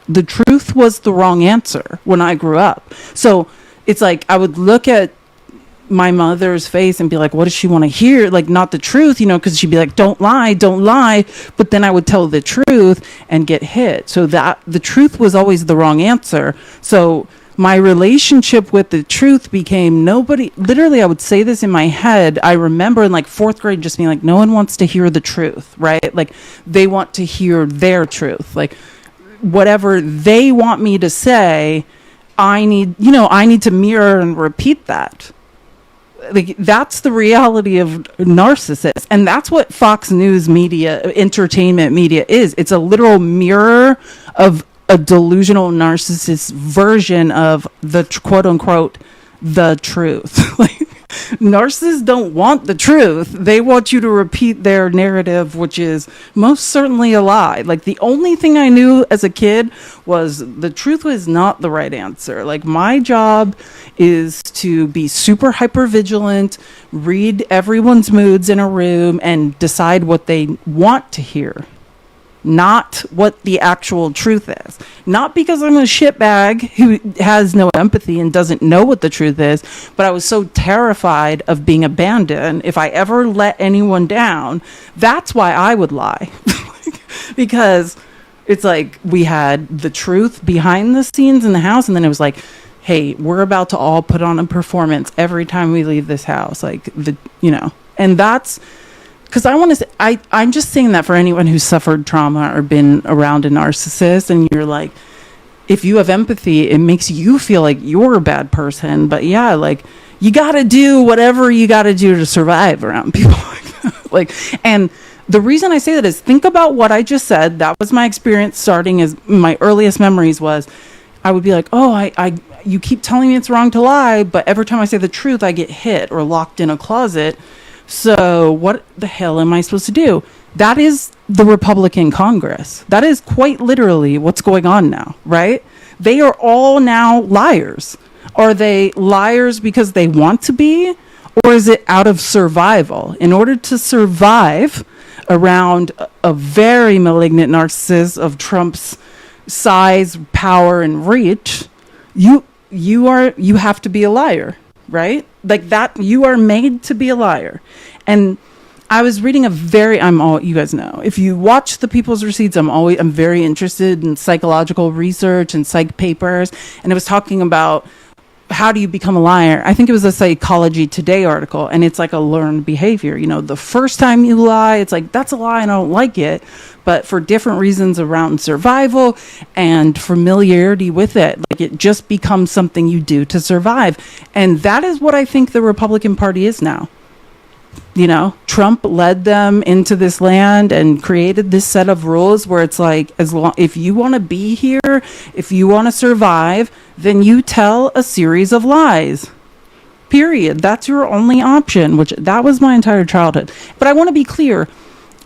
The truth was the wrong answer when I grew up. So it's like I would look at my mother's face and be like, what does she want to hear? Like, not the truth, because she'd be like, don't lie. But then I would tell the truth and get hit. So that the truth was always the wrong answer. So my relationship with the truth became nobody, literally I would say this in my head. I remember in like 4th grade just being like, no one wants to hear the truth, right? Like they want to hear their truth. Like whatever they want me to say, I need to mirror and repeat that. Like that's the reality of narcissists, and that's what Fox News media, entertainment media is. It's a literal mirror of a delusional narcissist version of the quote unquote the truth. Like narcissists don't want the truth. They want you to repeat their narrative, which is most certainly a lie. Like the only thing I knew as a kid was the truth was not the right answer. Like my job is to be super hyper vigilant, read everyone's moods in a room and decide what they want to hear. Not what the actual truth is. Not because I'm a shitbag who has no empathy and doesn't know what the truth is, but I was so terrified of being abandoned. If I ever let anyone down, that's why I would lie. Because it's like we had the truth behind the scenes in the house, and then it was like, hey, we're about to all put on a performance every time we leave this house. Like, and that's... Because I want to say, I'm just saying that for anyone who's suffered trauma or been around a narcissist, and you're like, if you have empathy, it makes you feel like you're a bad person. But yeah, like, you got to do whatever you got to do to survive around people like that. Like, and the reason I say that is think about what I just said. That was my experience starting as my earliest memories was I would be like, oh, you keep telling me it's wrong to lie, but every time I say the truth, I get hit or locked in a closet. So what the hell am I supposed to do? That is the Republican Congress. That is quite literally what's going on now, right? They are all now liars. Are they liars because they want to be? Or is it out of survival? In order to survive around a very malignant narcissist of Trump's size, power, and reach, you have to be a liar. Right? Like that, you are made to be a liar. And I was reading you guys know, if you watch the People's Receipts, I'm very interested in psychological research and psych papers. And it was talking about how do you become a liar? I think it was a Psychology Today article, and it's like a learned behavior. The first time you lie, it's like, that's a lie and I don't like it. But for different reasons around survival and familiarity with it, like it just becomes something you do to survive. And that is what I think the Republican Party is now. Trump led them into this land and created this set of rules where it's like, if you want to be here, if you want to survive, then you tell a series of lies. Period. That's your only option, which that was my entire childhood. But I want to be clear.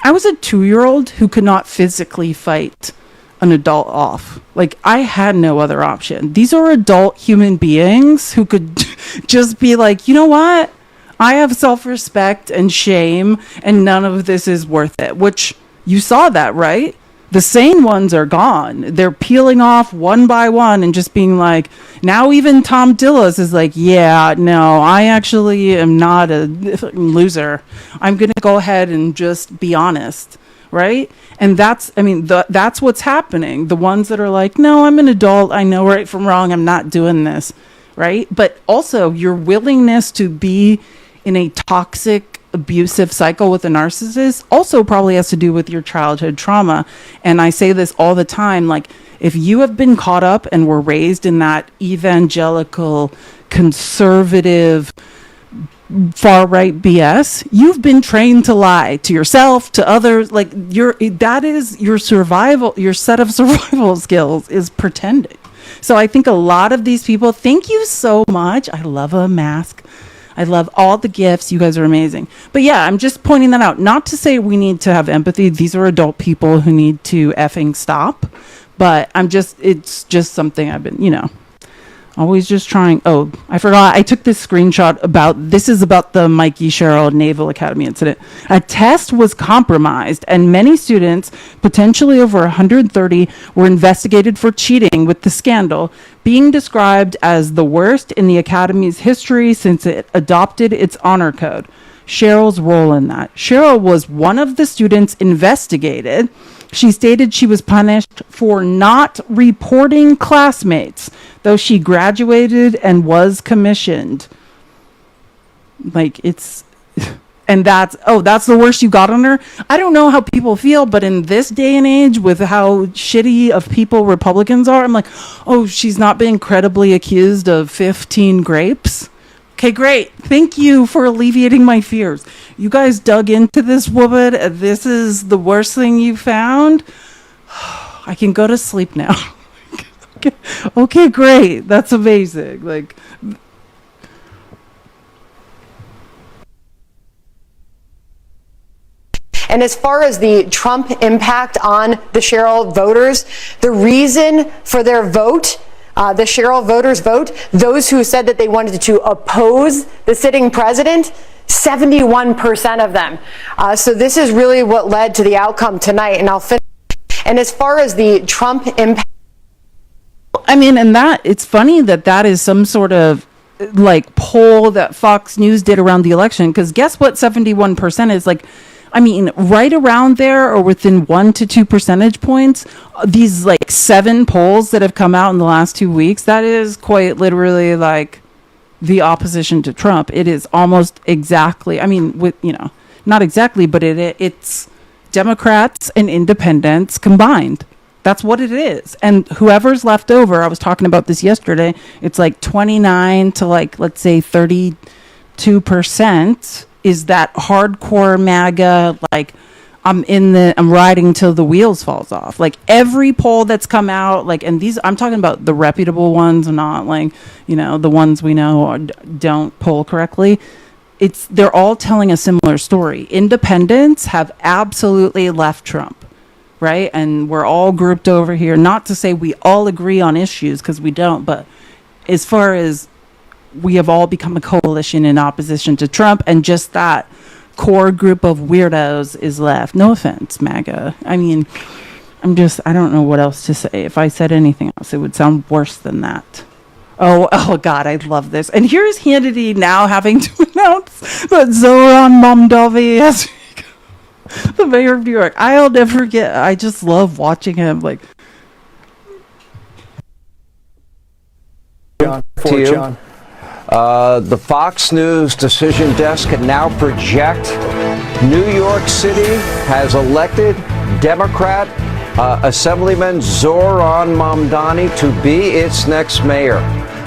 I was a 2-year-old who could not physically fight an adult off. Like, I had no other option. These are adult human beings who could just be like, you know what? I have self-respect and shame, and none of this is worth it. Which, you saw that, right? The sane ones are gone. They're peeling off one by one and just being like, now even Tom Dillis is like, yeah, no, I actually am not a loser. I'm going to go ahead and just be honest, right? And that's what's happening. The ones that are like, no, I'm an adult. I know right from wrong. I'm not doing this, right? But also your willingness to be in a toxic, abusive cycle with a narcissist also probably has to do with your childhood trauma. And I say this all the time, like, if you have been caught up and were raised in that evangelical, conservative, far-right BS, you've been trained to lie to yourself, to others. Like, that is your survival, your set of survival skills is pretending. So I think a lot of these people, thank you so much. I love a mask. I love all the gifts. You guys are amazing. But yeah, I'm just pointing that out. Not to say we need to have empathy. These are adult people who need to effing stop. But it's just something I've been, always just trying. Oh, I forgot. I took this screenshot this is about the Mikey Sherrill Naval Academy incident. A test was compromised and many students, potentially over 130, were investigated for cheating, with the scandal being described as the worst in the Academy's history since it adopted its honor code. Sherrill's role in that. Sherrill was one of the students investigated She stated she was punished for not reporting classmates, though she graduated and was commissioned. Like, it's... And that's the worst you got on her? I don't know how people feel, but in this day and age, with how shitty of people Republicans are, I'm like, oh, she's not being credibly accused of 15 grapes? Okay, great. Thank you for alleviating my fears. You guys dug into this woman, and this is the worst thing you found? I can go to sleep now. Okay, great. That's amazing. Like... And as far as the Trump impact on the Cheryl voters, the reason for their vote, the Cheryl voters vote, those who said that they wanted to oppose the sitting president, 71% of them. So this is really what led to the outcome tonight. And I'll finish. And as far as the Trump impact, I mean, and that it's funny that is some sort of like poll that Fox News did around the election, because guess what 71% is? Like, I mean, right around there or within 1 to 2 percentage points, these like 7 polls that have come out in the last 2 weeks, that is quite literally like the opposition to Trump. It is almost exactly, I mean, with, you know, not exactly, but it's Democrats and independents combined. That's what it is. And whoever's left over, I was talking about this yesterday, it's like 29 to like, let's say 32% is that hardcore MAGA, like, I'm riding till the wheels falls off. Like, every poll that's come out, like, and these, I'm talking about the reputable ones, not like, you know, the ones we know don't poll correctly. They're all telling a similar story. Independents have absolutely left Trump, right? And we're all grouped over here. Not to say we all agree on issues, because we don't, but as far as we have all become a coalition in opposition to Trump, and just that core group of weirdos is left. No offense, MAGA. I mean, I don't know what else to say. If I said anything else, it would sound worse than that. Oh God, I love this. And here's Hannity now having to announce that Zoran Momdani has the mayor of New York. I'll never forget. I just love watching him. Like, John. The Fox News decision desk can now project New York City has elected Democrat Assemblyman Zoran Momdani to be its next mayor.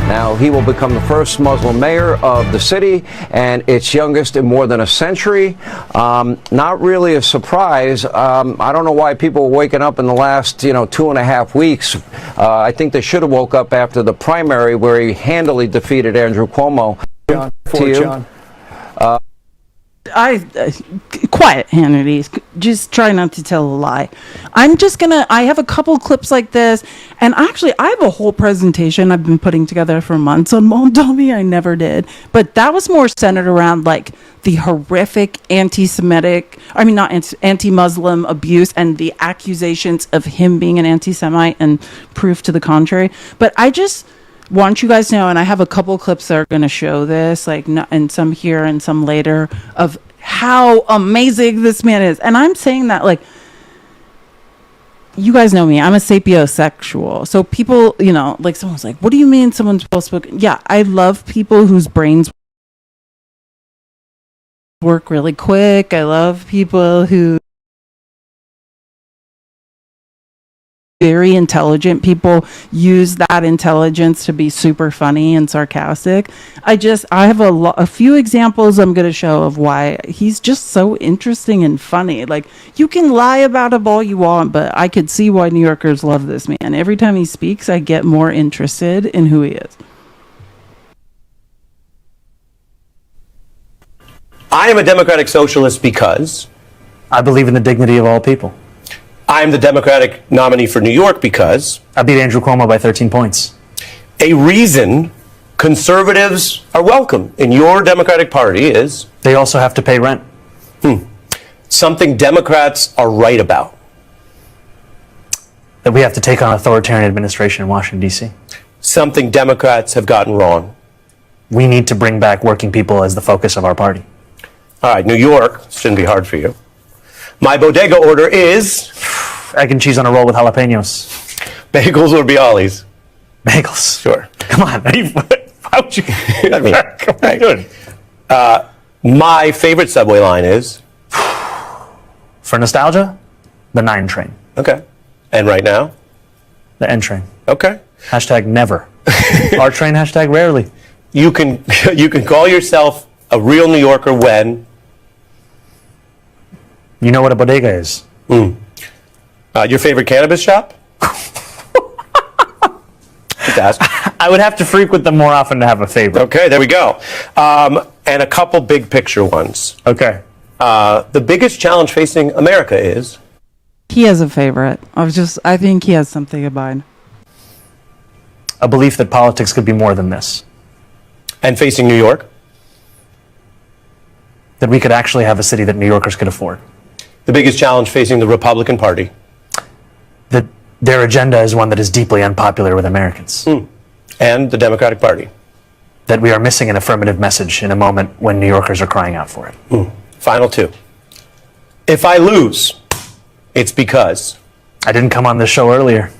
Now, he will become the first Muslim mayor of the city and its youngest in more than a century. Not really a surprise. I don't know why people were waking up in the last, 2.5 weeks. I think they should have woke up after the primary where he handily defeated Andrew Cuomo. John. Quiet, Hannity. Just try not to tell a lie. I have a couple clips like this, and actually I have a whole presentation I've been putting together for months on Momdani. I never did, but that was more centered around like the horrific anti-Muslim abuse and the accusations of him being an anti-Semite and proof to the contrary. But I just want you guys to know, and I have a couple clips that are going to show this, like, and some here and some later, of how amazing this man is. And I'm saying that, like, you guys know me, I'm a sapiosexual. So people, like, someone's like, what do you mean someone's well-spoken? Yeah, I love people whose brains work really quick. I love people who very intelligent people use that intelligence to be super funny and sarcastic. I have a few examples I'm going to show of why he's just so interesting and funny. Like, you can lie about him all you want, but I could see why New Yorkers love this man. Every time he speaks, I get more interested in who he is. I am a democratic socialist because I believe in the dignity of all people. I'm the Democratic nominee for New York because I beat Andrew Cuomo by 13 points. A reason conservatives are welcome in your Democratic Party is they also have to pay rent. Something Democrats are right about. That we have to take on authoritarian administration in Washington, D.C. Something Democrats have gotten wrong. We need to bring back working people as the focus of our party. All right, New York, shouldn't be hard for you. My bodega order is Egg and cheese on a roll with jalapenos. Bagels or Bialys? Bagels. Sure. Come on. How would you? I mean, Come on, good. My favorite subway line is? For nostalgia, the 9 train. Okay. And right now? The N train. Okay. Hashtag never. R train, hashtag rarely. You can call yourself a real New Yorker when? You know what a bodega is. Your favorite cannabis shop? Just ask. I would have to frequent them more often to have a favorite. Okay, there we go. And a couple big picture ones. Okay. The biggest challenge facing America is? He has a favorite. I think he has something in mind. A belief that politics could be more than this. And facing New York? That we could actually have a city that New Yorkers could afford. The biggest challenge facing the Republican Party? That their agenda is one that is deeply unpopular with Americans. And the Democratic Party? That we are missing an affirmative message in a moment when New Yorkers are crying out for it. Final two. If I lose, it's because? I didn't come on this show earlier.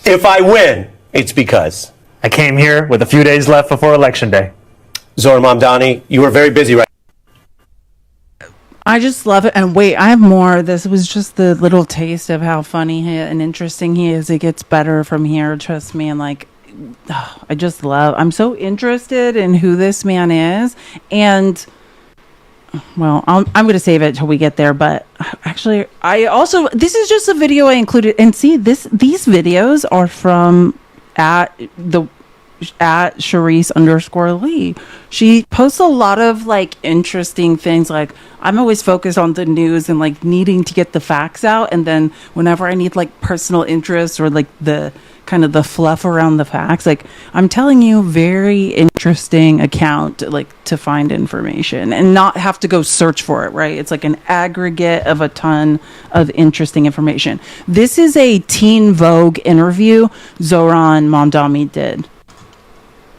If I win, it's because? I came here with a few days left before Election Day. Zohran Mamdani, you are very busy right now. I just love it. And wait, I have more. This was just the little taste of how funny and interesting he is. It gets better from here, trust me. And I'm so interested in who this man is. And, well, I'm going to save it till we get there. But actually, this is just a video I included. And see, these videos are from at Charisse_Lee. She posts a lot of interesting things. I'm always focused on the news and needing to get the facts out, and then whenever I need personal interest or the kind of the fluff around the facts, I'm telling you, very interesting account to find information and not have to go search for it, right? It's an aggregate of a ton of interesting information. This is a Teen Vogue interview Zohran Mamdani did.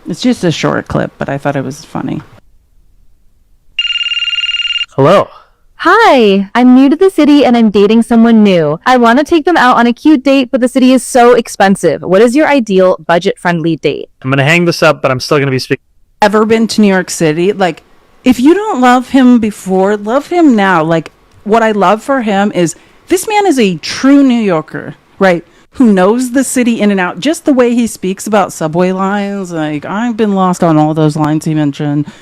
It's just a short clip, but I thought it was funny. Hello. Hi, I'm new to the city and I'm dating someone new. I want to take them out on a cute date, but the city is so expensive. What is your ideal budget-friendly date? I'm going to hang this up, but I'm still going to be speaking. Ever been to New York City? If you don't love him before, love him now. What I love for him is this man is a true New Yorker, right? Who knows the city in and out. Just the way he speaks about subway lines. I've been lost on all those lines he mentioned.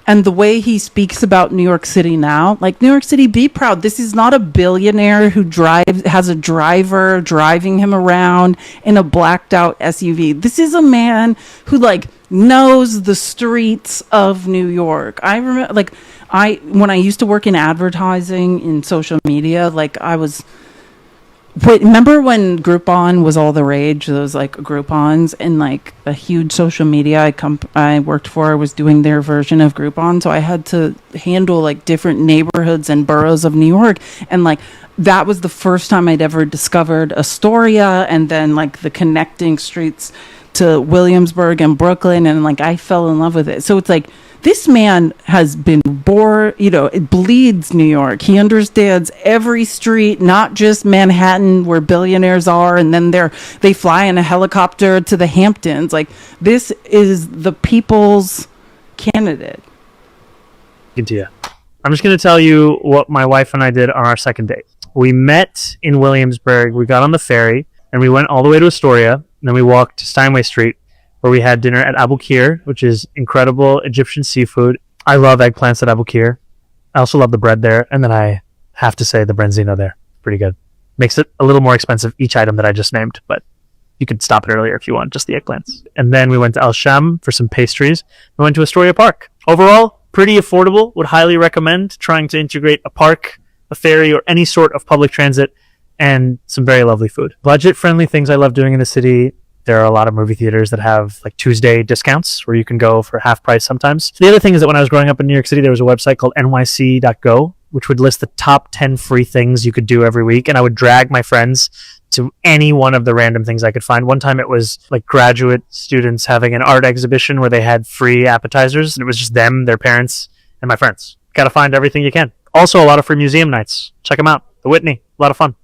And the way he speaks about New York City now, New York City, be proud. This is not a billionaire who has a driver driving him around in a blacked out SUV. This is a man who knows the streets of New York. I remember, when I used to work in advertising in social media, remember when Groupon was all the rage? Those Groupons and a huge social media I worked for was doing their version of Groupon, so I had to handle different neighborhoods and boroughs of New York, and that was the first time I'd ever discovered Astoria, and then the connecting streets to Williamsburg and Brooklyn, and I fell in love with it. So it's this man has been born, it bleeds New York. He understands every street, not just Manhattan where billionaires are, and then they fly in a helicopter to the Hamptons. This is the people's candidate. I'm just going to tell you what my wife and I did on our second date. We met in Williamsburg. We got on the ferry, and we went all the way to Astoria, and then we walked to Steinway Street, where we had dinner at Abu Kir, which is incredible Egyptian seafood. I love eggplants at Abu Kir. I also love the bread there. And then I have to say the branzino there. Pretty good. Makes it a little more expensive, each item that I just named, but you could stop it earlier if you want, just the eggplants. And then we went to Al Sham for some pastries. We went to Astoria Park. Overall, pretty affordable. Would highly recommend trying to integrate a park, a ferry, or any sort of public transit, and some very lovely food. Budget-friendly things I love doing in the city. There are a lot of movie theaters that have Tuesday discounts where you can go for half price sometimes. The other thing is that when I was growing up in New York City, there was a website called nyc.go, which would list the top 10 free things you could do every week. And I would drag my friends to any one of the random things I could find. One time it was graduate students having an art exhibition where they had free appetizers. And it was just them, their parents, and my friends. Got to find everything you can. Also, a lot of free museum nights. Check them out. The Whitney. A lot of fun.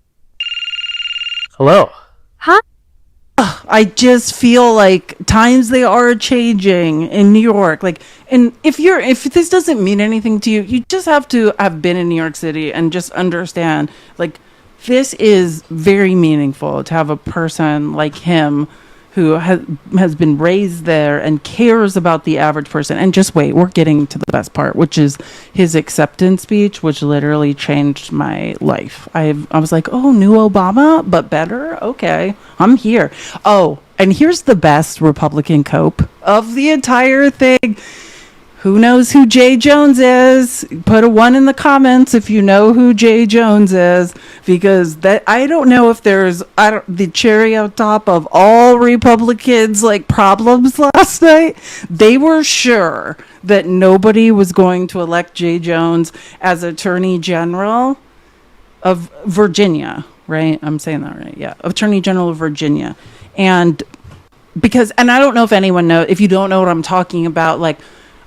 Hello. Huh? I just feel like times they are changing in New York. Like, and if this doesn't mean anything to you, you just have to have been in New York City and just understand, like, this is very meaningful to have a person like him who has been raised there and cares about the average person. And just wait, we're getting to the best part, which is his acceptance speech, which literally changed my life. I was like, oh, new Obama, but better? Okay, I'm here. Oh, and here's the best Republican cope of the entire thing. Who knows who Jay Jones is? Put a 1 in the comments if you know who Jay Jones is, because that I don't know if there's the cherry on top of all Republicans' like problems last night. They were sure that nobody was going to elect Jay Jones as Attorney General of Virginia, right? I'm saying that right, yeah, Attorney General of Virginia, and I don't know if anyone knows. If you don't know what I'm talking about, like.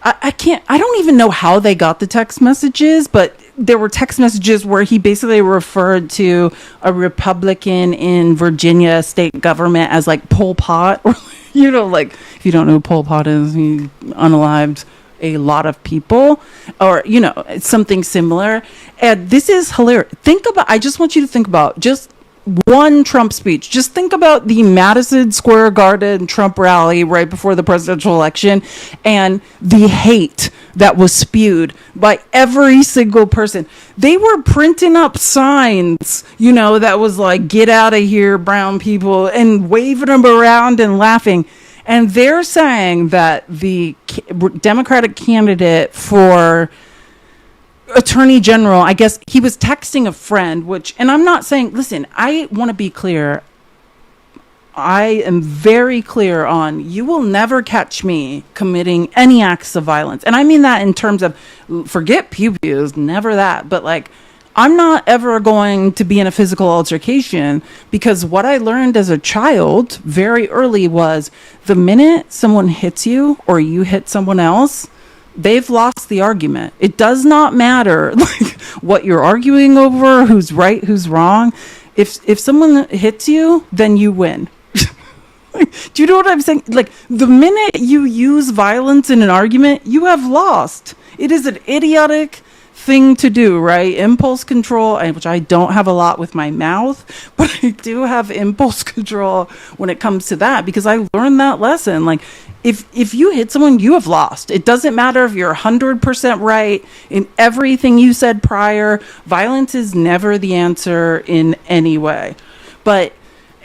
I don't even know how they got the text messages, but there were text messages where he basically referred to a Republican in Virginia state government as like Pol Pot. You know, like, if you don't know who Pol Pot is, he unalived a lot of people, or, you know, something similar. And this is hilarious. I just want you to think about just one Trump speech. Just think about the Madison Square Garden Trump rally right before the presidential election and the hate that was spewed by every single person. They were printing up signs, you know, that was like, get out of here, brown people, and waving them around and laughing. And they're saying that the Democratic candidate for Attorney General, I guess he was texting a friend, and I'm not saying, listen, I want to be clear. I am very clear on, you will never catch me committing any acts of violence. And I mean that in terms of, forget pew-pews, never that. But like, I'm not ever going to be in a physical altercation, because what I learned as a child very early was the minute someone hits you or you hit someone else, they've lost the argument. It does not matter like what you're arguing over, who's right, who's wrong. If someone hits you, then you win. Do you know what I'm saying? Like, the minute you use violence in an argument, you have lost. It is an idiotic thing to do, right? Impulse control, which I don't have a lot with my mouth, but I do have impulse control when it comes to that, because I learned that lesson. Like, if you hit someone, you have lost. It doesn't matter if you're 100% right in everything you said prior. Violence is never the answer in any way. But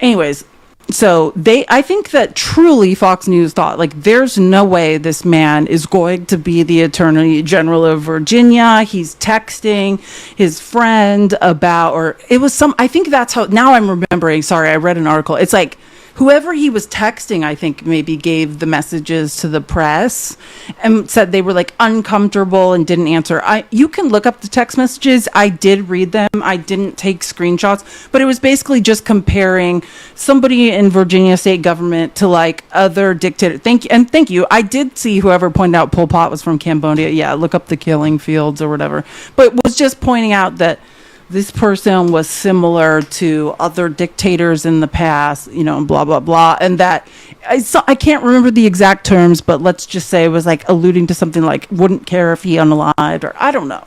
anyways, so I think that truly Fox News thought, like, there's no way this man is going to be the Attorney General of Virginia. He's texting his friend about, or it was I think that's how, now I'm remembering, sorry, I read an article. It's like, whoever he was texting, I think, maybe gave the messages to the press and said they were like uncomfortable and didn't answer. You can look up the text messages. I did read them. I didn't take screenshots, but it was basically just comparing somebody in Virginia state government to like other dictators. Thank you. I did see whoever pointed out Pol Pot was from Cambodia. Yeah, look up the killing fields or whatever. But was just pointing out that this person was similar to other dictators in the past, you know, blah, blah, blah. And that, I can't remember the exact terms, but let's just say it was like alluding to something like, wouldn't care if he unalived, or I don't know.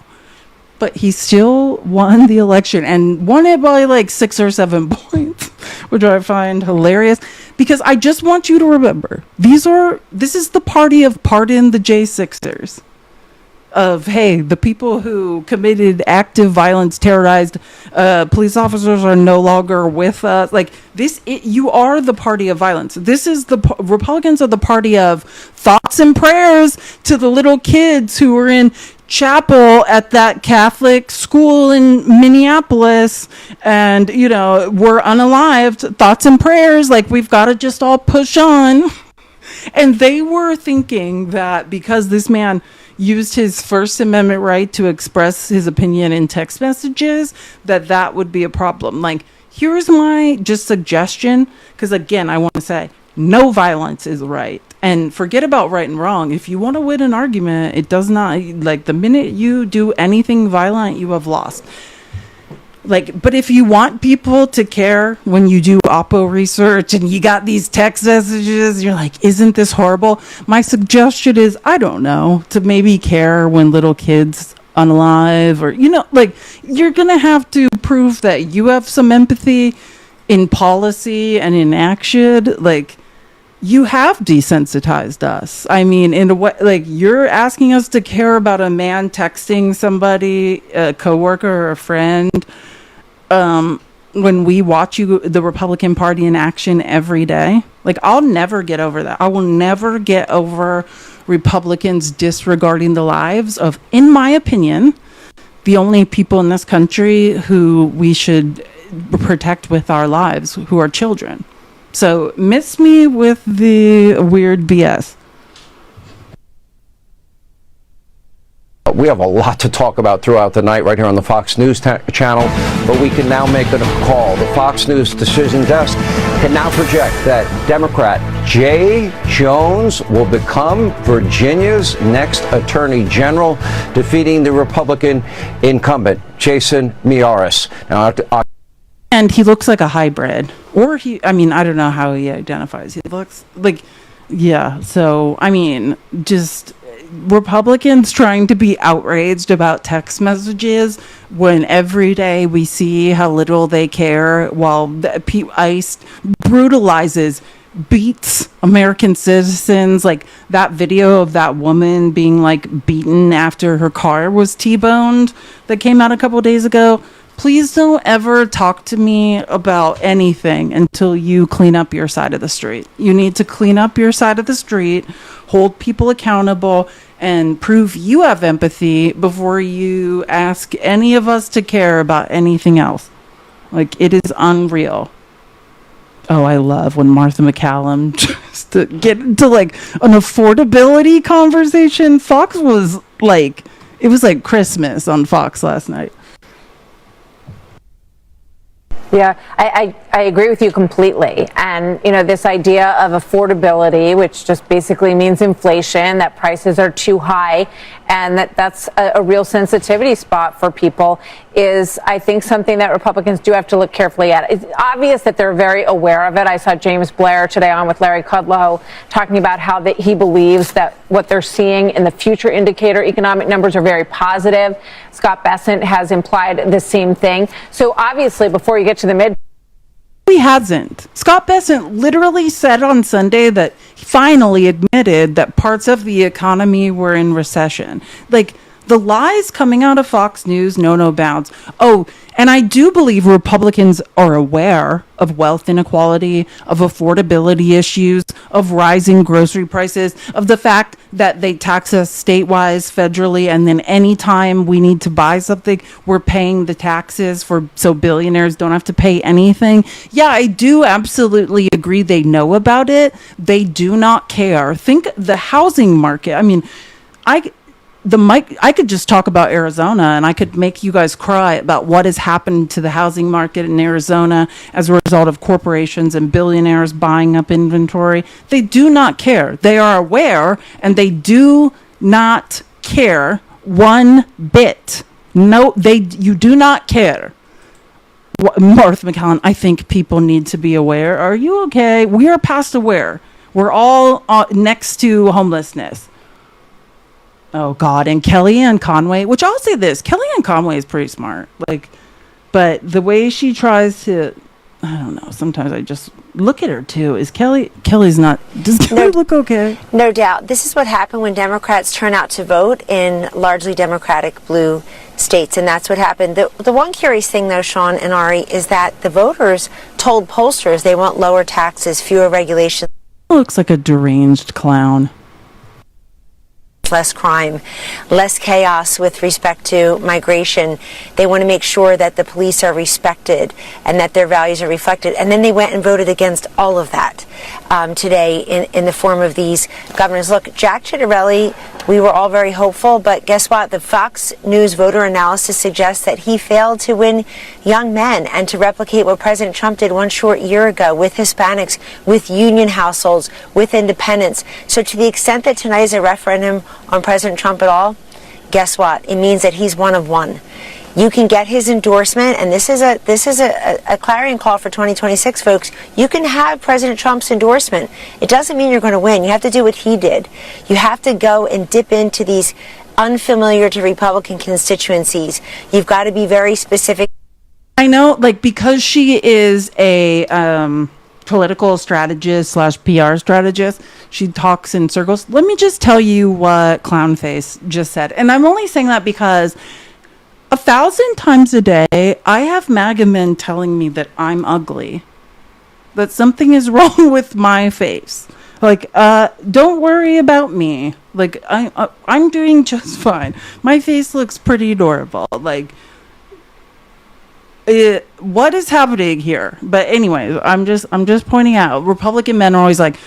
But he still won the election and won it by like 6 or 7 points, which I find hilarious, because I just want you to remember, this is the party of pardon the J6ers. Of, hey, the people who committed active violence, terrorized police officers are no longer with us. Like, you are the party of violence. This is Republicans are the party of thoughts and prayers to the little kids who were in chapel at that Catholic school in Minneapolis and, you know, were unalived. Thoughts and prayers, like, we've got to just all push on. And they were thinking that because this man used his First Amendment right to express his opinion in text messages, that would be a problem. Like, here's my just suggestion, because again, I want to say no violence is right. And forget about right and wrong. If you want to win an argument, it does not, like, the minute you do anything violent, you have lost. Like, but if you want people to care when you do Oppo research and you got these text messages, you're like, isn't this horrible? My suggestion is, I don't know, to maybe care when little kids unalive, or, you know, like, you're going to have to prove that you have some empathy in policy and in action. Like, you have desensitized us. I mean, in a way, like, you're asking us to care about a man texting somebody, a coworker or a friend, when we watch the Republican Party in action every day. Like, I'll never get over that. I will never get over Republicans disregarding the lives of, in my opinion, the only people in this country who we should protect with our lives, who are children. So miss me with the weird BS. We have a lot to talk about throughout the night right here on the Fox News channel, but we can now make a call. The Fox News decision desk can now project that Democrat Jay Jones will become Virginia's next Attorney General, defeating the Republican incumbent, Jason Miyares. Now, and he looks like a hybrid, or I mean, I don't know how he identifies. He looks like, yeah. So, I mean, just Republicans trying to be outraged about text messages when every day we see how little they care, while ICE brutalizes, beats American citizens. Like that video of that woman being like beaten after her car was T-boned that came out a couple days ago. Please don't ever talk to me about anything until you clean up your side of the street. You need to clean up your side of the street, hold people accountable, and prove you have empathy before you ask any of us to care about anything else. Like, it is unreal. Oh, I love when Martha McCallum just to get into like an affordability conversation. Fox was like, it was like Christmas on Fox last night. Yeah, I agree with you completely. And, you know, this idea of affordability, which just basically means inflation, that prices are too high, and that's a real sensitivity spot for people, is, I think, something that Republicans do have to look carefully at. It's obvious that they're very aware of it. I saw James Blair today on with Larry Kudlow talking about how he believes that what they're seeing in the future indicator economic numbers are very positive. Scott Bessent has implied the same thing. So obviously, before you get to the mid, he hasn't. Scott Bessent literally said on Sunday that he finally admitted that parts of the economy were in recession. Like, the lies coming out of Fox News know no bounds. Oh, and I do believe Republicans are aware of wealth inequality, of affordability issues, of rising grocery prices, of the fact that they tax us statewide, federally, and then anytime we need to buy something, we're paying the taxes so billionaires don't have to pay anything. Yeah, I do absolutely agree they know about it. They do not care. Think the housing market. I mean, I could just talk about Arizona, and I could make you guys cry about what has happened to the housing market in Arizona as a result of corporations and billionaires buying up inventory. They do not care. They are aware, and they do not care one bit. No, you do not care. Martha McCallum, I think people need to be aware. Are you okay? We are past aware. We're all next to homelessness. Oh God, and Kellyanne Conway, which I'll say this, Kellyanne Conway is pretty smart. Like, but the way she tries to, I don't know, sometimes I just look at her too. Kelly's not, does Kelly look okay? No doubt. This is what happened when Democrats turn out to vote in largely Democratic blue states, and that's what happened. The one curious thing though, Sean and Ari, is that the voters told pollsters they want lower taxes, fewer regulations. Looks like a deranged clown. Less crime, less chaos with respect to migration. They want to make sure that the police are respected and that their values are reflected. And then they went and voted against all of that today in the form of these governors. Look, Jack Ciattarelli, we were all very hopeful, but guess what? The Fox News voter analysis suggests that he failed to win young men and to replicate what President Trump did one short year ago with Hispanics, with union households, with independents. So to the extent that tonight is a referendum on President Trump at all, guess what? It means that he's one of one. You can get his endorsement, and this is a clarion call for 2026, folks. You can have President Trump's endorsement. It doesn't mean you're going to win. You have to do what he did. You have to go and dip into these unfamiliar to Republican constituencies. You've got to be very specific. I know, like, because she is a political strategist / PR strategist, she talks in circles. Let me just tell you what Clownface just said. And I'm only saying that because 1,000 times a day, I have MAGA men telling me that I'm ugly, that something is wrong with my face. Like, don't worry about me. Like, I'm doing just fine. My face looks pretty adorable. Like, what is happening here? But anyway, I'm just pointing out, Republican men are always like,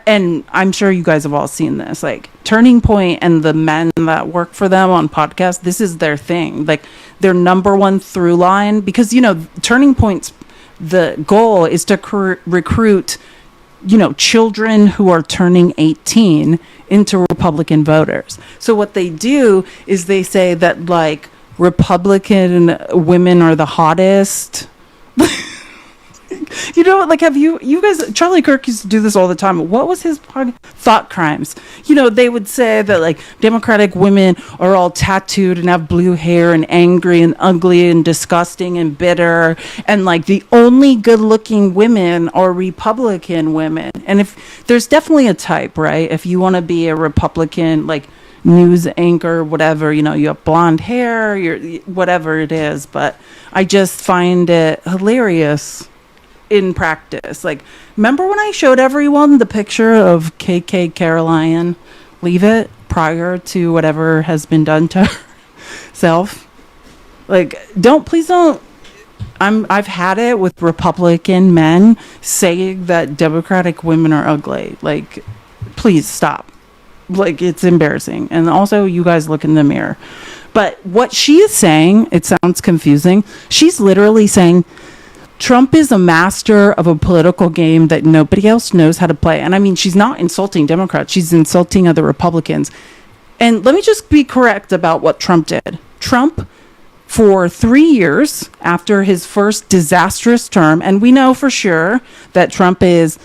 and I'm sure you guys have all seen this, like Turning Point and the men that work for them on podcasts, this is their thing, like their number one through line, because, you know, Turning Point's, the goal is to recruit, you know, children who are turning 18 into Republican voters. So what they do is they say that, like, Republican women are the hottest. You know, like, have you guys, Charlie Kirk used to do this all the time. What was his thought crimes? You know, they would say that, like, Democratic women are all tattooed and have blue hair and angry and ugly and disgusting and bitter. And, like, the only good looking women are Republican women. And if there's definitely a type, right? If you want to be a Republican, like, news anchor, whatever, you know, you have blonde hair, you're whatever it is. But I just find it hilarious in practice. Like, remember when I showed everyone the picture of KK Caroline Leavitt prior to whatever has been done to herself? Like, please don't. I've had it with Republican men saying that Democratic women are ugly. Like, please stop. Like, it's embarrassing. And also, you guys look in the mirror. But what she is saying, it sounds confusing. She's literally saying Trump is a master of a political game that nobody else knows how to play. And I mean, she's not insulting Democrats. She's insulting other Republicans. And let me just be correct about what Trump did. Trump, for 3 years after his first disastrous term, and we know for sure that Trump is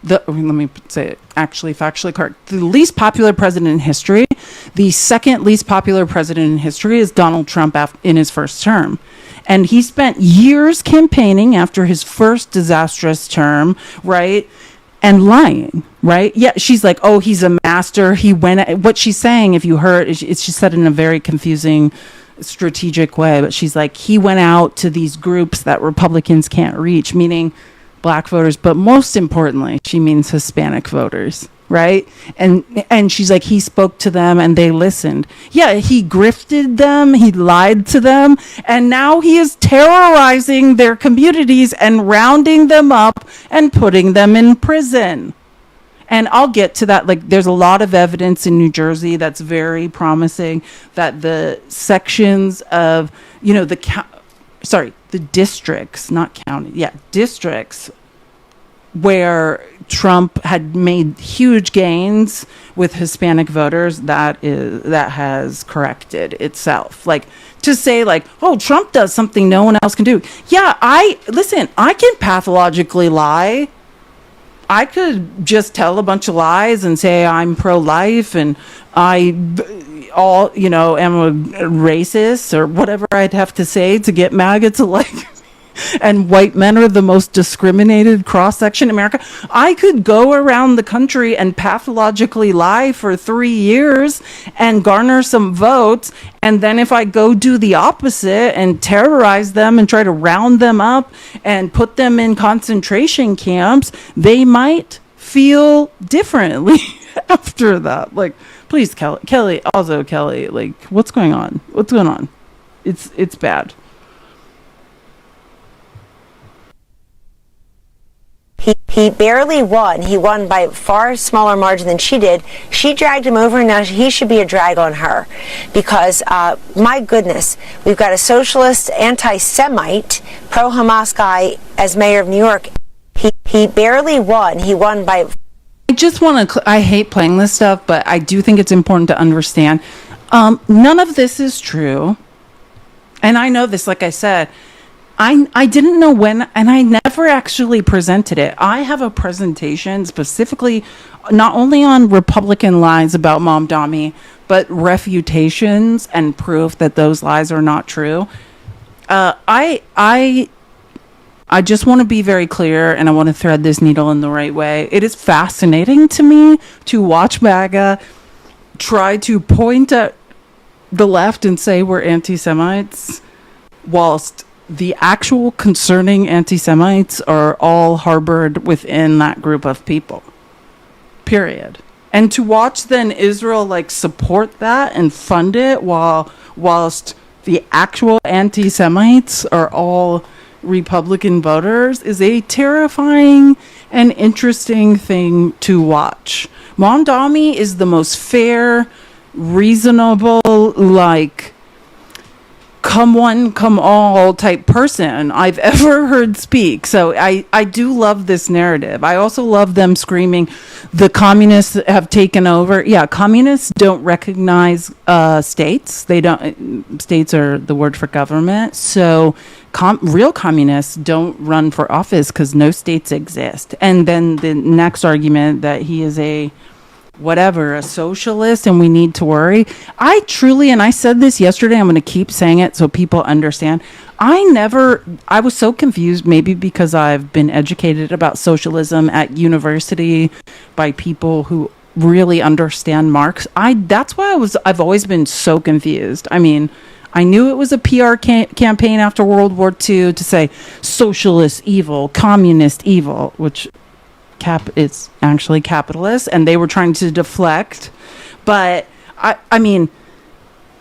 let me say it actually factually correct, the least popular president in history. The second least popular president in history is Donald Trump in his first term. And he spent years campaigning after his first disastrous term, right? And lying, right? Yeah, she's like, oh, he's a master. What she's saying, if you heard, she said in a very confusing, strategic way, but she's like, he went out to these groups that Republicans can't reach, meaning Black voters, but most importantly, she means Hispanic voters, right? And she's like, he spoke to them and they listened. Yeah, he grifted them, he lied to them, and now he is terrorizing their communities and rounding them up and putting them in prison. And I'll get to that. Like, there's a lot of evidence in New Jersey that's very promising that the sections of, you know, the districts, not county, districts where Trump had made huge gains with Hispanic voters, that has corrected itself. Like, to say, like, oh, Trump does something no one else can do. Yeah, I can pathologically lie. I could just tell a bunch of lies and say I'm pro-life and am a racist or whatever I'd have to say to get MAGA to like me. And white men are the most discriminated cross-section in America. I could go around the country and pathologically lie for 3 years and garner some votes. And then if I go do the opposite and terrorize them and try to round them up and put them in concentration camps, they might feel differently after that. Like, please, Kelly, like, what's going on? What's going on? It's bad. He barely won. He won by a far smaller margin than she did. She dragged him over, and now he should be a drag on her. Because, my goodness, we've got a socialist, anti-Semite, pro-Hamas guy as mayor of New York. He barely won. He won by... I just want to... I hate playing this stuff, but I do think it's important to understand. None of this is true. And I know this, like I said, I didn't know when, and I never actually presented it. I have a presentation specifically not only on Republican lies about Mamdani, but refutations and proof that those lies are not true. I just want to be very clear, and I want to thread this needle in the right way. It is fascinating to me to watch MAGA try to point at the left and say we're anti-Semites, whilst the actual concerning anti-Semites are all harbored within that group of people. Period. And to watch then Israel like support that and fund it whilst the actual anti-Semites are all Republican voters is a terrifying and interesting thing to watch. Mamdani is the most fair, reasonable, like come one, come all type person I've ever heard speak. So I do love this narrative. I also love them screaming, the communists have taken over. Yeah, communists don't recognize states. They don't. States are the word for government. So real communists don't run for office because no states exist. And then the next argument that he is a socialist and we need to worry. I truly, and I said this yesterday, I'm going to keep saying it so people understand. I was so confused, maybe because I've been educated about socialism at university by people who really understand Marx. That's why I've always been so confused. I mean, I knew it was a PR campaign after World War II to say socialist evil, communist evil, which it's actually capitalist, and they were trying to deflect. But I mean,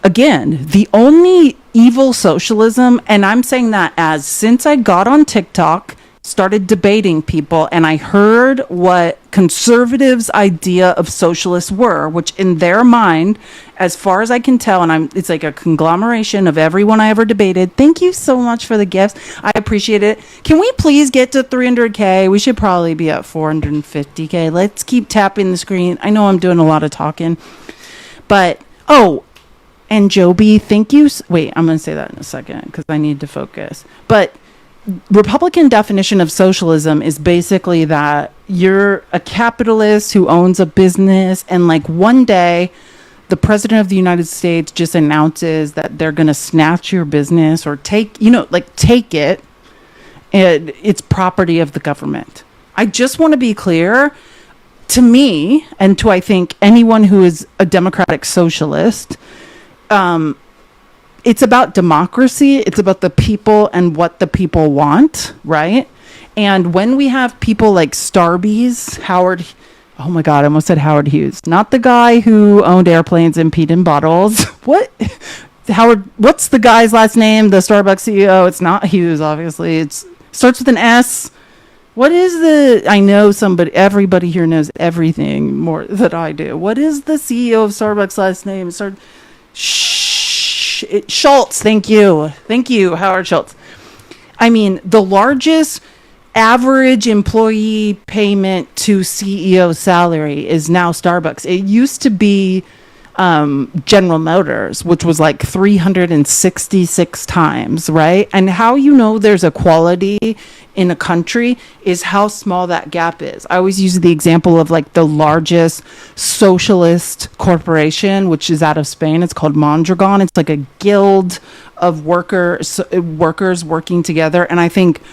again, the only evil socialism, and I'm saying that as since I got on TikTok, started debating people, and I heard what conservatives' idea of socialists were, which in their mind, as far as I can tell, and it's like a conglomeration of everyone I ever debated. Thank you so much for the gifts. I appreciate it. Can we please get to 300K? We should probably be at 450K. Let's keep tapping the screen. I know I'm doing a lot of talking, but, and Joby, thank you. Wait, I'm going to say that in a second because I need to focus. But Republican definition of socialism is basically that you're a capitalist who owns a business, and like one day the president of the United States just announces that they're going to snatch your business or take it, and it's property of the government. I just want to be clear, to me, and to I think anyone who is a democratic socialist, it's about democracy. It's about the people and what the people want, right? And when we have people like Starbucks, oh my God, I almost said Howard Hughes. Not the guy who owned airplanes and peed in bottles. What? What's the guy's last name? The Starbucks CEO? It's not Hughes, obviously. It starts with an S. What is I know everybody here knows everything more than I do. What is the CEO of Starbucks' last name? Schultz. Thank you, Howard Schultz. I mean, the largest average employee payment to CEO salary is now Starbucks. It used to be General Motors, which was like 366 times, right? And how you know there's equality in a country is how small that gap is. I always use the example of like the largest socialist corporation, which is out of Spain. It's called Mondragon. It's like a guild of workers working together. And I think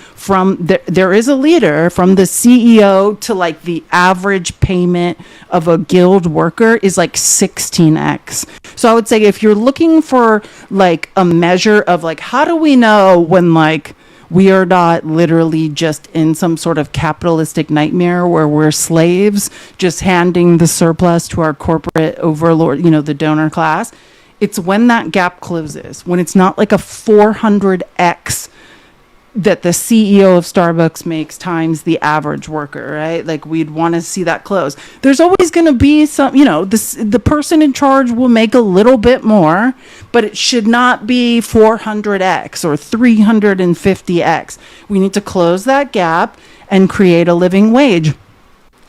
there is a leader from the CEO to like the average payment of a guild worker is like 16x. So I would say if you're looking for like a measure of like, how do we know when like we are not literally just in some sort of capitalistic nightmare where we're slaves, just handing the surplus to our corporate overlord, the donor class. It's when that gap closes, when it's not like a 400x that the CEO of Starbucks makes times the average worker, right? Like we'd want to see that close. There's always going to be some, the person in charge will make a little bit more, but it should not be 400x or 350x. We need to close that gap and create a living wage.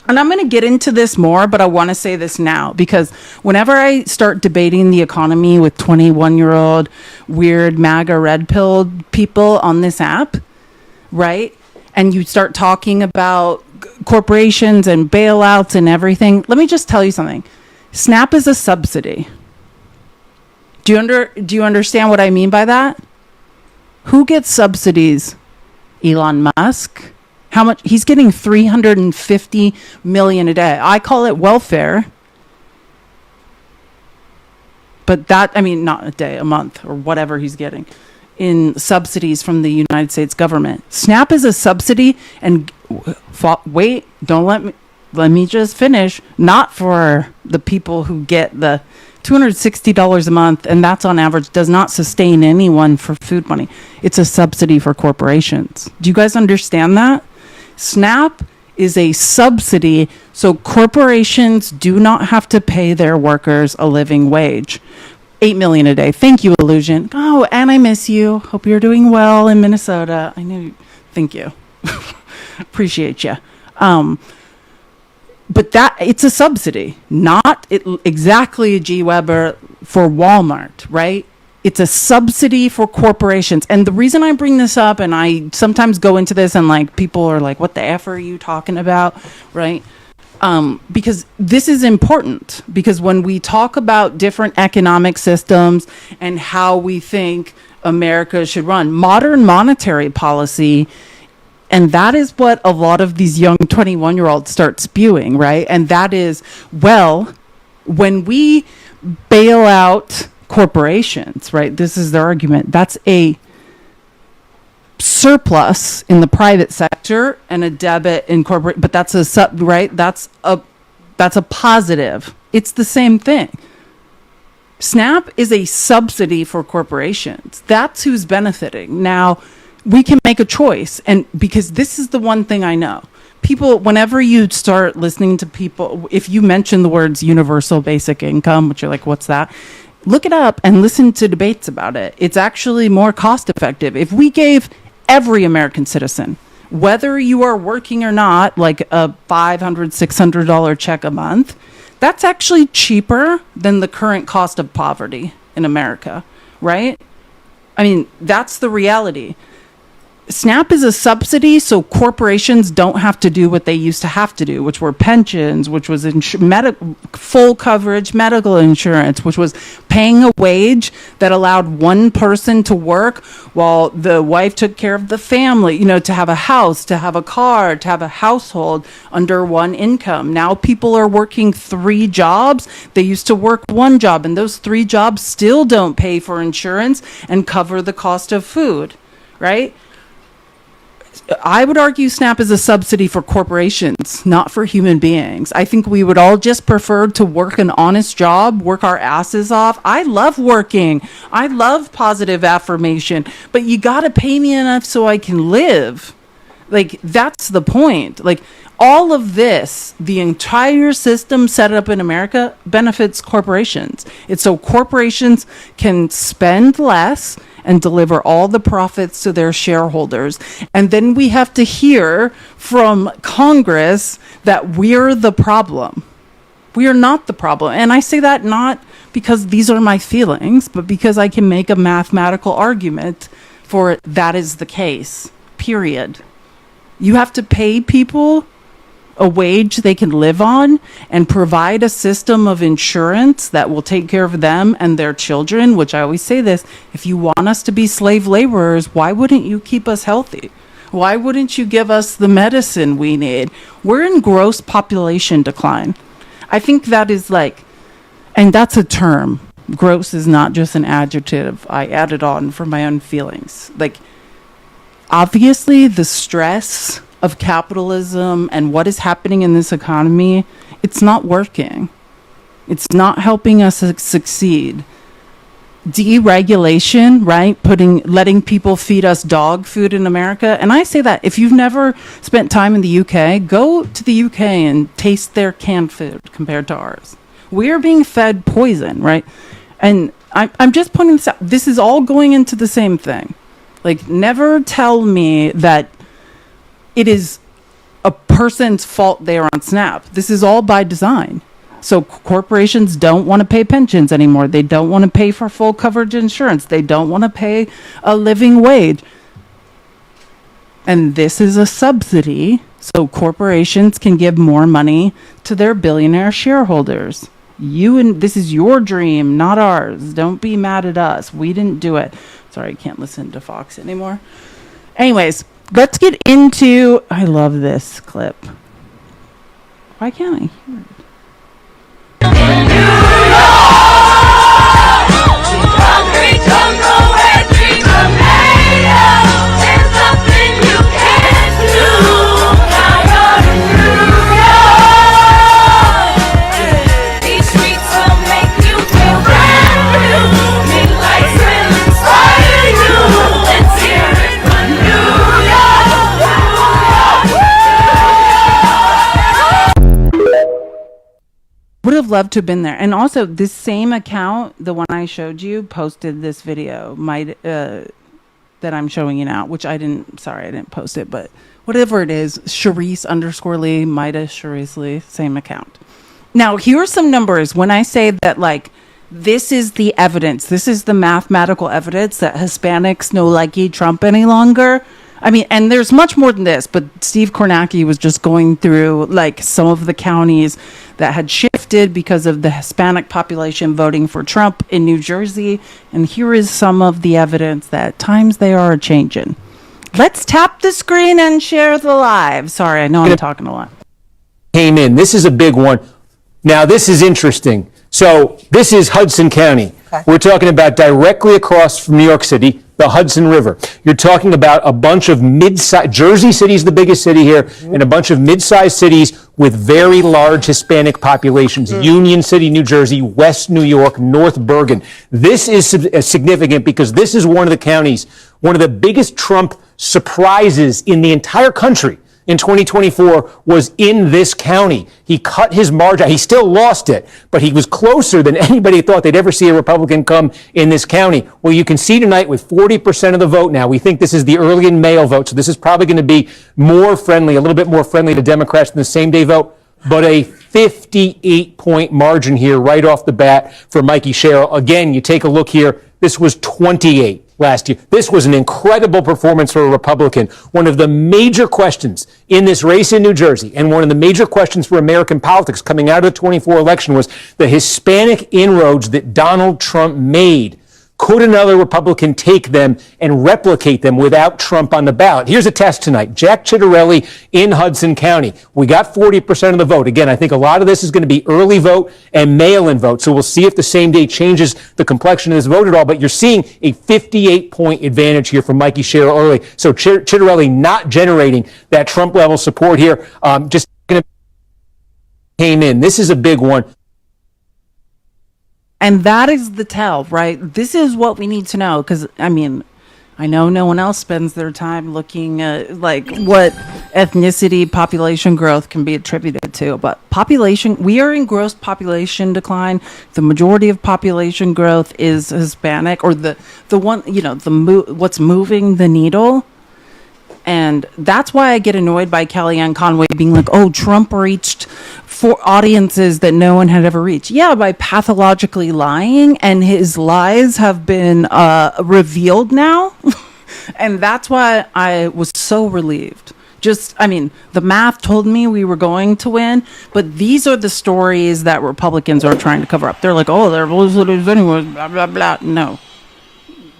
And I'm going to get into this more, but I want to say this now because whenever I start debating the economy with 21-year-old weird MAGA red pilled people on this app, right? And you start talking about corporations and bailouts and everything. Let me just tell you something. SNAP is a subsidy. Do you understand what I mean by that? Who gets subsidies? Elon Musk. How much? He's getting $350 million a day. I call it welfare. But that, I mean, not a day, a month, or whatever he's getting in subsidies from the United States government. SNAP is a subsidy, and wait, don't let me just finish. Not for the people who get the $260 a month, and that's on average, does not sustain anyone for food money. It's a subsidy for corporations. Do you guys understand that? SNAP is a subsidy, so corporations do not have to pay their workers a living wage. $8 million a day. Thank you, Illusion. Oh, and I miss you. Hope you're doing well in Minnesota. I knew. Thank you. Appreciate you. But that it's a subsidy, not exactly a G. Weber for Walmart, right? It's a subsidy for corporations. And the reason I bring this up, and I sometimes go into this and like people are like, what the F are you talking about? Right? Because this is important, because when we talk about different economic systems and how we think America should run, modern monetary policy, and that is what a lot of these young 21-year-olds start spewing, right? And that is, well, when we bail out corporations, right? This is their argument. That's a surplus in the private sector and a debit in corporate, but that's right? That's a positive. It's the same thing. SNAP is a subsidy for corporations. That's who's benefiting. Now, we can make a choice, and because this is the one thing I know. People, whenever you start listening to people, if you mention the words universal basic income, which you're like, what's that? Look it up and listen to debates about it. It's actually more cost effective. If we gave every American citizen, whether you are working or not, like a $500, $600 check a month, that's actually cheaper than the current cost of poverty in America, right? I mean, that's the reality. SNAP is a subsidy, so corporations don't have to do what they used to have to do, which were pensions, which was full coverage medical insurance, which was paying a wage that allowed one person to work while the wife took care of the family, to have a house, to have a car, to have a household under one income. Now people are working 3 jobs. They used to work 1 job, and those 3 jobs still don't pay for insurance and cover the cost of food, right? I would argue SNAP is a subsidy for corporations, not for human beings. I think we would all just prefer to work an honest job, work our asses off. I love working. I love positive affirmation, but you got to pay me enough so I can live. Like, that's the point. Like, all of this, the entire system set up in America benefits corporations. It's so corporations can spend less and deliver all the profits to their shareholders. And then we have to hear from Congress that we're the problem. We are not the problem. And I say that not because these are my feelings, but because I can make a mathematical argument for that is the case, period. You have to pay people a wage they can live on and provide a system of insurance that will take care of them and their children, which I always say this, if you want us to be slave laborers, why wouldn't you keep us healthy? Why wouldn't you give us the medicine we need? We're in gross population decline. I think that is and that's a term. Gross is not just an adjective I added on for my own feelings. Obviously the stress of capitalism and what is happening in this economy, it's not working. It's not helping us succeed. Deregulation, right? Letting people feed us dog food in America. And I say that if you've never spent time in the UK, go to the UK and taste their canned food compared to ours. We are being fed poison, right? And I'm just pointing this out. This is all going into the same thing. Never tell me that it is a person's fault they are on SNAP. This is all by design. So corporations don't want to pay pensions anymore. They don't want to pay for full coverage insurance. They don't want to pay a living wage. And this is a subsidy so corporations can give more money to their billionaire shareholders. This is your dream, not ours. Don't be mad at us. We didn't do it. Sorry, I can't listen to Fox anymore. Anyways, let's get into, I love this clip. Why can't I hear it? Would have loved to have been there. And also, this same account, the one I showed you, posted this video that I'm showing you now, which I didn't post it, but whatever it is, Charisse_Lee, Maida Charisse Lee, same account. Now, here are some numbers. When I say that, like, this is the evidence, this is the mathematical evidence that Hispanics no like Trump any longer. I mean, and there's much more than this, but Steve Kornacki was just going through like some of the counties that had shifted because of the Hispanic population voting for Trump in New Jersey. And here is some of the evidence that at times they are changing. Let's tap the screen and share the live. Sorry, I know I'm talking a lot. Came in. This is a big one. Now, this is interesting. So this is Hudson County. Okay. We're talking about directly across from New York City, the Hudson River. You're talking about a bunch of mid-sized, Jersey City is the biggest city here, and a bunch of mid-sized cities with very large Hispanic populations. Union City, New Jersey, West New York, North Bergen. This is significant because this is one of the counties, one of the biggest Trump surprises in the entire country in 2024 was in this county. He cut his margin. He still lost it, but he was closer than anybody thought they'd ever see a Republican come in this county. Well, you can see tonight with 40% of the vote now, we think this is the early and mail vote, so this is probably going to be more friendly, a little bit more friendly to Democrats than the same day vote, but a 58-point margin here right off the bat for Mikey Sherrill. Again, you take a look here, this was 28. Last year. This was an incredible performance for a Republican. One of the major questions in this race in New Jersey and one of the major questions for American politics coming out of the 24 election was the Hispanic inroads that Donald Trump made. Could another Republican take them and replicate them without Trump on the ballot? Here's a test tonight. Jack Ciattarelli in Hudson County. We got 40% of the vote. Again, I think a lot of this is going to be early vote and mail-in vote. So we'll see if the same day changes the complexion of this vote at all. But you're seeing a 58-point advantage here for Mikey Sherrill early. So Ciattarelli not generating that Trump-level support here. Just going to came in. This is a big one. And that is the tell, right? This is what we need to know. Because, I mean, I know no one else spends their time looking at, like, what ethnicity population growth can be attributed to. But we are in gross population decline. The majority of population growth is Hispanic, or the one, what's moving the needle. And that's why I get annoyed by Kellyanne Conway being like, oh, Trump reached for audiences that no one had ever reached. Yeah, by pathologically lying, and his lies have been revealed now. And that's why I was so relieved. The math told me we were going to win, but these are the stories that Republicans are trying to cover up. They're like, oh, they're losers anyway, blah, blah, blah. No.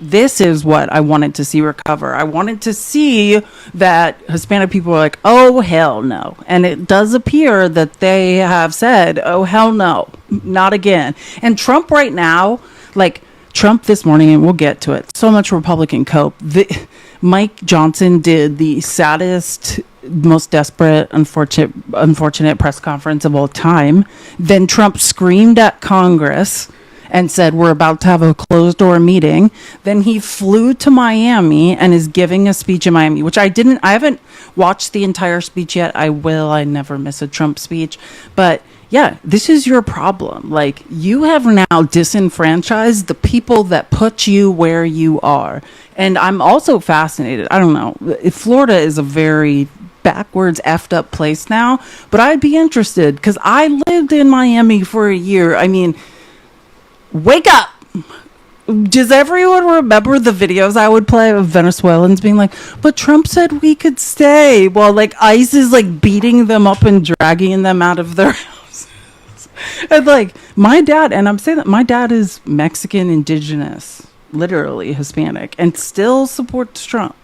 This is what I wanted to see recover. I wanted to see that Hispanic people are like, oh, hell no. And it does appear that they have said, oh, hell no, not again. And Trump right now, like Trump this morning, and we'll get to it, so much Republican cope. Mike Johnson did the saddest, most desperate, unfortunate press conference of all time. Then Trump screamed at Congress and said, we're about to have a closed door meeting. Then he flew to Miami and is giving a speech in Miami, which I haven't watched the entire speech yet. I will. I never miss a Trump speech. But yeah, this is your problem. Like, you have now disenfranchised the people that put you where you are. And I'm also fascinated. I don't know. Florida is a very backwards, effed up place now. But I'd be interested because I lived in Miami for a year. I mean, wake up. Does everyone remember the videos I would play of Venezuelans being like, but Trump said we could stay, while like ICE is like beating them up and dragging them out of their houses? And like my dad, and I'm saying that my dad is Mexican, indigenous, literally Hispanic, and still supports Trump.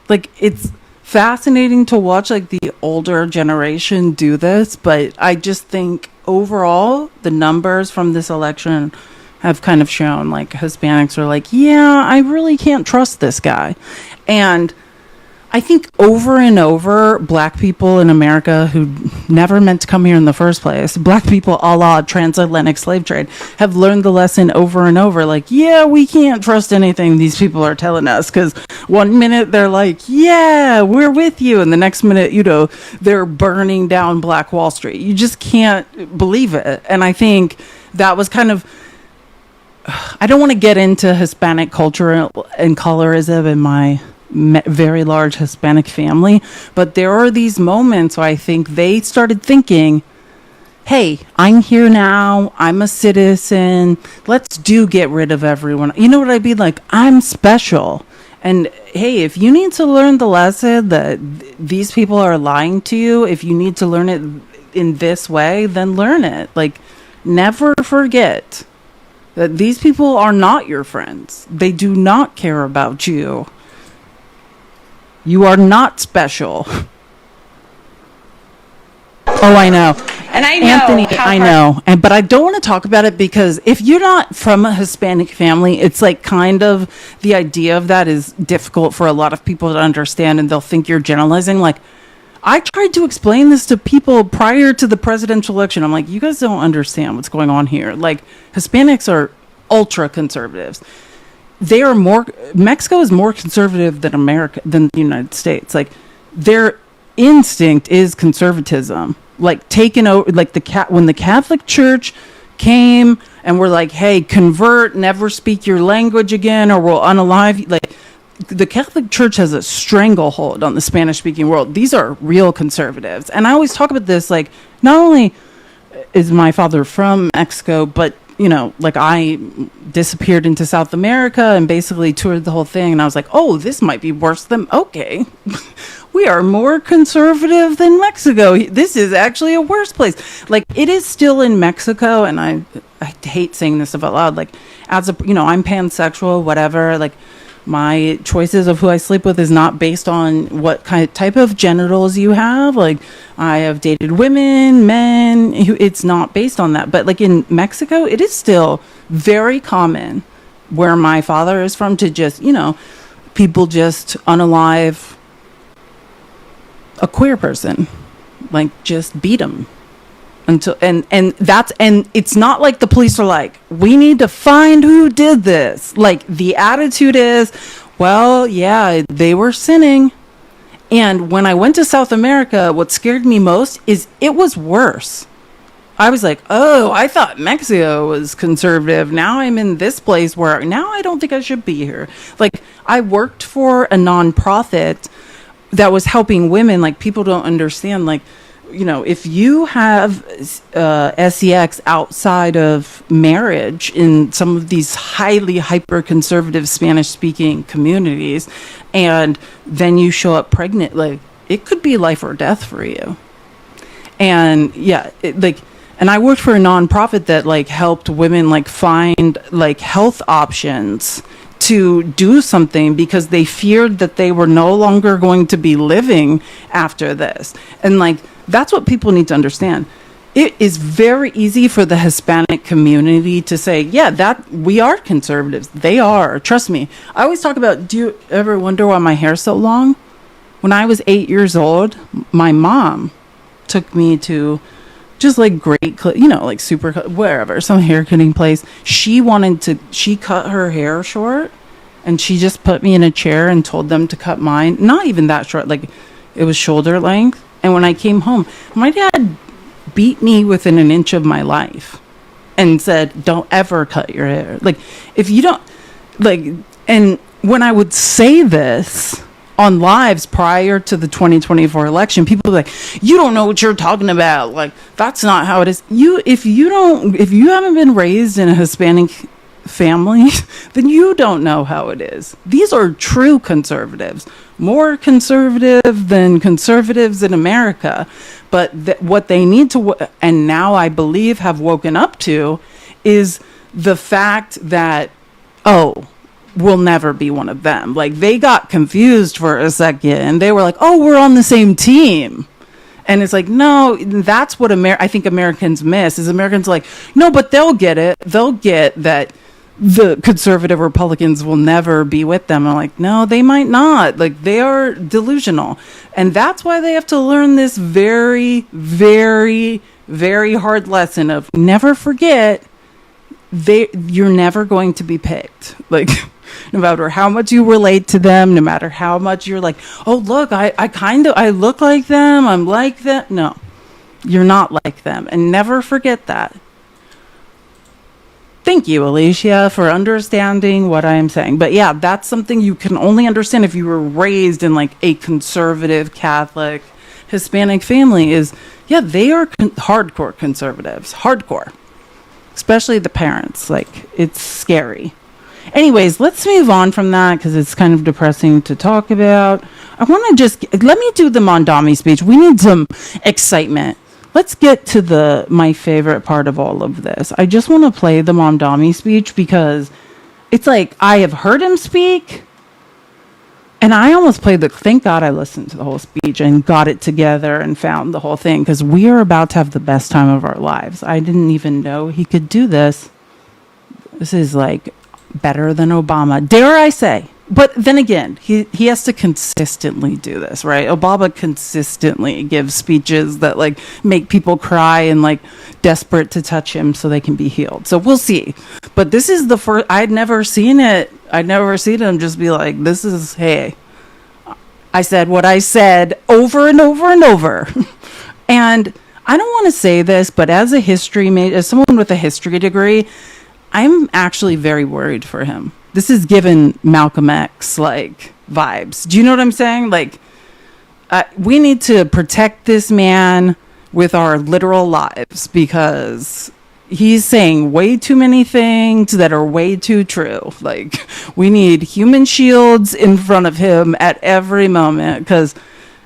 Like, it's fascinating to watch like the older generation do this, but I just think overall the numbers from this election have kind of shown like Hispanics are like, yeah, I really can't trust this guy. And I think over and over, black people in America who never meant to come here in the first place, black people a la transatlantic slave trade, have learned the lesson over and over. Like, yeah, we can't trust anything these people are telling us, because one minute they're like, yeah, we're with you. And the next minute, you know, they're burning down Black Wall Street. You just can't believe it. And I think that was kind of, I don't want to get into Hispanic culture and colorism in my very large Hispanic family, but there are these moments where I think they started thinking, hey, I'm here now, I'm a citizen, let's get rid of everyone. You know what I mean? Like, I'm special. And hey, if you need to learn the lesson that these people are lying to you, if you need to learn it in this way, then learn it. Like, never forget that these people are not your friends. They do not care about you. You are not special. Oh, I know. And I know, Anthony, I know. But I don't want to talk about it because if you're not from a Hispanic family, it's like kind of the idea of that is difficult for a lot of people to understand, and they'll think you're generalizing. Like, I tried to explain this to people prior to the presidential election. I'm like, you guys don't understand what's going on here. Like, Hispanics are ultra conservatives. They are Mexico is more conservative than than the United States. Like, their instinct is conservatism. Like, taken over, like when the Catholic Church came and were like, hey, convert, never speak your language again, or we'll unalive you. Like, the Catholic Church has a stranglehold on the Spanish-speaking world. These are real conservatives. And I always talk about this, like, not only is my father from Mexico, but, you know, like, I disappeared into South America and basically toured the whole thing. And I was like, oh, this might be worse than, okay, we are more conservative than Mexico. This is actually a worse place. Like, it is still in Mexico. And I hate saying this out loud. Like, as a, you know, I'm pansexual, whatever, like, my choices of who I sleep with is not based on what type of genitals you have. Like, I have dated women, men, it's not based on that. But like in Mexico, it is still very common where my father is from to just, you know, people just unalive a queer person, like just beat them until, and it's not like the police are like, we need to find who did this. Like, the attitude is, well, yeah, they were sinning. And when I went to South America, what scared me most is it was worse. I was like, oh, I thought Mexico was conservative. Now I'm in this place where now I don't think I should be here. Like, I worked for a nonprofit that was helping women. Like, people don't understand, like, you know, if you have sex outside of marriage in some of these highly hyper-conservative Spanish-speaking communities, and then you show up pregnant, like, it could be life or death for you. And yeah, and I worked for a nonprofit that like helped women like find like health options to do something because they feared that they were no longer going to be living after this. And like, that's what people need to understand. It is very easy for the Hispanic community to say, yeah, that we are conservatives. They are. Trust me. I always talk about, do you ever wonder why my hair's so long? When I was 8 years old, my mom took me to just like great, you know, like super, wherever, some hair cutting place. She cut her hair short and she just put me in a chair and told them to cut mine. Not even that short, like it was shoulder length. And when I came home, my dad beat me within an inch of my life and said, don't ever cut your hair. Like, if you don't, like, and when I would say this on lives prior to the 2024 election, people are like, you don't know what you're talking about. Like, that's not how it is. If you haven't been raised in a Hispanic family, then you don't know how it is. These are true conservatives, more conservative than conservatives in America. But what they need to, and now I believe have woken up to, is the fact that, we'll never be one of them. Like, they got confused for a second and they were like, we're on the same team. And it's like, no, that's what I think Americans miss, is Americans like, no, but they'll get it. They'll get that the conservative Republicans will never be with them. I'm like, no, they might not. Like, they are delusional. And that's why they have to learn this very, very, very hard lesson of never forget you're never going to be picked. Like, no matter how much you relate to them, no matter how much you're like, oh, look, I look like them, I'm like them. No, you're not like them. And never forget that. Thank you, Alicia, for understanding what I am saying. But yeah, that's something you can only understand if you were raised in like a conservative, Catholic, Hispanic family is, they are hardcore conservatives. Hardcore. Especially the parents. Like, it's scary. Anyways, let's move on from that because it's kind of depressing to talk about. I want to let me do the Mondami speech. We need some excitement. Let's get to my favorite part of all of this. I just want to play the Mondami speech because it's like I have heard him speak, and I almost played thank God I listened to the whole speech and got it together and found the whole thing, because we are about to have the best time of our lives. I didn't even know he could do this. This is like better than Obama, dare I say. But then again, he has to consistently do this, right? Obama consistently gives speeches that like make people cry and like desperate to touch him so they can be healed. So we'll see. But this is the first. I'd never seen it. I'd never seen him just be like, this is, hey, I said what I said over and over and over. And I don't want to say this, but as someone with a history degree, I'm actually very worried for him. This is given Malcolm X like vibes. Do you know what I'm saying? Like, we need to protect this man with our literal lives, because he's saying way too many things that are way too true. Like, we need human shields in front of him at every moment, because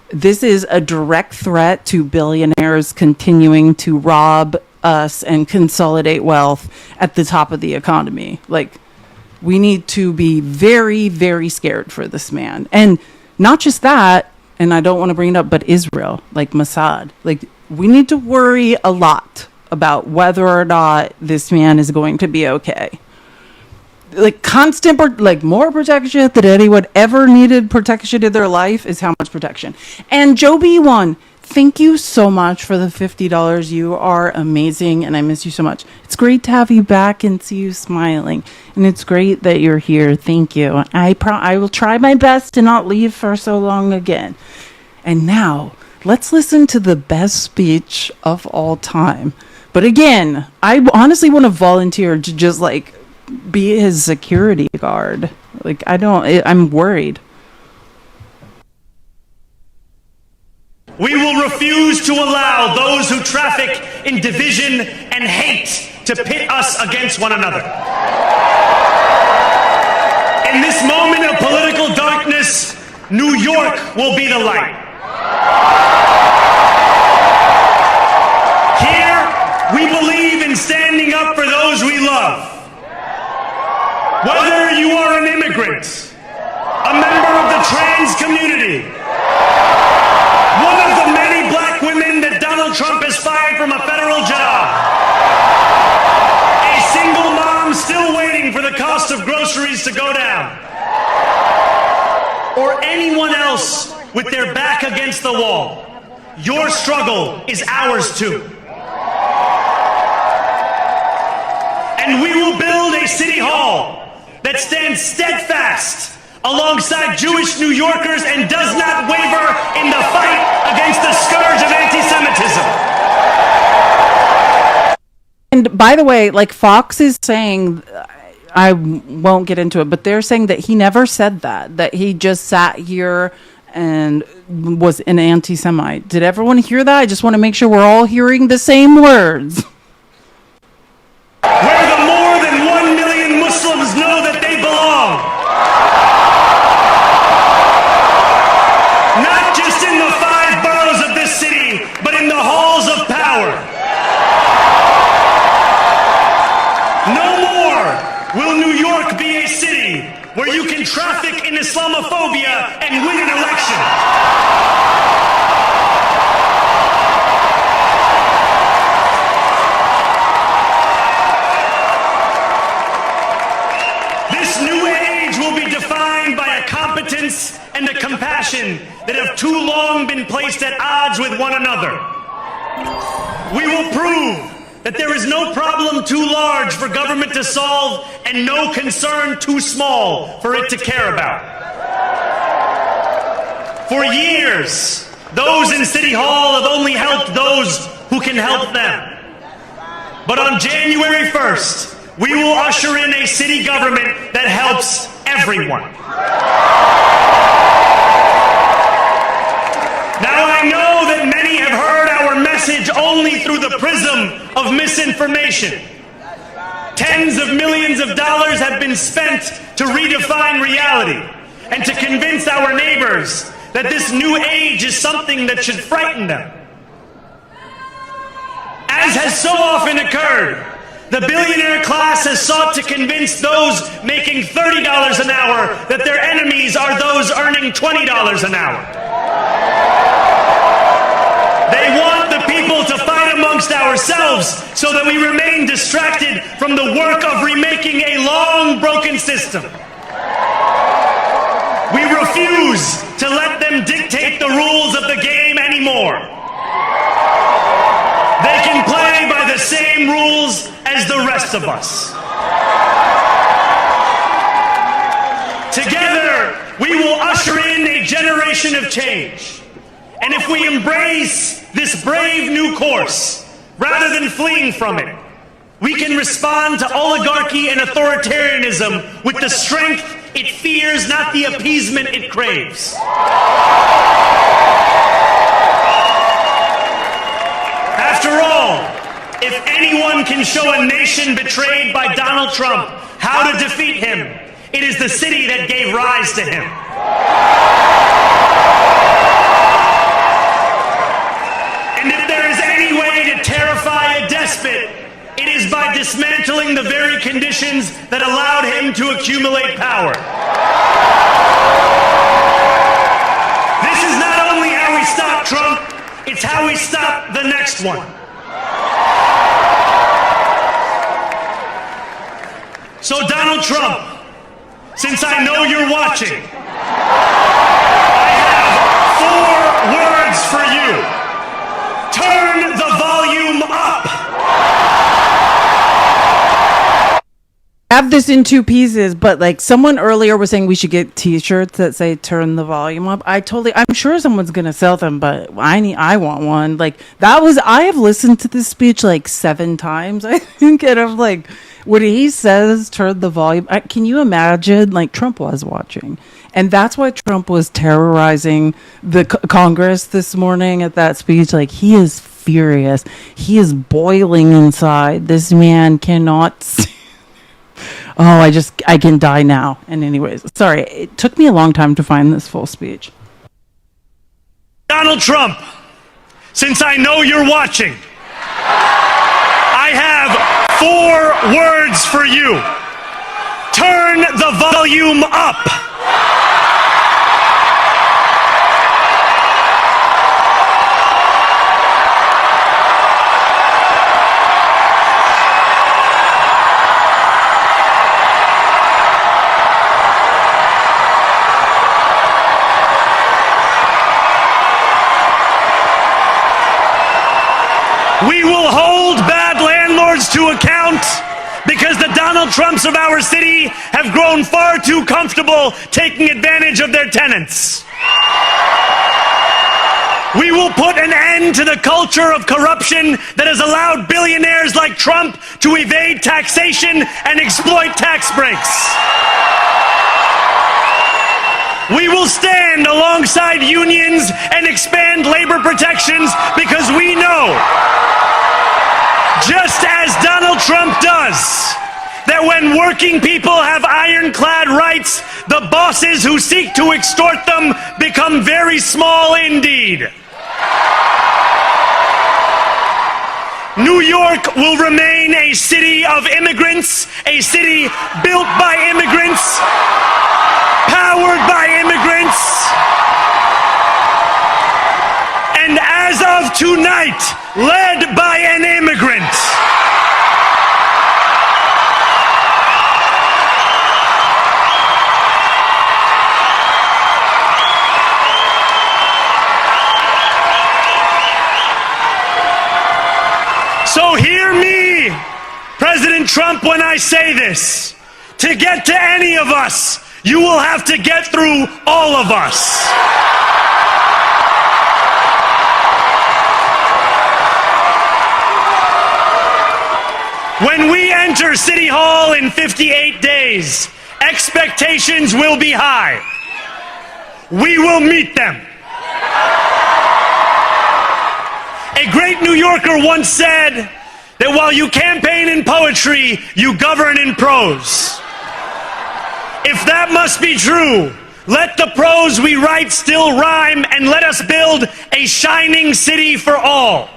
this is a direct threat to billionaires continuing to rob us and consolidate wealth at the top of the economy. Like, we need to be very, very scared for this man. And not just that, and I don't want to bring it up, but Israel, like Mossad. Like, we need to worry a lot about whether or not this man is going to be okay. Like, more protection than anyone ever needed protection in their life is how much protection. And Joe B1, thank you so much for the $50. You are amazing, and I miss you so much. It's great to have you back and see you smiling, and it's great that you're here. Thank you. I will try my best to not leave for so long again. And now, let's listen to the best speech of all time. But again, I honestly want to volunteer to just, like, be his security guard. Like, I'm worried. We will refuse to allow those who traffic in division and hate to pit us against one another. In this moment of political darkness, New York will be the light. Here, we believe in standing up for those we love. Whether you are an immigrant, a member of the trans community, one of the many black women that Donald Trump has fired from a federal job, a single mom still waiting for the cost of groceries to go down, or anyone else with their back against the wall, your struggle is ours too. And we will build a city hall that stands steadfast alongside Jewish New Yorkers and does not waver in the fight against the scourge of anti-Semitism. And by the way, like, Fox is saying, I won't get into it, but they're saying that he never said that he just sat here and was an anti-Semite. Did everyone hear that? I just want to make sure we're all hearing the same words. Where the more than 1 million Muslims know that they belong. Not just in the 5 boroughs of this city, but in the halls of power. No more will New York be a city where you can traffic in Islamophobia and win an election. This new age will be defined by a competence and a compassion that have too long been placed at odds with one another. We will prove that there is no problem too large for government to solve and no concern too small for it to care about. For years, those in City Hall have only helped those who can help them. But on January 1st, we will usher in a city government that helps everyone. Now, I know that many have heard our message only through the prism of misinformation. Tens of millions of dollars have been spent to redefine reality and to convince our neighbors that this new age is something that should frighten them. As has so often occurred, the billionaire class has sought to convince those making $30 an hour that their enemies are those earning $20 an hour. They want the people to fight amongst ourselves so that we remain distracted from the work of remaking a long broken system. We refuse to let them dictate the rules of the game anymore. They can play by the same rules as the rest of us. Together, we will usher in a generation of change. And if we embrace this brave new course, rather than fleeing from it, we can respond to oligarchy and authoritarianism with the strength it fears, not the appeasement it craves. After all, if anyone can show a nation betrayed by Donald Trump how to defeat him, it is the city that gave rise to him. And if there is any way to terrify a despot, it is by dismantling the very conditions that allowed him to accumulate power. This is not only how we stop Trump, it's how we stop the next one. So Donald Trump, since I know you're watching, I have 4 words for you. Turn the volume up. I have this in 2 pieces, but like someone earlier was saying we should get t-shirts that say turn the volume up. I'm sure someone's going to sell them, but I want one. Like I have listened to this speech like 7 times, I think, and I'm like, when he says turn the volume, can you imagine, like, Trump was watching, and that's why Trump was terrorizing the Congress this morning at that speech. Like, he is furious. He is boiling inside. This man cannot I can die now. And anyways, sorry, it took me a long time to find this full speech. Donald Trump, since I know you're watching, I have 4 words for you. Turn the volume up. We will hold bad landlords to account because the Donald Trumps of our city have grown far too comfortable taking advantage of their tenants. We will put an end to the culture of corruption that has allowed billionaires like Trump to evade taxation and exploit tax breaks. We will stand alongside unions and expand labor protections because we know, just as Donald Trump does, that when working people have ironclad rights, the bosses who seek to extort them become very small indeed. New York will remain a city of immigrants, a city built by immigrants, powered by immigrants, and as of tonight, led by an immigrant. So hear me, President Trump, when I say this. To get to any of us, you will have to get through all of us. When we enter City Hall in 58 days, expectations will be high. We will meet them. A great New Yorker once said that while you campaign in poetry, you govern in prose. If that must be true, let the prose we write still rhyme, and let us build a shining city for all.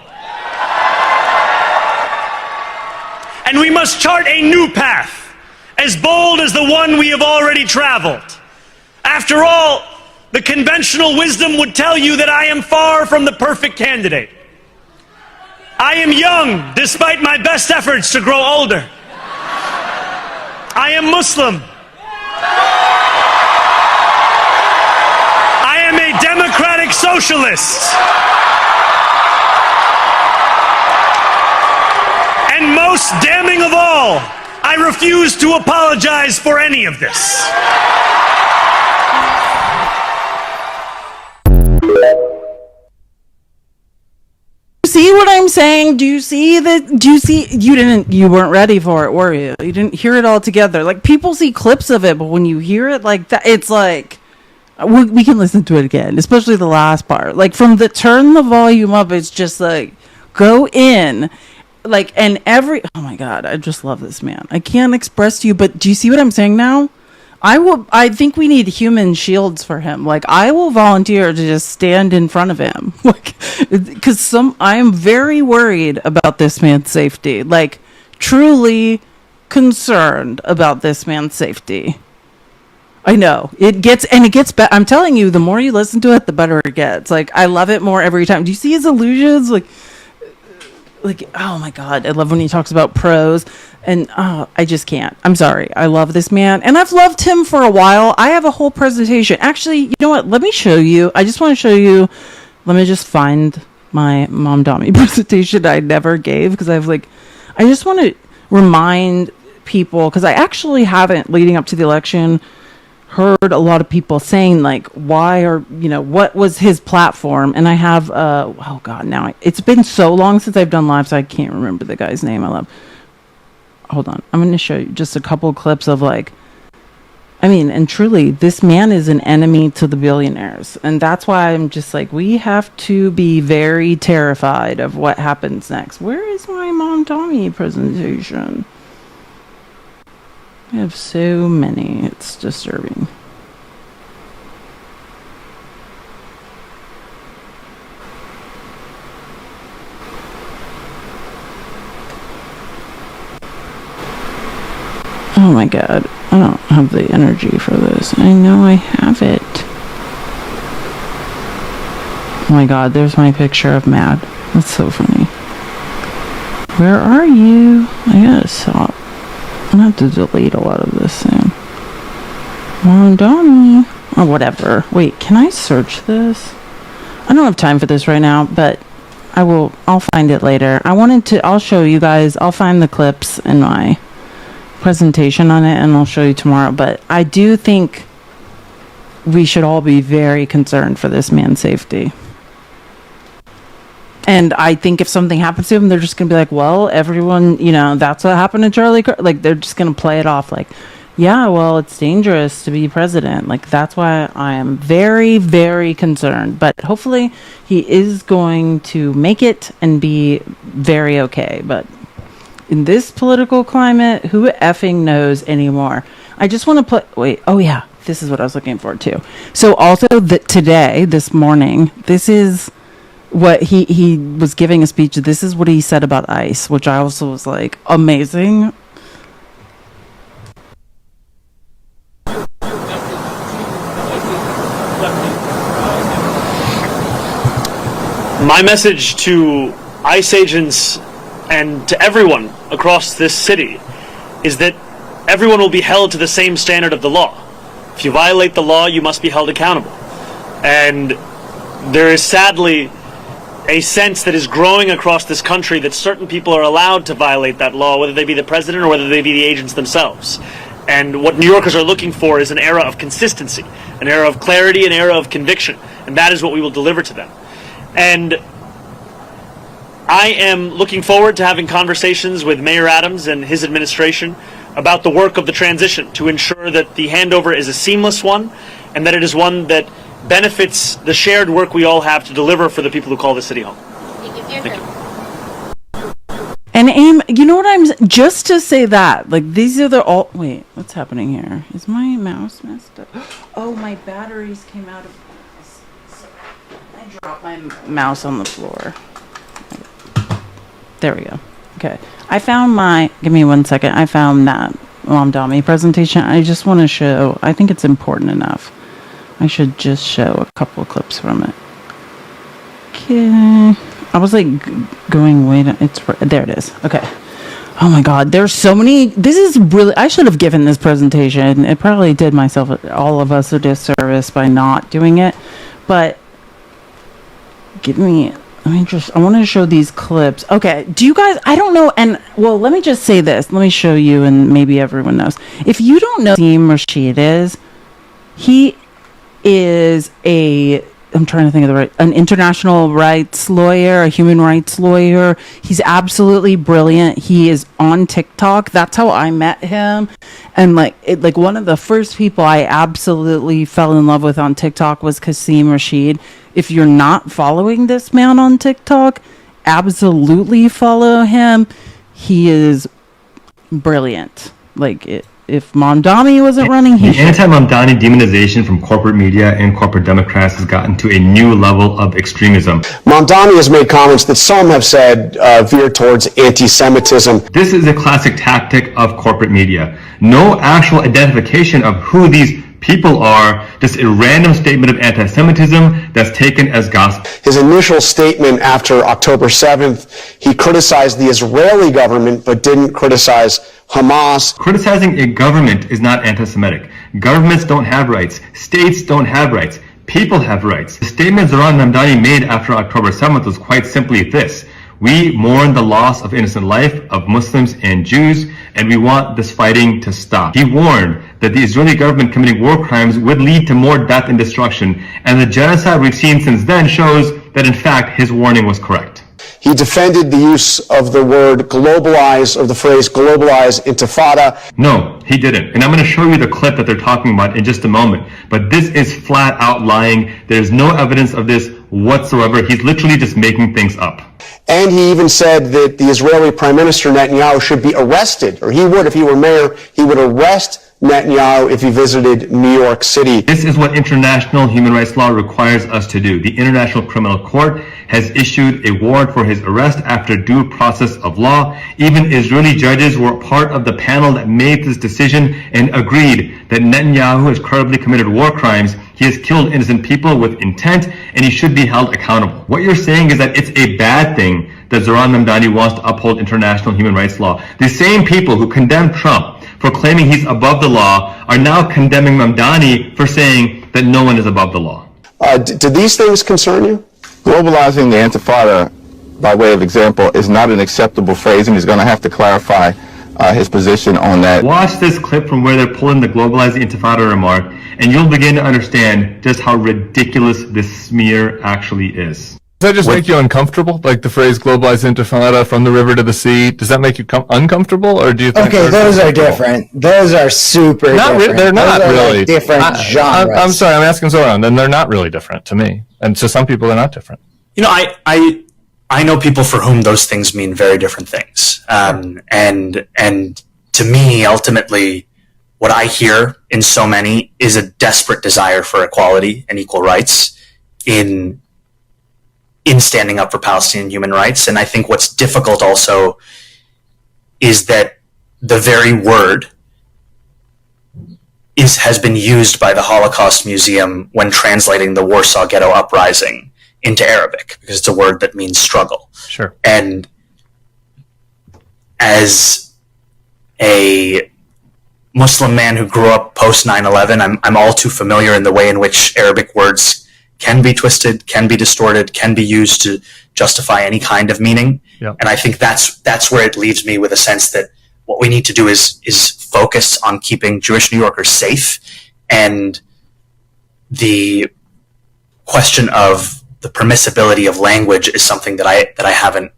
And we must chart a new path, as bold as the one we have already traveled. After all, the conventional wisdom would tell you that I am far from the perfect candidate. I am young, despite my best efforts to grow older. I am Muslim. I am a democratic socialist. And most damning of all, I refuse to apologize for any of this. See what I'm saying? Do you see that? You weren't ready for it, were you? You didn't hear it all together. Like, people see clips of it, but when you hear it like that, it's like, we can listen to it again, especially the last part. Like, from the turn the volume up, it's just like, go in. Like, and oh my God, I just love this man. I can't express to you, but do you see what I'm saying now? I think we need human shields for him. Like, I will volunteer to just stand in front of him. Like, because I am very worried about this man's safety. Like, truly concerned about this man's safety. I know it gets better. I'm telling you, the more you listen to it, the better it gets. Like, I love it more every time. Do you see his illusions? Like, oh my God, I love when he talks about prose, and I just can't. I'm sorry. I love this man, and I've loved him for a while. I have a whole presentation. Actually, you know what? Let me show you. I just want to show you. Let me just find my Mom Dommy presentation I never gave, because I just want to remind people, because I actually haven't, leading up to the election, heard a lot of people saying, like, what was his platform? And I have, oh God, now it's been so long since I've done live, so I can't remember the guy's name I love. Hold on. I'm going to show you just a couple clips of, like, and truly, this man is an enemy to the billionaires. And that's why I'm just like, we have to be very terrified of what happens next. Where is my Mom Tommy presentation? I have so many. It's disturbing. Oh my God. I don't have the energy for this. I know I have it. Oh my God, there's my picture of Mad. That's so funny. Where are you? I gotta stop. I'm gonna have to delete a lot of this soon. Mom Donnie. Or whatever. Wait, can I search this? I don't have time for this right now, but I'll find it later. I'll show you guys. I'll find the clips in my presentation on it, and I'll show you tomorrow. But I do think we should all be very concerned for this man's safety. And I think if something happens to him, they're just going to be like, well, everyone, that's what happened to Charlie Kirk. Like, they're just going to play it off like, yeah, well, it's dangerous to be president. Like, that's why I am very, very concerned. But hopefully he is going to make it and be very okay. But in this political climate, who effing knows anymore? I just want to this is what I was looking for too. So also today, this morning, this is what he was giving a speech. This is what he said about ICE, which I also was like, amazing. My message to ICE agents and to everyone across this city is that everyone will be held to the same standard of the law. If you violate the law, you must be held accountable. And there is sadly a sense that is growing across this country that certain people are allowed to violate that law, whether they be the president or whether they be the agents themselves. And what New Yorkers are looking for is an era of consistency, an era of clarity, an era of conviction. And that is what we will deliver to them. And I am looking forward to having conversations with Mayor Adams and his administration about the work of the transition to ensure that the handover is a seamless one and that it is one that benefits the shared work we all have to deliver for the people who call the city home. Thank you. And aim, you know what just to say that, like, these are the all, wait, what's happening here? Is my mouse messed up? Oh, my batteries came out of this. I dropped my mouse on the floor. There we go. Okay. I found give me 1 second. I found that Mamdani presentation. I just want to show, I think it's important enough. I should just show a couple of clips from it. Okay. I was like going way down. There it is. Okay. Oh my God. There's so many. This is really, I should have given this presentation. It probably did all of us a disservice by not doing it. But I want to show these clips. Okay. Do you guys, I don't know. And well, let me just say this. Let me show you and maybe everyone knows. If you don't know who Naseem Rashid is, he is I'm trying to think of an international rights lawyer, a human rights lawyer. He's absolutely brilliant. He is on TikTok. That's how I met him. And like one of the first people I absolutely fell in love with on TikTok was Naseem Rashid. If you're not following this man on TikTok, absolutely follow him. He is brilliant. If Mamdani wasn't running, the anti-Mamdani demonization from corporate media and corporate Democrats has gotten to a new level of extremism. Mamdani has made comments that some have said veer towards anti-Semitism. This is a classic tactic of corporate media. No actual identification of who these people are, just a random statement of anti-Semitism that's taken as gospel. His initial statement after October 7th, he criticized the Israeli government but didn't criticize Hamas. Criticizing a government is not anti-Semitic. Governments don't have rights. States don't have rights. People have rights. The statement Zohran Mamdani made after October 7th was quite simply this: we mourn the loss of innocent life of Muslims and Jews, and we want this fighting to stop. He warned that the Israeli government committing war crimes would lead to more death and destruction, and the genocide we've seen since then shows that in fact his warning was correct. He defended the use of the word globalize, or the phrase globalize intifada. No, he didn't. And I'm going to show you the clip that they're talking about in just a moment. But this is flat out lying. There's no evidence of this whatsoever. He's literally just making things up. And he even said that the Israeli Prime Minister Netanyahu should be arrested, or he would, if he were mayor, he would arrest Netanyahu if he visited New York City. This is what international human rights law requires us to do. The International Criminal Court has issued a warrant for his arrest after due process of law. Even Israeli judges were part of the panel that made this decision and agreed that Netanyahu has credibly committed war crimes. He has killed innocent people with intent, and he should be held accountable. What you're saying is that it's a bad thing that Zohran Mamdani wants to uphold international human rights law. The same people who condemned Trump for claiming he's above the law are now condemning Mamdani for saying that no one is above the law. Do these things concern you? Globalizing the Intifada, by way of example, is not an acceptable phrase, and he's going to have to clarify his position on that. Watch this clip from where they're pulling the globalize the Intifada remark, and you'll begin to understand just how ridiculous this smear actually is. Does that just make you uncomfortable? Like the phrase "globalized intifada from the river to the sea." Does that make you uncomfortable, or do you think? Okay, those are different. Those are super different. They're not Those are really like different genres. I'm sorry. I'm asking Zoran. Then they're not really different to me, and to some people, they're not different. You know, I know people for whom those things mean very different things, and to me, ultimately, what I hear in so many is a desperate desire for equality and equal rights in standing up for Palestinian human rights. And I think what's difficult also is that the very word has been used by the Holocaust Museum when translating the Warsaw Ghetto Uprising into Arabic, because it's a word that means struggle. Sure. And as a Muslim man who grew up post 9/11, I'm all too familiar in the way in which Arabic words can be twisted, can be distorted, can be used to justify any kind of meaning. Yep. And I think that's where it leaves me with a sense that what we need to do is focus on keeping Jewish New Yorkers safe, and the question of the permissibility of language is something that I haven't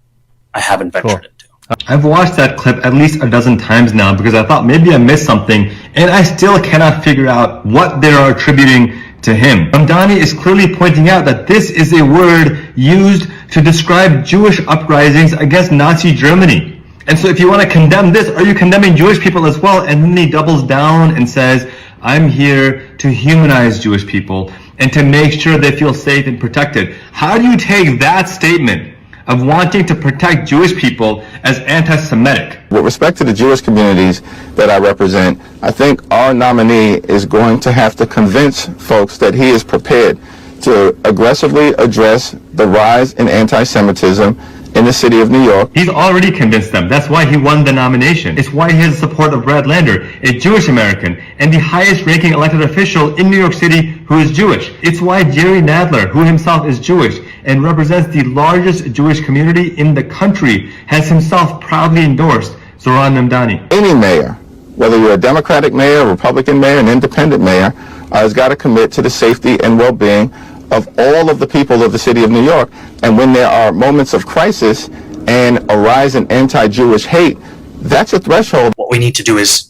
ventured into. I've watched that clip at least a dozen times now because I thought maybe I missed something, and I still cannot figure out what they are attributing to him. Mamdani is clearly pointing out that this is a word used to describe Jewish uprisings against Nazi Germany. And so if you want to condemn this, are you condemning Jewish people as well? And then he doubles down and says, I'm here to humanize Jewish people and to make sure they feel safe and protected. How do you take that statement of wanting to protect Jewish people as anti-Semitic? With respect to the Jewish communities that I represent, I think our nominee is going to have to convince folks that he is prepared to aggressively address the rise in anti-Semitism in the city of New York. He's already convinced them. That's why he won the nomination. It's why he has the support of Brad Lander, a Jewish American, and the highest ranking elected official in New York City who is Jewish. It's why Jerry Nadler, who himself is Jewish and represents the largest Jewish community in the country, has himself proudly endorsed Zoran Mamdani. Any mayor, whether you're a Democratic mayor, a Republican mayor, an independent mayor, has got to commit to the safety and well-being of all of the people of the city of New York. And when there are moments of crisis and a rise in anti-Jewish hate, that's a threshold. What we need to do is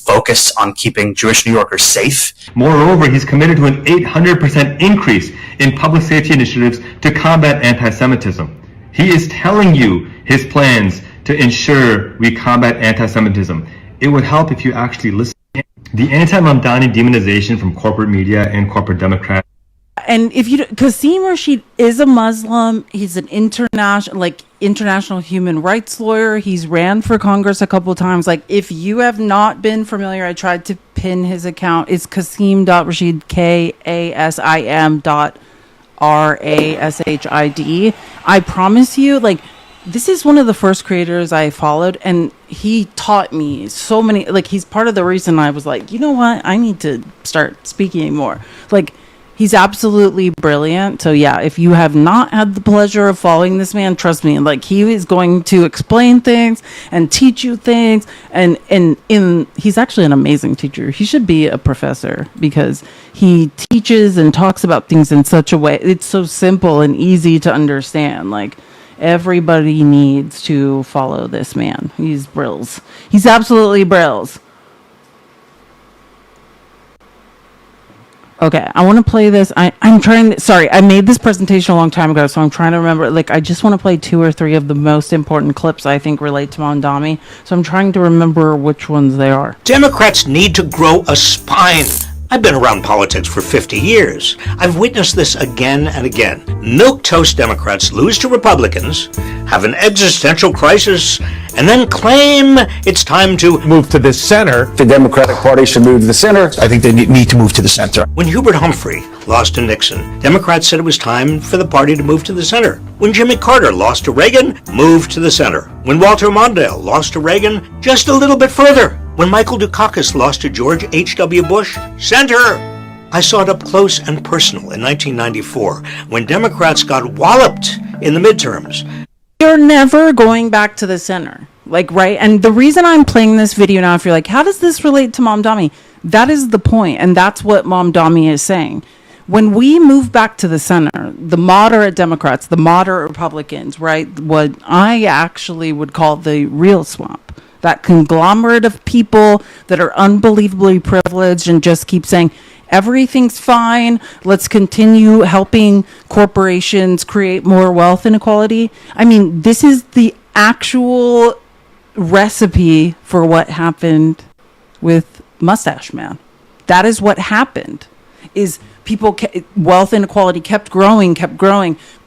focus on keeping Jewish New Yorkers safe. Moreover, he's committed to an 800% increase in public safety initiatives to combat anti-Semitism. He is telling you his plans to ensure we combat anti-Semitism. It would help if you actually listen. The anti-Mamdani demonization from corporate media and corporate Democrats. And if you, Qasim Rashid is a Muslim. He's an international human rights lawyer. He's ran for Congress a couple of times. Like, if you have not been familiar, I tried to pin his account. It's Qasim.Rashid, KASIM.RASHID. I promise you, like, this is one of the first creators I followed, and he taught me so many, like, he's part of the reason I was like, you know what, I need to start speaking more. Like, he's absolutely brilliant. So yeah, if you have not had the pleasure of following this man, trust me, like, he is going to explain things and teach you things, and he's actually an amazing teacher. He should be a professor because he teaches and talks about things in such a way, it's so simple and easy to understand. Like, everybody needs to follow this man. He's brills. He's absolutely brills. Okay, I want to play this. I'm trying. Sorry, I made this presentation a long time ago, so I'm trying to remember. Like, I just want to play 2 or 3 of the most important clips I think relate to Mamdani. So I'm trying to remember which ones they are. Democrats need to grow a spine. I've been around politics for 50 years. I've witnessed this again and again. Milquetoast Democrats lose to Republicans, have an existential crisis, and then claim it's time to move to the center. The Democratic Party should move to the center. I think they need to move to the center. When Hubert Humphrey lost to Nixon, Democrats said it was time for the party to move to the center. When Jimmy Carter lost to Reagan, move to the center. When Walter Mondale lost to Reagan, just a little bit further. When Michael Dukakis lost to George H.W. Bush, center. I saw it up close and personal in 1994 when Democrats got walloped in the midterms. You're never going back to the center. Like, right? And the reason I'm playing this video now, if you're like, how does this relate to Mamdani? That is the point, and that's what Mamdani is saying. when we move back to the center, the moderate Democrats, the moderate Republicans, right, what I actually would call the real swamp, that conglomerate of people that are unbelievably privileged and just keep saying, everything's fine, let's continue helping corporations create more wealth inequality. I mean, this is the actual recipe for what happened with Mustache Man. That is what happened. Is people wealth inequality kept growing.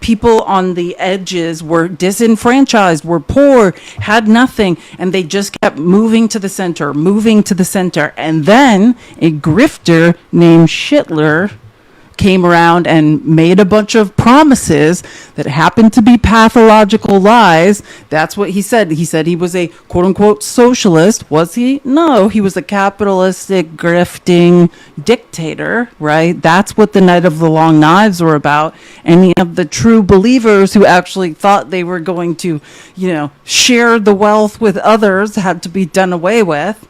People on the edges were disenfranchised, were poor, had nothing, and they just kept moving to the center. And then a grifter named Schittler came around and made a bunch of promises that happened to be pathological lies. That's what he said. He said he was a quote-unquote socialist. Was he? No, he was a capitalistic, grifting dictator, right? That's what the Night of the Long Knives were about. Any of the true believers who actually thought they were going to, share the wealth with others had to be done away with.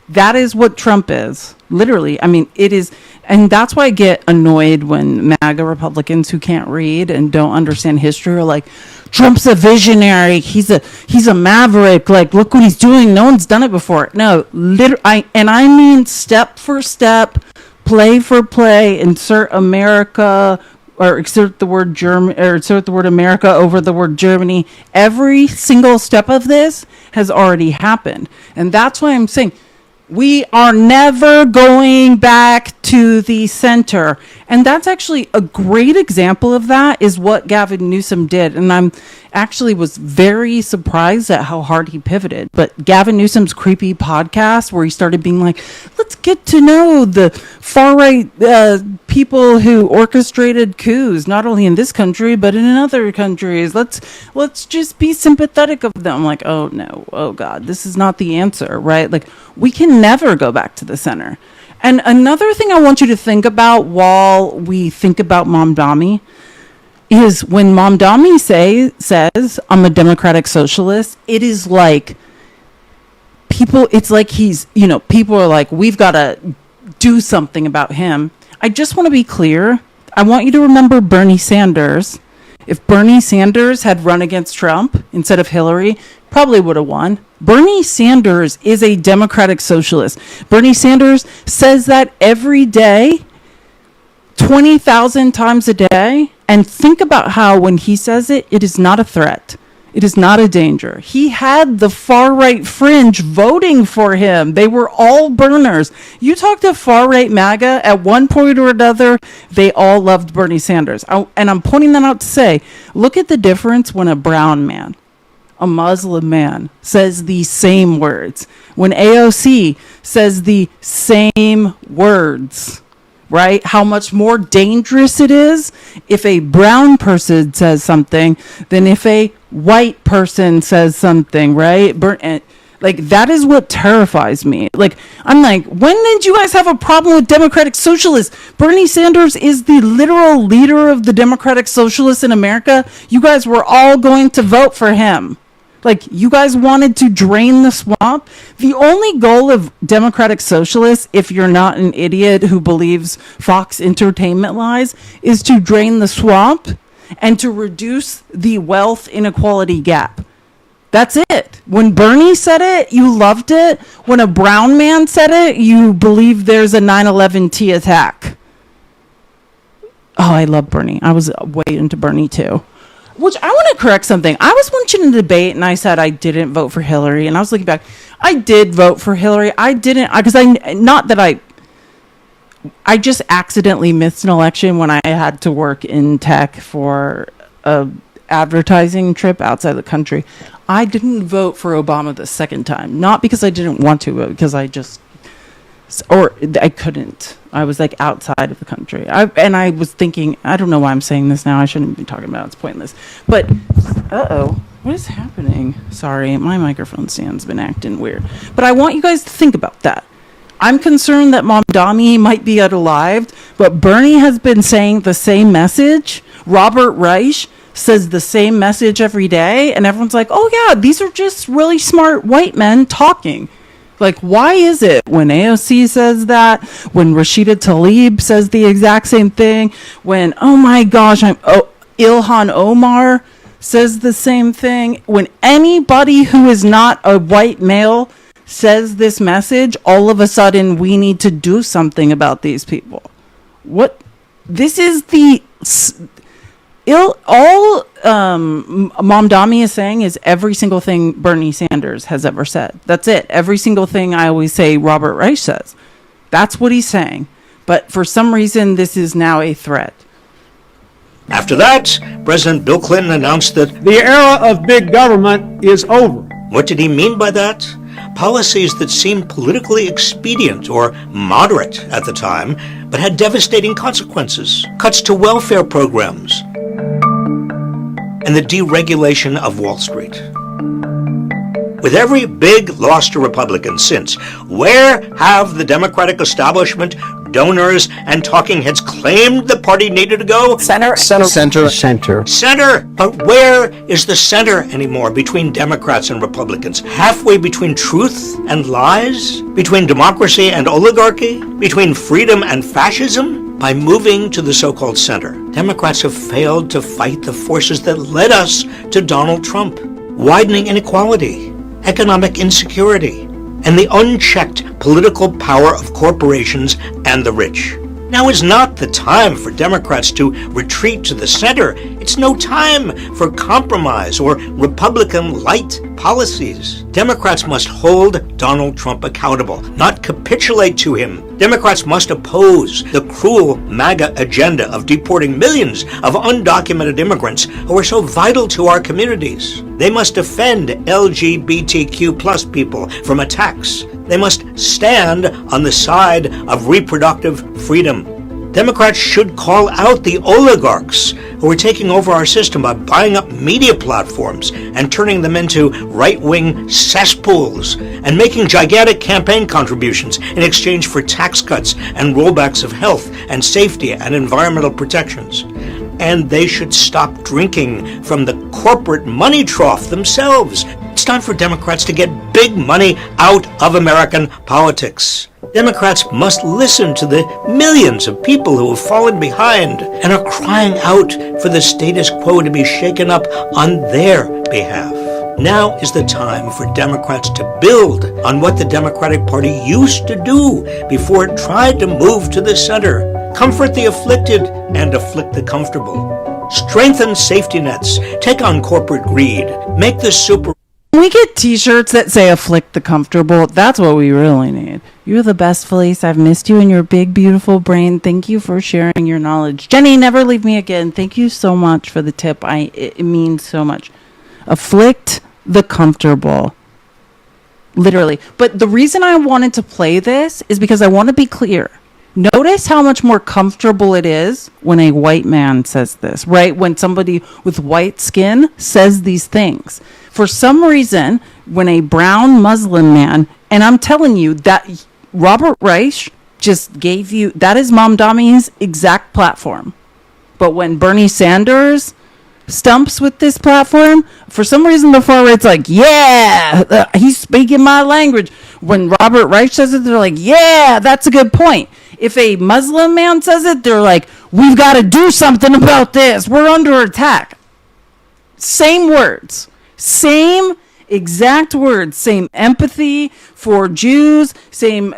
That is what Trump is. Literally. I mean, it is. And that's why I get annoyed when MAGA Republicans who can't read and don't understand history are like, Trump's a visionary. He's a maverick. Like, look what he's doing. No one's done it before. No, I mean step for step, play for play, insert America or insert the word German or insert the word America over the word Germany. Every single step of this has already happened. And that's why I'm saying, we are never going back to the center. And that's actually a great example of that is what Gavin Newsom did. And I'm actually was very surprised at how hard he pivoted. But Gavin Newsom's creepy podcast where he started being like, let's get to know the far right people who orchestrated coups, not only in this country, but in other countries. Let's just be sympathetic of them. I'm like, oh no, oh God, this is not the answer, right? Like, we can never go back to the center. And another thing I want you to think about while we think about Mamdani is when Mamdani says, I'm a democratic socialist, it is like it's like he's, people are like, we've got to do something about him. I just want to be clear. I want you to remember Bernie Sanders. If Bernie Sanders had run against Trump instead of Hillary, probably would have won. Bernie Sanders is a democratic socialist. Bernie Sanders says that every day, 20,000 times a day. And think about how when he says it, it is not a threat. It is not a danger. He had the far right fringe voting for him. They were all burners. You talk to far right MAGA at one point or another, they all loved Bernie Sanders. And I'm pointing that out to say, look at the difference when a brown man, a Muslim man, says the same words. When AOC says the same words, right? How much more dangerous it is if a brown person says something than if a white person says something, right? Like, that is what terrifies me. Like, I'm like, when did you guys have a problem with democratic socialists? Bernie Sanders is the literal leader of the democratic socialists in America. You guys were all going to vote for him. Like, you guys wanted to drain the swamp. The only goal of democratic socialists, if you're not an idiot who believes Fox Entertainment lies, is to drain the swamp and to reduce the wealth inequality gap. That's it. When Bernie said it, you loved it. When a brown man said it, you believe there's a 9/11 attack. Oh, I love Bernie. I was way into Bernie too. Which I want to correct something. I was watching a debate and I said I didn't vote for Hillary. And I was looking back. I did vote for Hillary. I didn't, because I just accidentally missed an election when I had to work in tech for a advertising trip outside the country. I didn't vote for Obama the second time. Not because I didn't want to, but because I couldn't. I was like outside of the country. I was thinking, I don't know why I'm saying this now. I shouldn't be talking about it. It's pointless. But, what is happening? Sorry, my microphone stand's been acting weird. But I want you guys to think about that. I'm concerned that Mamdani might be unalived, but Bernie has been saying the same message. Robert Reich says the same message every day, and everyone's like, oh yeah, these are just really smart white men talking. Like, why is it when AOC says that, when Rashida Tlaib says the exact same thing, when, oh my gosh, Ilhan Omar says the same thing, when anybody who is not a white male says this message, all of a sudden we need to do something about these people. What? This is the... all Mamdani is saying is every single thing Bernie Sanders has ever said. That's it. Every single thing I always say Robert Reich says. That's what he's saying. But for some reason, this is now a threat. After that, President Bill Clinton announced that the era of big government is over. What did he mean by that? Policies that seemed politically expedient or moderate at the time, but had devastating consequences. Cuts to welfare programs, and the deregulation of Wall Street. With every big loss to Republicans since, where have the Democratic establishment, donors, and talking heads claimed the party needed to go? Center. But where is the center anymore between Democrats and Republicans? Halfway between truth and lies? Between democracy and oligarchy? Between freedom and fascism? By moving to the so-called center, Democrats have failed to fight the forces that led us to Donald Trump. Widening inequality, economic insecurity, and the unchecked political power of corporations and the rich. Now is not the time for Democrats to retreat to the center. It's no time for compromise or Republican-light policies. Democrats must hold Donald Trump accountable, not capitulate to him. Democrats must oppose the cruel MAGA agenda of deporting millions of undocumented immigrants who are so vital to our communities. They must defend LGBTQ plus people from attacks. They must stand on the side of reproductive freedom. Democrats should call out the oligarchs who are taking over our system by buying up media platforms and turning them into right-wing cesspools and making gigantic campaign contributions in exchange for tax cuts and rollbacks of health and safety and environmental protections. And they should stop drinking from the corporate money trough themselves. It's time for Democrats to get big money out of American politics. Democrats must listen to the millions of people who have fallen behind and are crying out for the status quo to be shaken up on their behalf. Now is the time for Democrats to build on what the Democratic Party used to do before it tried to move to the center. Comfort the afflicted and afflict the comfortable. Strengthen safety nets. Take on corporate greed. Make the super... We get t-shirts that say afflict the comfortable. That's what we really need. You're the best, Felice. I've missed you and your big, beautiful brain. Thank you for sharing your knowledge. Jenny, never leave me again. Thank you so much for the tip. It means so much. Afflict the comfortable. Literally. But the reason I wanted to play this is because I want to be clear. Notice how much more comfortable it is when a white man says this, right? When somebody with white skin says these things. For some reason, when a brown Muslim man, and I'm telling you that Robert Reich just gave you, that is Mamdani's exact platform. But when Bernie Sanders stumps with this platform, for some reason the far right's like, yeah, he's speaking my language. When Robert Reich says it, they're like, yeah, that's a good point. If a Muslim man says it, they're like, we've got to do something about this. We're under attack. Same words. Same exact words. Same empathy for Jews. Same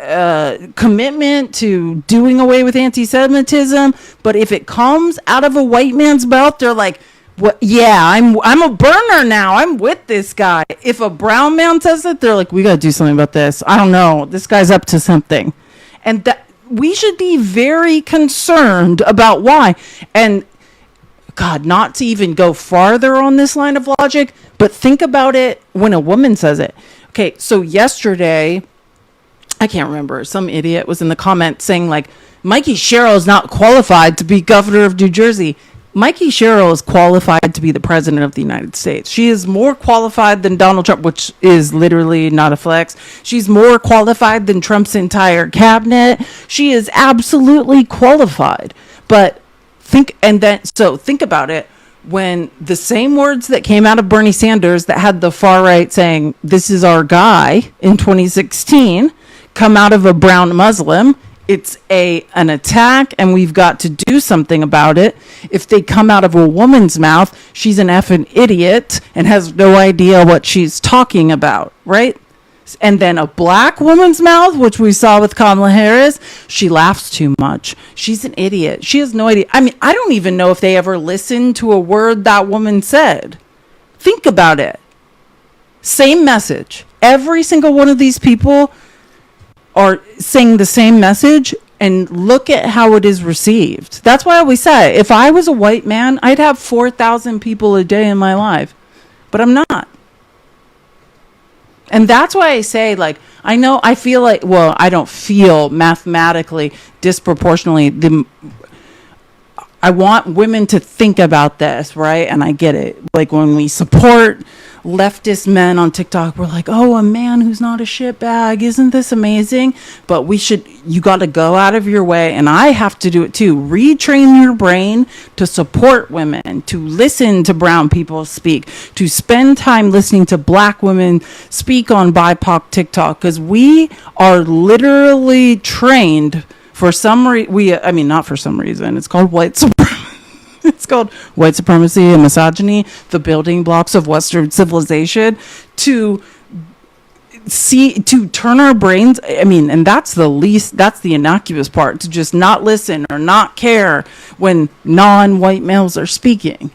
commitment to doing away with anti-Semitism. But if it comes out of a white man's mouth, they're like, "What? Yeah, I'm a burner now. I'm with this guy." If a brown man says it, they're like, we got to do something about this. I don't know. This guy's up to something. And that we should be very concerned about why. And God, not to even go farther on this line of logic, but think about it when a woman says it. Okay, so yesterday, I can't remember, some idiot was in the comments saying like, Mikey Sherrill is not qualified to be governor of New Jersey. Mikey Sherrill is qualified to be the president of the United States. She is more qualified than Donald Trump, which is literally not a flex. She's more qualified than Trump's entire cabinet. She is absolutely qualified. But think about it. when the same words that came out of Bernie Sanders that had the far right saying, this is our guy in 2016, come out of a brown Muslim, it's an attack and we've got to do something about it. If they come out of a woman's mouth, she's an effing idiot and has no idea what she's talking about, right? And then a black woman's mouth, which we saw with Kamala Harris, she laughs too much. She's an idiot. She has no idea. I mean, I don't even know if they ever listened to a word that woman said. Think about it. Same message. Every single one of these people are saying the same message, and look at how it is received. That's why I always say, if I was a white man, I'd have 4,000 people a day in my life. But I'm not. And that's why I say, like, I feel like, well, I don't feel mathematically disproportionately. I want women to think about this, right? And I get it. Like, when we support leftist men on TikTok, we're like, oh, a man who's not a shitbag. Isn't this amazing? But you got to go out of your way. And I have to do it too. Retrain your brain to support women, to listen to brown people speak, to spend time listening to black women speak on BIPOC TikTok. Because we are literally trained for some reason. Not for some reason. It's called white supremacy. It's called white supremacy and misogyny, the building blocks of Western civilization, to turn our brains. And that's the innocuous part, to just not listen or not care when non-white males are speaking.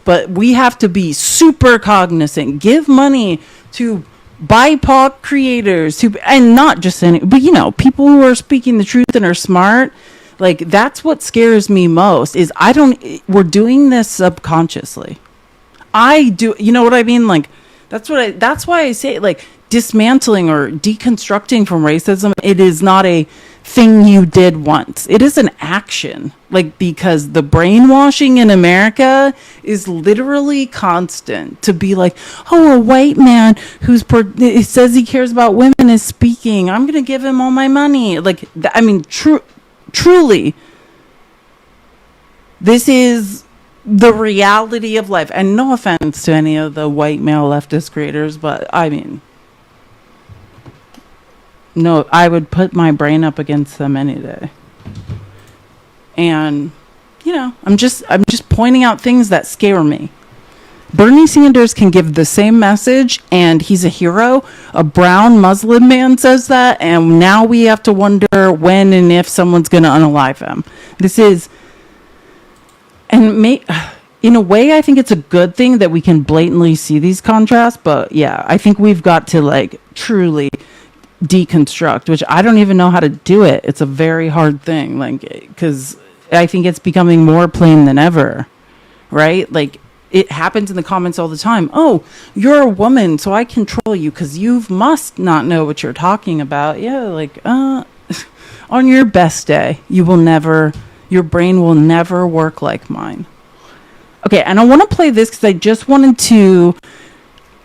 But we have to be super cognizant, give money to BIPOC creators, and not just any, but people who are speaking the truth and are smart. Like, that's what scares me most is we're doing this subconsciously. I do, you know what I mean? Like, that's why I say, like, dismantling or deconstructing from racism, it is not a thing you did once. It is an action. Like, because the brainwashing in America is literally constant to be like, oh, a white man he says he cares about women is speaking. I'm going to give him all my money. Like, truly, this is the reality of life. And no offense to any of the white male leftist creators, but no, I would put my brain up against them any day. And I'm just pointing out things that scare me. Bernie Sanders can give the same message and he's a hero. A brown Muslim man says that, and now we have to wonder when and if someone's going to unalive him. In a way, I think it's a good thing that we can blatantly see these contrasts, but yeah, I think we've got to, like, truly deconstruct, which I don't even know how to do it. It's a very hard thing, like, because I think it's becoming more plain than ever, right? Like, it happens in the comments all the time. Oh, you're a woman, so I control you because you must not know what you're talking about. Yeah, like, on your best day, your brain will never work like mine. Okay, and I want to play this because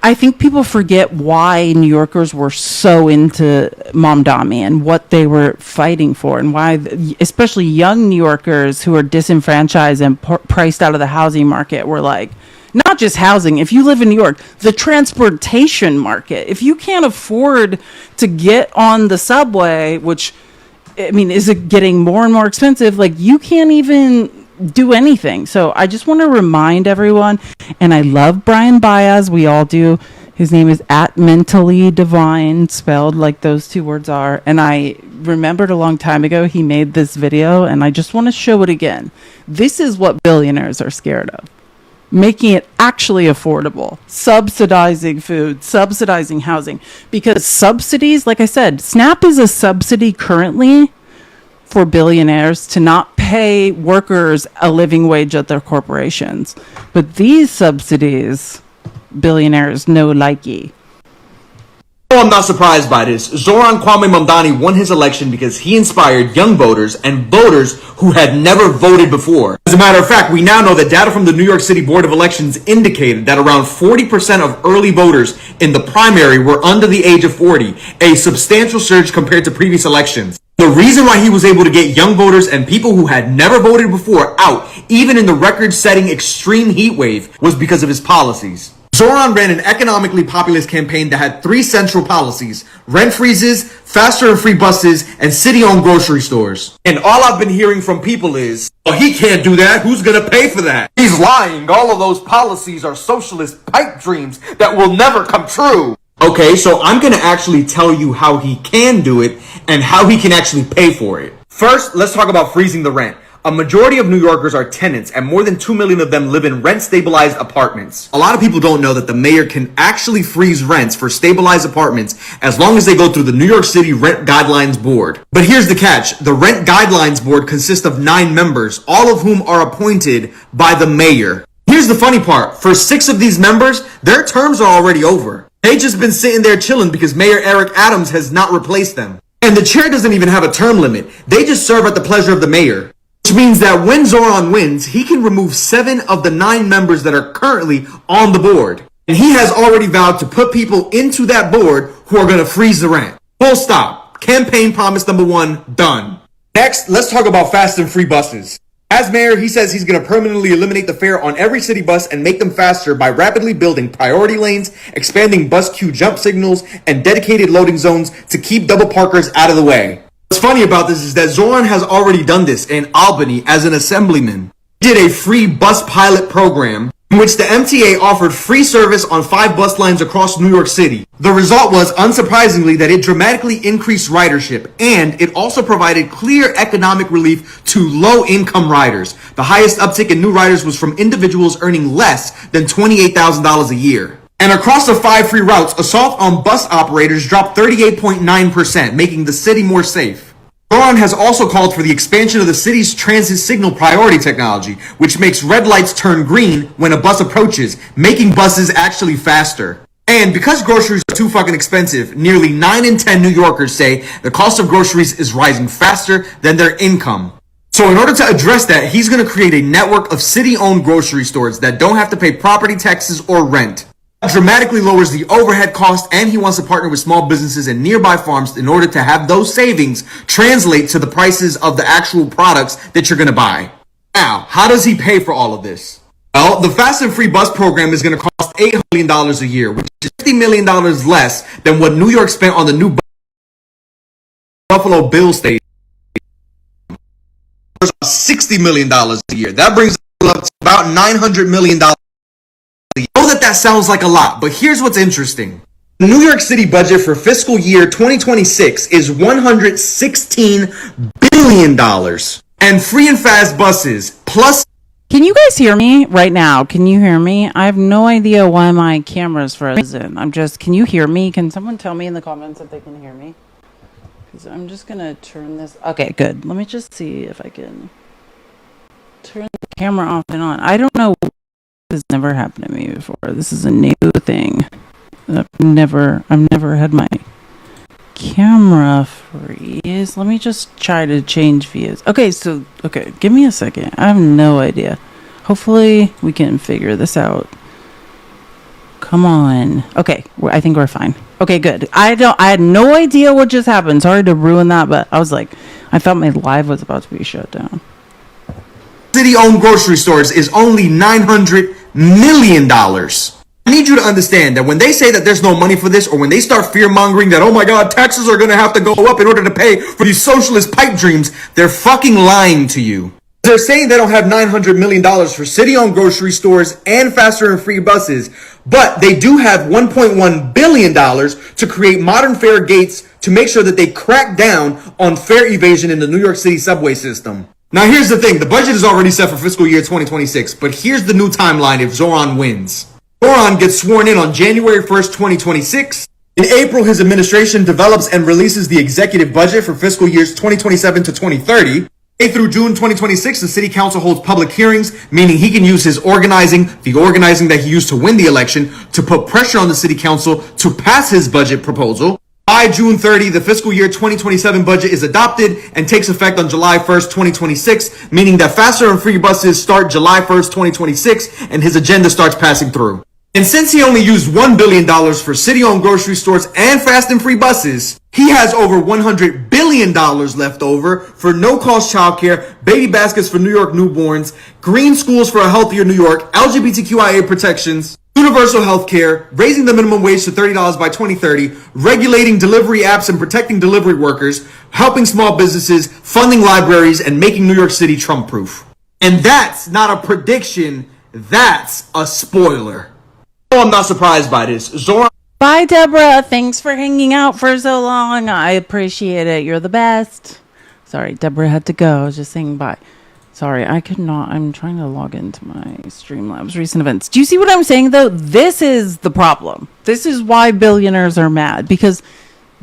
I think people forget why New Yorkers were so into Mamdani and what they were fighting for, and why, especially young New Yorkers who are disenfranchised and priced out of the housing market, were like, not just housing. If you live in New York, the transportation market. If you can't afford to get on the subway, which, is it getting more and more expensive? Like, you can't even do anything. So I just want to remind everyone, and I love Brian Baez, we all do. His name is @mentallydivine, spelled like those two words are. And I remembered a long time ago he made this video, and I just want to show it again. This is what billionaires are scared of. Making it actually affordable, subsidizing food, subsidizing housing. Because subsidies, like I said, SNAP is a subsidy currently for billionaires to not pay workers a living wage at their corporations. But these subsidies, billionaires no likey. I'm not surprised by this. Zoran Kwame Mamdani won his election because he inspired young voters and voters who had never voted before. As a matter of fact, we now know that data from the New York City Board of Elections indicated that around 40% of early voters in the primary were under the age of 40, a substantial surge compared to previous elections. The reason why he was able to get young voters and people who had never voted before out, even in the record-setting extreme heat wave, was because of his policies. Zoran ran an economically populist campaign that had 3 central policies: rent freezes, faster and free buses, and city-owned grocery stores. And all I've been hearing from people is, well, he can't do that. Who's gonna pay for that? He's lying. All of those policies are socialist pipe dreams that will never come true. Okay, so I'm gonna actually tell you how he can do it and how he can actually pay for it. First, let's talk about freezing the rent. A majority of New Yorkers are tenants, and more than 2 million of them live in rent-stabilized apartments. A lot of people don't know that the mayor can actually freeze rents for stabilized apartments as long as they go through the New York City Rent Guidelines Board. But here's the catch. The Rent Guidelines Board consists of 9 members, all of whom are appointed by the mayor. Here's the funny part. For 6 of these members, their terms are already over. They've just been sitting there chilling because Mayor Eric Adams has not replaced them. And the chair doesn't even have a term limit. They just serve at the pleasure of the mayor. Which means that when Zoran wins, he can remove 7 of the 9 members that are currently on the board. And he has already vowed to put people into that board who are going to freeze the rent. Full stop. Campaign promise number 1, done. Next, let's talk about fast and free buses. As mayor, he says he's going to permanently eliminate the fare on every city bus and make them faster by rapidly building priority lanes, expanding bus queue jump signals, and dedicated loading zones to keep double parkers out of the way. What's funny about this is that Zoran has already done this in Albany as an assemblyman. He did a free bus pilot program in which the MTA offered free service on 5 bus lines across New York City. The result was, unsurprisingly, that it dramatically increased ridership, and it also provided clear economic relief to low-income riders. The highest uptick in new riders was from individuals earning less than $28,000 a year. And across the 5 free routes, assault on bus operators dropped 38.9%, making the city more safe. Zoran has also called for the expansion of the city's transit signal priority technology, which makes red lights turn green when a bus approaches, making buses actually faster. And because groceries are too fucking expensive, nearly 9 in 10 New Yorkers say the cost of groceries is rising faster than their income. So in order to address that, he's going to create a network of city-owned grocery stores that don't have to pay property taxes or rent. Dramatically lowers the overhead cost, and he wants to partner with small businesses and nearby farms in order to have those savings translate to the prices of the actual products that you're going to buy. Now, how does he pay for all of this? Well, the Fast and Free Bus program is going to cost $8 million a year, which is $50 million less than what New York spent on the new Buffalo Bills Stadium. $60 million a year. That brings it up to about $900 million. I know that sounds like a lot, but here's what's interesting. The New York City budget for fiscal year 2026 is $116 billion. And free and fast buses plus... Can you guys hear me right now? Can you hear me? I have no idea why my camera's frozen. Can you hear me? Can someone tell me in the comments if they can hear me? Because I'm just going to turn this... Okay, good. Let me just see if I can turn the camera off and on. I don't know... This has never happened to me before. This is a new thing. I've never had my camera freeze. Let me just try to change views. Okay, give me a second. I have no idea. Hopefully we can figure this out. Come on. Okay, I think we're fine. Okay, good. I had no idea what just happened. Sorry to ruin that, but I thought my live was about to be shut down. City-owned grocery stores is only $900 million. I need you to understand that when they say that there's no money for this, or when they start fear-mongering that, oh my god, taxes are going to have to go up in order to pay for these socialist pipe dreams, they're fucking lying to you. They're saying they don't have $900 million for city-owned grocery stores and faster and free buses, but they do have $1.1 billion to create modern fare gates to make sure that they crack down on fare evasion in the New York City subway system. Now here's the thing, the budget is already set for fiscal year 2026, but here's the new timeline if Zoran wins. Zoran gets sworn in on January 1st, 2026. In April, his administration develops and releases the executive budget for fiscal years 2027 to 2030. May through June 2026, the city council holds public hearings, meaning he can use his organizing, the organizing that he used to win the election, to put pressure on the city council to pass his budget proposal. By June 30, the fiscal year 2027 budget is adopted and takes effect on July 1st, 2026, meaning that faster and free buses start July 1st, 2026, and his agenda starts passing through. And since he only used $1 billion for city-owned grocery stores and fast and free buses, he has over $100 billion left over for no-cost childcare, baby baskets for New York newborns, green schools for a healthier New York, LGBTQIA protections, universal health care, raising the minimum wage to $30 by 2030, regulating delivery apps and protecting delivery workers, helping small businesses, funding libraries, and making New York City Trump-proof. And that's not a prediction, that's a spoiler. Oh, I'm not surprised by this. Zoran. Bye, Deborah. Thanks for hanging out for so long. I appreciate it. You're the best. Sorry, Deborah had to go. I was just saying bye. Sorry, I could not. I'm trying to log into my Streamlabs recent events. Do you see what I'm saying, though? This is the problem. This is why billionaires are mad. Because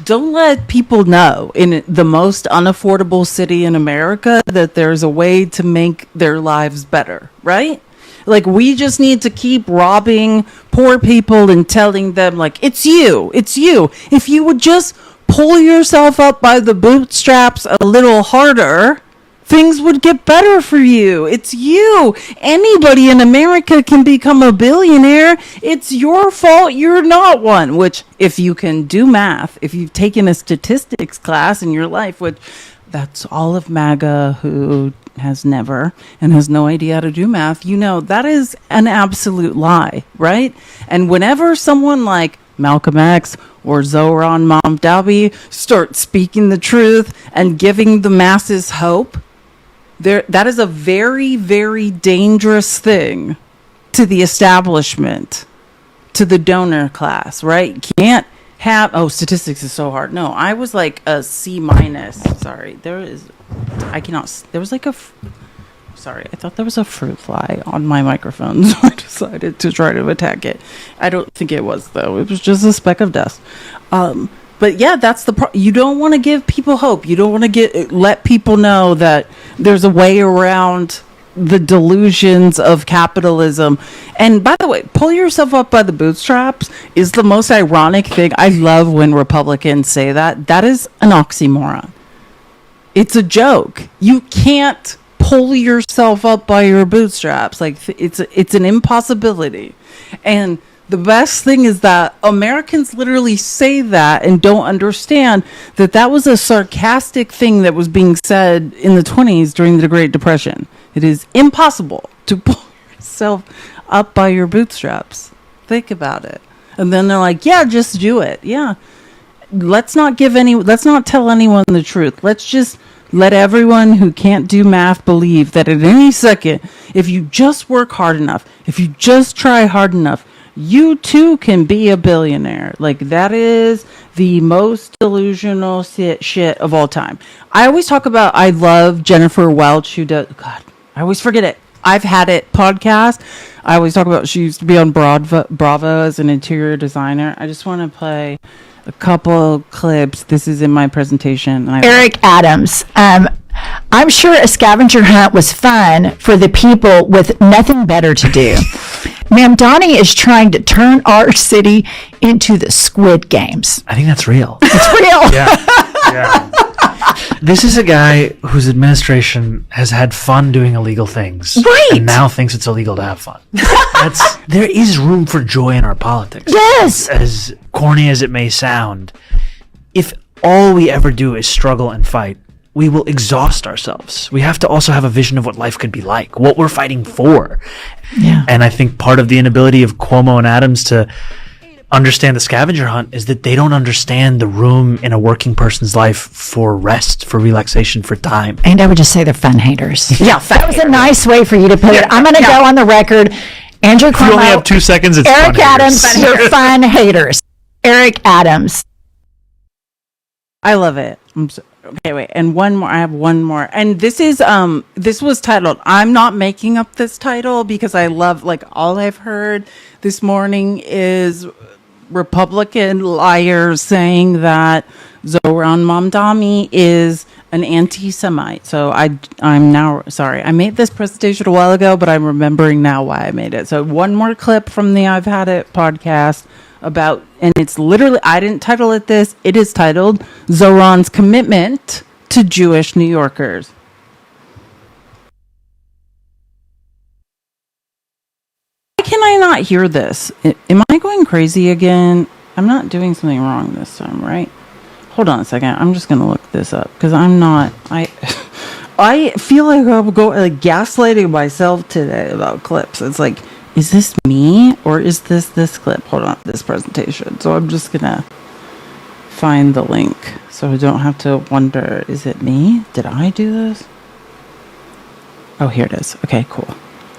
don't let people know in the most unaffordable city in America that there's a way to make their lives better, right? Like, we just need to keep robbing poor people and telling them, like, it's you. If you would just pull yourself up by the bootstraps a little harder, things would get better for you. It's you. Anybody in America can become a billionaire. It's your fault you're not one. Which, if you can do math, if you've taken a statistics class in your life, which that's all of MAGA who has never and has no idea how to do math, you know that is an absolute lie, right? And whenever someone like Malcolm X or Zoran Mamdani start speaking the truth and giving the masses hope, that is a very, very dangerous thing to the establishment, to the donor class, right? Can't have, statistics is so hard. No, I was like a C minus. Sorry, there was like sorry, I thought there was a fruit fly on my microphone, so I decided to try to attack it. I don't think it was, though. It was just a speck of dust. But yeah, that's you don't want to give people hope. You don't want to let people know that there's a way around the delusions of capitalism. And by the way, pull yourself up by the bootstraps is the most ironic thing. I love when Republicans say that. That is an oxymoron. It's a joke. You can't pull yourself up by your bootstraps. Like, it's an impossibility. And the best thing is that Americans literally say that and don't understand that was a sarcastic thing that was being said in the 20s during the Great Depression. It is impossible to pull yourself up by your bootstraps. Think about it. And then they're like, yeah, just do it. Yeah. Let's not tell anyone the truth. Let's just let everyone who can't do math believe that at any second, if you just work hard enough, if you just try hard enough, you too can be a billionaire. Like, that is the most delusional shit of all time. I always talk about, I love Jennifer Welch, who does, God, I always forget it. I've Had It podcast. I always talk about, she used to be on Bravo as an interior designer. I just want to play a couple clips. This is in my presentation. Eric Adams. I'm sure a scavenger hunt was fun for the people with nothing better to do. Mamdani is trying to turn our city into the Squid Games. I think that's real. It's real. Yeah. This is a guy whose administration has had fun doing illegal things. Right. And now thinks it's illegal to have fun. There is room for joy in our politics. Yes. As corny as it may sound, if all we ever do is struggle and fight, we will exhaust ourselves. We have to also have a vision of what life could be like, what we're fighting for. Yeah. And I think part of the inability of Cuomo and Adams to understand the scavenger hunt is that they don't understand the room in a working person's life for rest, for relaxation, for time. And I would just say they're fun haters. Yeah, that was a nice way for you to put it. I'm going to go on the record. Andrew Cuomo. If you only have 2 seconds, it's Eric fun Adams, haters. you're fun haters. Eric Adams. I love it. Okay, wait. And one more. I have one more. And this was titled, I'm not making up this title because I love, like, all I've heard this morning is Republican liars saying that Zoran Mamdani is an anti-Semite. So I'm now, sorry, I made this presentation a while ago, but I'm remembering now why I made it. So one more clip from the I've Had It podcast about, and it's literally, I didn't title it this, it is titled Zoran's Commitment to Jewish New Yorkers. I can can I not hear this? Am I going crazy again? I'm not doing something wrong this time, right? Hold on a second. I'm just going to look this up because I'm not. I feel like I'm gaslighting myself today about clips. It's like, is this me or is this clip? Hold on, this presentation. So I'm just going to find the link so I don't have to wonder, is it me? Did I do this? Oh, here it is. Okay, cool.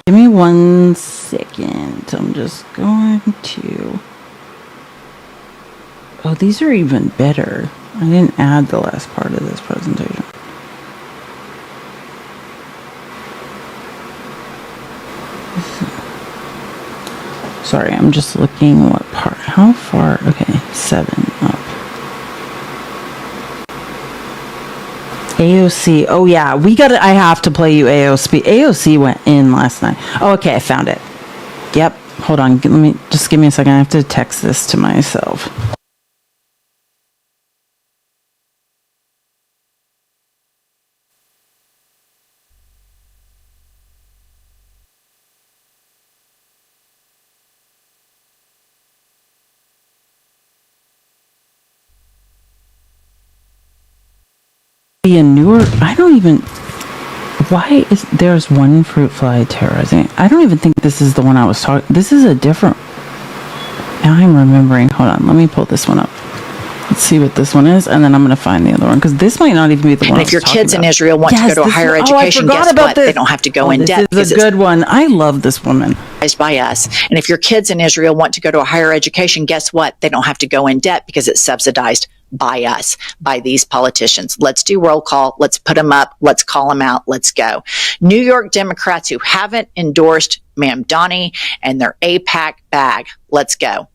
Give me 1 second. I'm just going to... Oh, these are even better. I didn't add the last part of this presentation. Sorry, I'm just looking what part. How far? Okay, 7 up. AOC. Oh yeah, I have to play you AOC. AOC went in last night. Oh, okay, I found it. Yep. Hold on. Give me a second. I have to text this to myself. Be a newer. I don't even. Why is there's one fruit fly terrorizing? I don't even think this is the one I was talking. This is a different. Now I'm remembering. Hold on, let me pull this one up. Let's see what this one is, and then I'm going to find the other one because this might not even be the one. And if your kids in Israel want to go to a higher education, guess what? They don't have to go in debt. This is a good one. I love this woman. By us. And if your kids in Israel want to go to a higher education, guess what? They don't have to go in debt because it's subsidized by us, by these politicians. Let's do roll call. Let's put them up. Let's call them out. Let's go. New York Democrats who haven't endorsed Ma'am Donnie and their AIPAC bag. Let's go.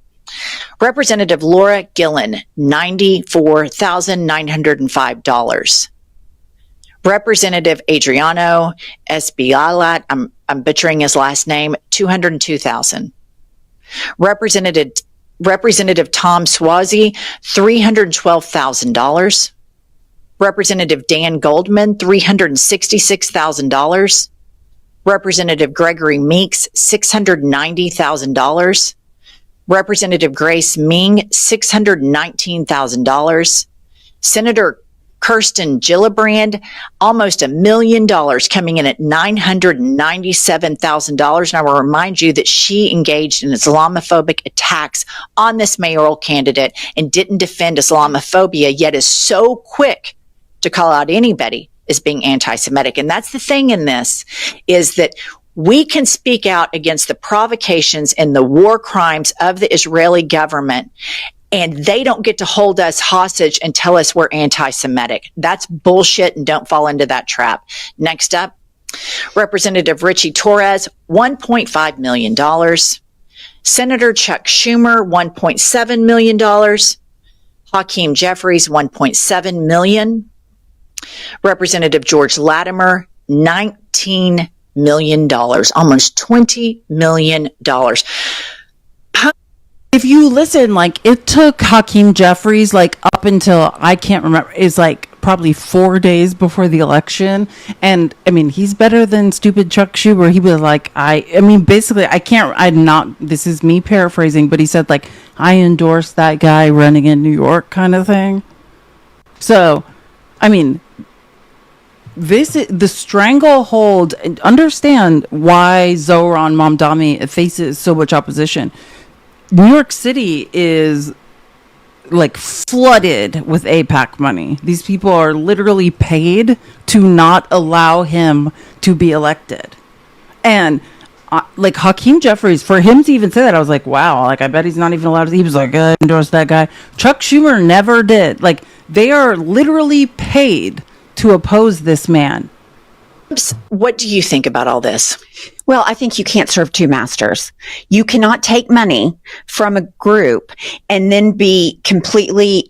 Representative Laura Gillen, $94,905. Representative Adriano Espialat, I'm butchering his last name, $202,000. Representative Tom Swazi, $312,000. Representative Dan Goldman, $366,000. Representative Gregory Meeks, $690,000. Representative Grace Ming, $619,000. Senator Kirsten Gillibrand, almost $1 million, coming in at $997,000. And I will remind you that she engaged in Islamophobic attacks on this mayoral candidate and didn't defend Islamophobia, yet is so quick to call out anybody as being anti-Semitic. And that's the thing in this, is that we can speak out against the provocations and the war crimes of the Israeli government, and they don't get to hold us hostage and tell us we're anti-Semitic. That's bullshit, and don't fall into that trap. Next up, Representative Richie Torres, $1.5 million. Senator Chuck Schumer, $1.7 million. Hakeem Jeffries, $1.7 million. Representative George Latimer, $19 million, almost $20 million. If you listen, like, it took Hakeem Jeffries, like, up until, I can't remember, it's like probably 4 days before the election. And I mean, he's better than stupid Chuck Schumer. He was like, basically, this is me paraphrasing, but he said, like, I endorse that guy running in New York kind of thing. So, I mean, the stranglehold, understand why Zohran Mamdani faces so much opposition. New York City is like flooded with AIPAC money. These people are literally paid to not allow him to be elected. And like Hakeem Jeffries, for him to even say that, I was like, wow, like, I bet he's not even allowed to. He was like, I endorse that guy. Chuck Schumer never did. Like, they are literally paid to oppose this man. What do you think about all this? Well, I think you can't serve two masters. You cannot take money from a group and then be completely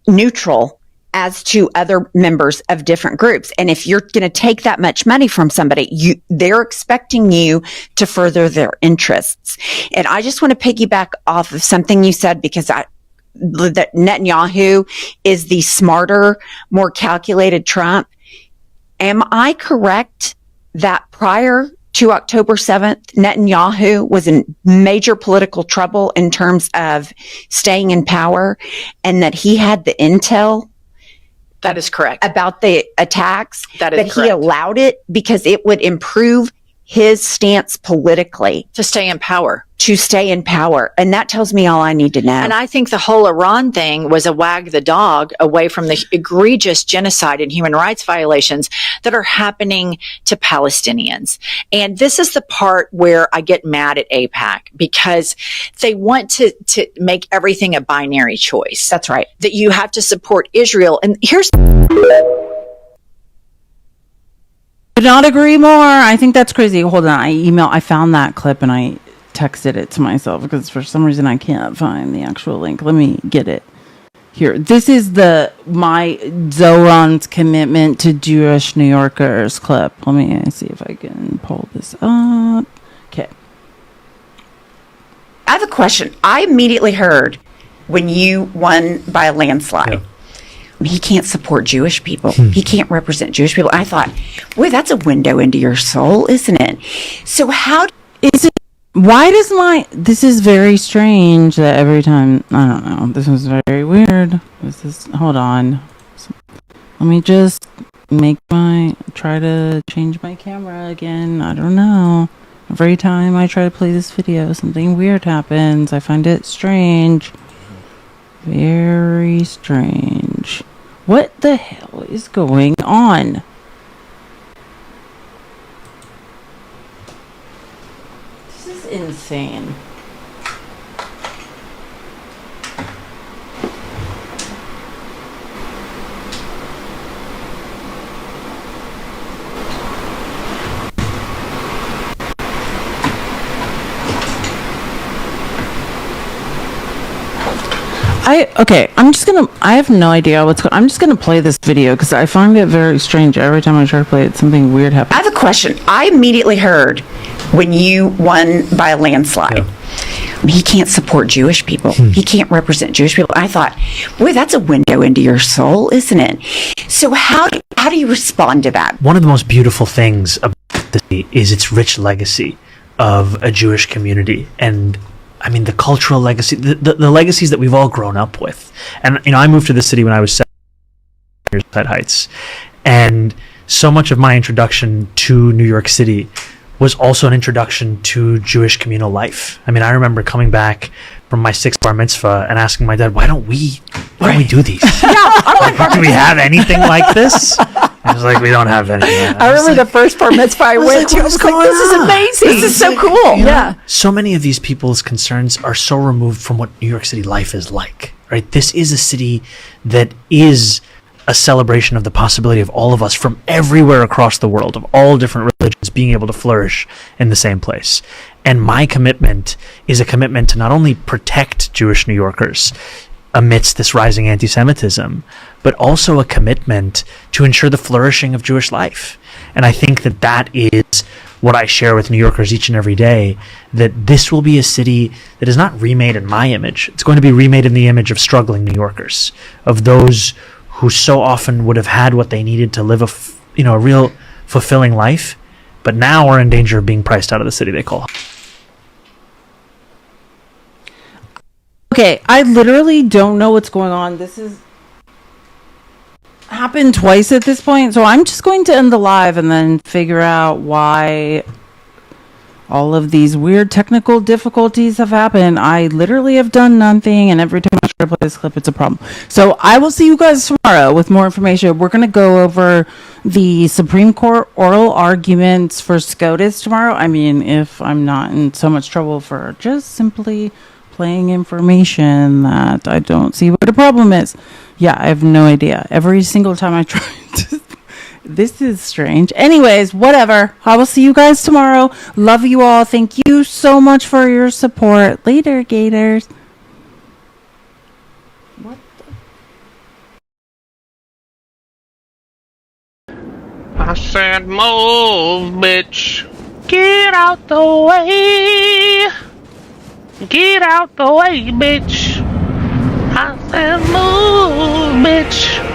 neutral as to other members of different groups. And if you're going to take that much money from somebody, they're expecting you to further their interests. And I just want to piggyback off of something you said, because that Netanyahu is the smarter, more calculated Trump. Am I correct that prior to October 7th, Netanyahu was in major political trouble in terms of staying in power, and that he had the intel. That is correct. About the attacks. That is But he correct. allowed it because it would improve his stance politically. To stay in power. To stay in power. And that tells me all I need to know. And I think the whole Iran thing was a wag the dog away from the egregious genocide and human rights violations that are happening to Palestinians. And this is the part where I get mad at AIPAC, because they want to make everything a binary choice. That's right. That you have to support Israel. And here's... Could not agree more. I think that's crazy. Hold on. I found that clip and I texted it to myself because for some reason I can't find the actual link. Let me get it here. This is my Zoran's commitment to Jewish New Yorkers clip. Let me see if I can pull this up. Okay. I have a question. I immediately heard when you won by a landslide. He can't support Jewish people. He can't represent Jewish people. I thought, boy, that's a window into your soul, isn't it? So how is it? Why does this is very strange that every time, I don't know, this is very weird. Hold on. Let me just try to change my camera again. I don't know. Every time I try to play this video, something weird happens. I find it strange. Very strange. What the hell is going on? This is insane. I have no idea I'm just gonna play this video because I find it very strange. Every time I try to play it, something weird happens. I have a question. I immediately heard when you won by a landslide. He can't support Jewish people. He can't represent Jewish people. I thought, boy, that's a window into your soul, isn't it? So how do you respond to that? One of the most beautiful things about the city is its rich legacy of a Jewish community, and I mean the cultural legacy, the legacies that we've all grown up with. And I moved to the city when I was 7 years at Heights, and so much of my introduction to New York City was also an introduction to Jewish communal life. I mean, I remember coming back from my 6th bar mitzvah and asking my dad, why don't we do these? Do we have anything like this? I was like, we don't have any. I remember the first bar mitzvah I went to. I was like, this is amazing. This is so cool. Yeah. So many of these people's concerns are so removed from what New York City life is like, right? This is a city that is a celebration of the possibility of all of us from everywhere across the world, of all different religions, being able to flourish in the same place. And my commitment is a commitment to not only protect Jewish New Yorkers amidst this rising anti-Semitism, but also a commitment to ensure the flourishing of Jewish life. And I think that is what I share with New Yorkers each and every day, that this will be a city that is not remade in my image. It's going to be remade in the image of struggling New Yorkers, of those who so often would have had what they needed to live a real fulfilling life, but now are in danger of being priced out of the city they call home. Okay, I literally don't know what's going on. This has happened twice at this point, so I'm just going to end the live and then figure out why all of these weird technical difficulties have happened. I literally have done nothing, and every time I try to play this clip, it's a problem. So I will see you guys tomorrow with more information. We're going to go over the Supreme Court oral arguments for SCOTUS tomorrow. I mean, if I'm not in so much trouble for just simply playing information that I don't see what the problem is. Yeah, I have no idea. Every single time I try to... This is strange. Anyways, whatever. I will see you guys tomorrow. Love you all. Thank you so much for your support. Later, Gators. What I said move, bitch. Get out the way. Get out the way, bitch. I said move, bitch.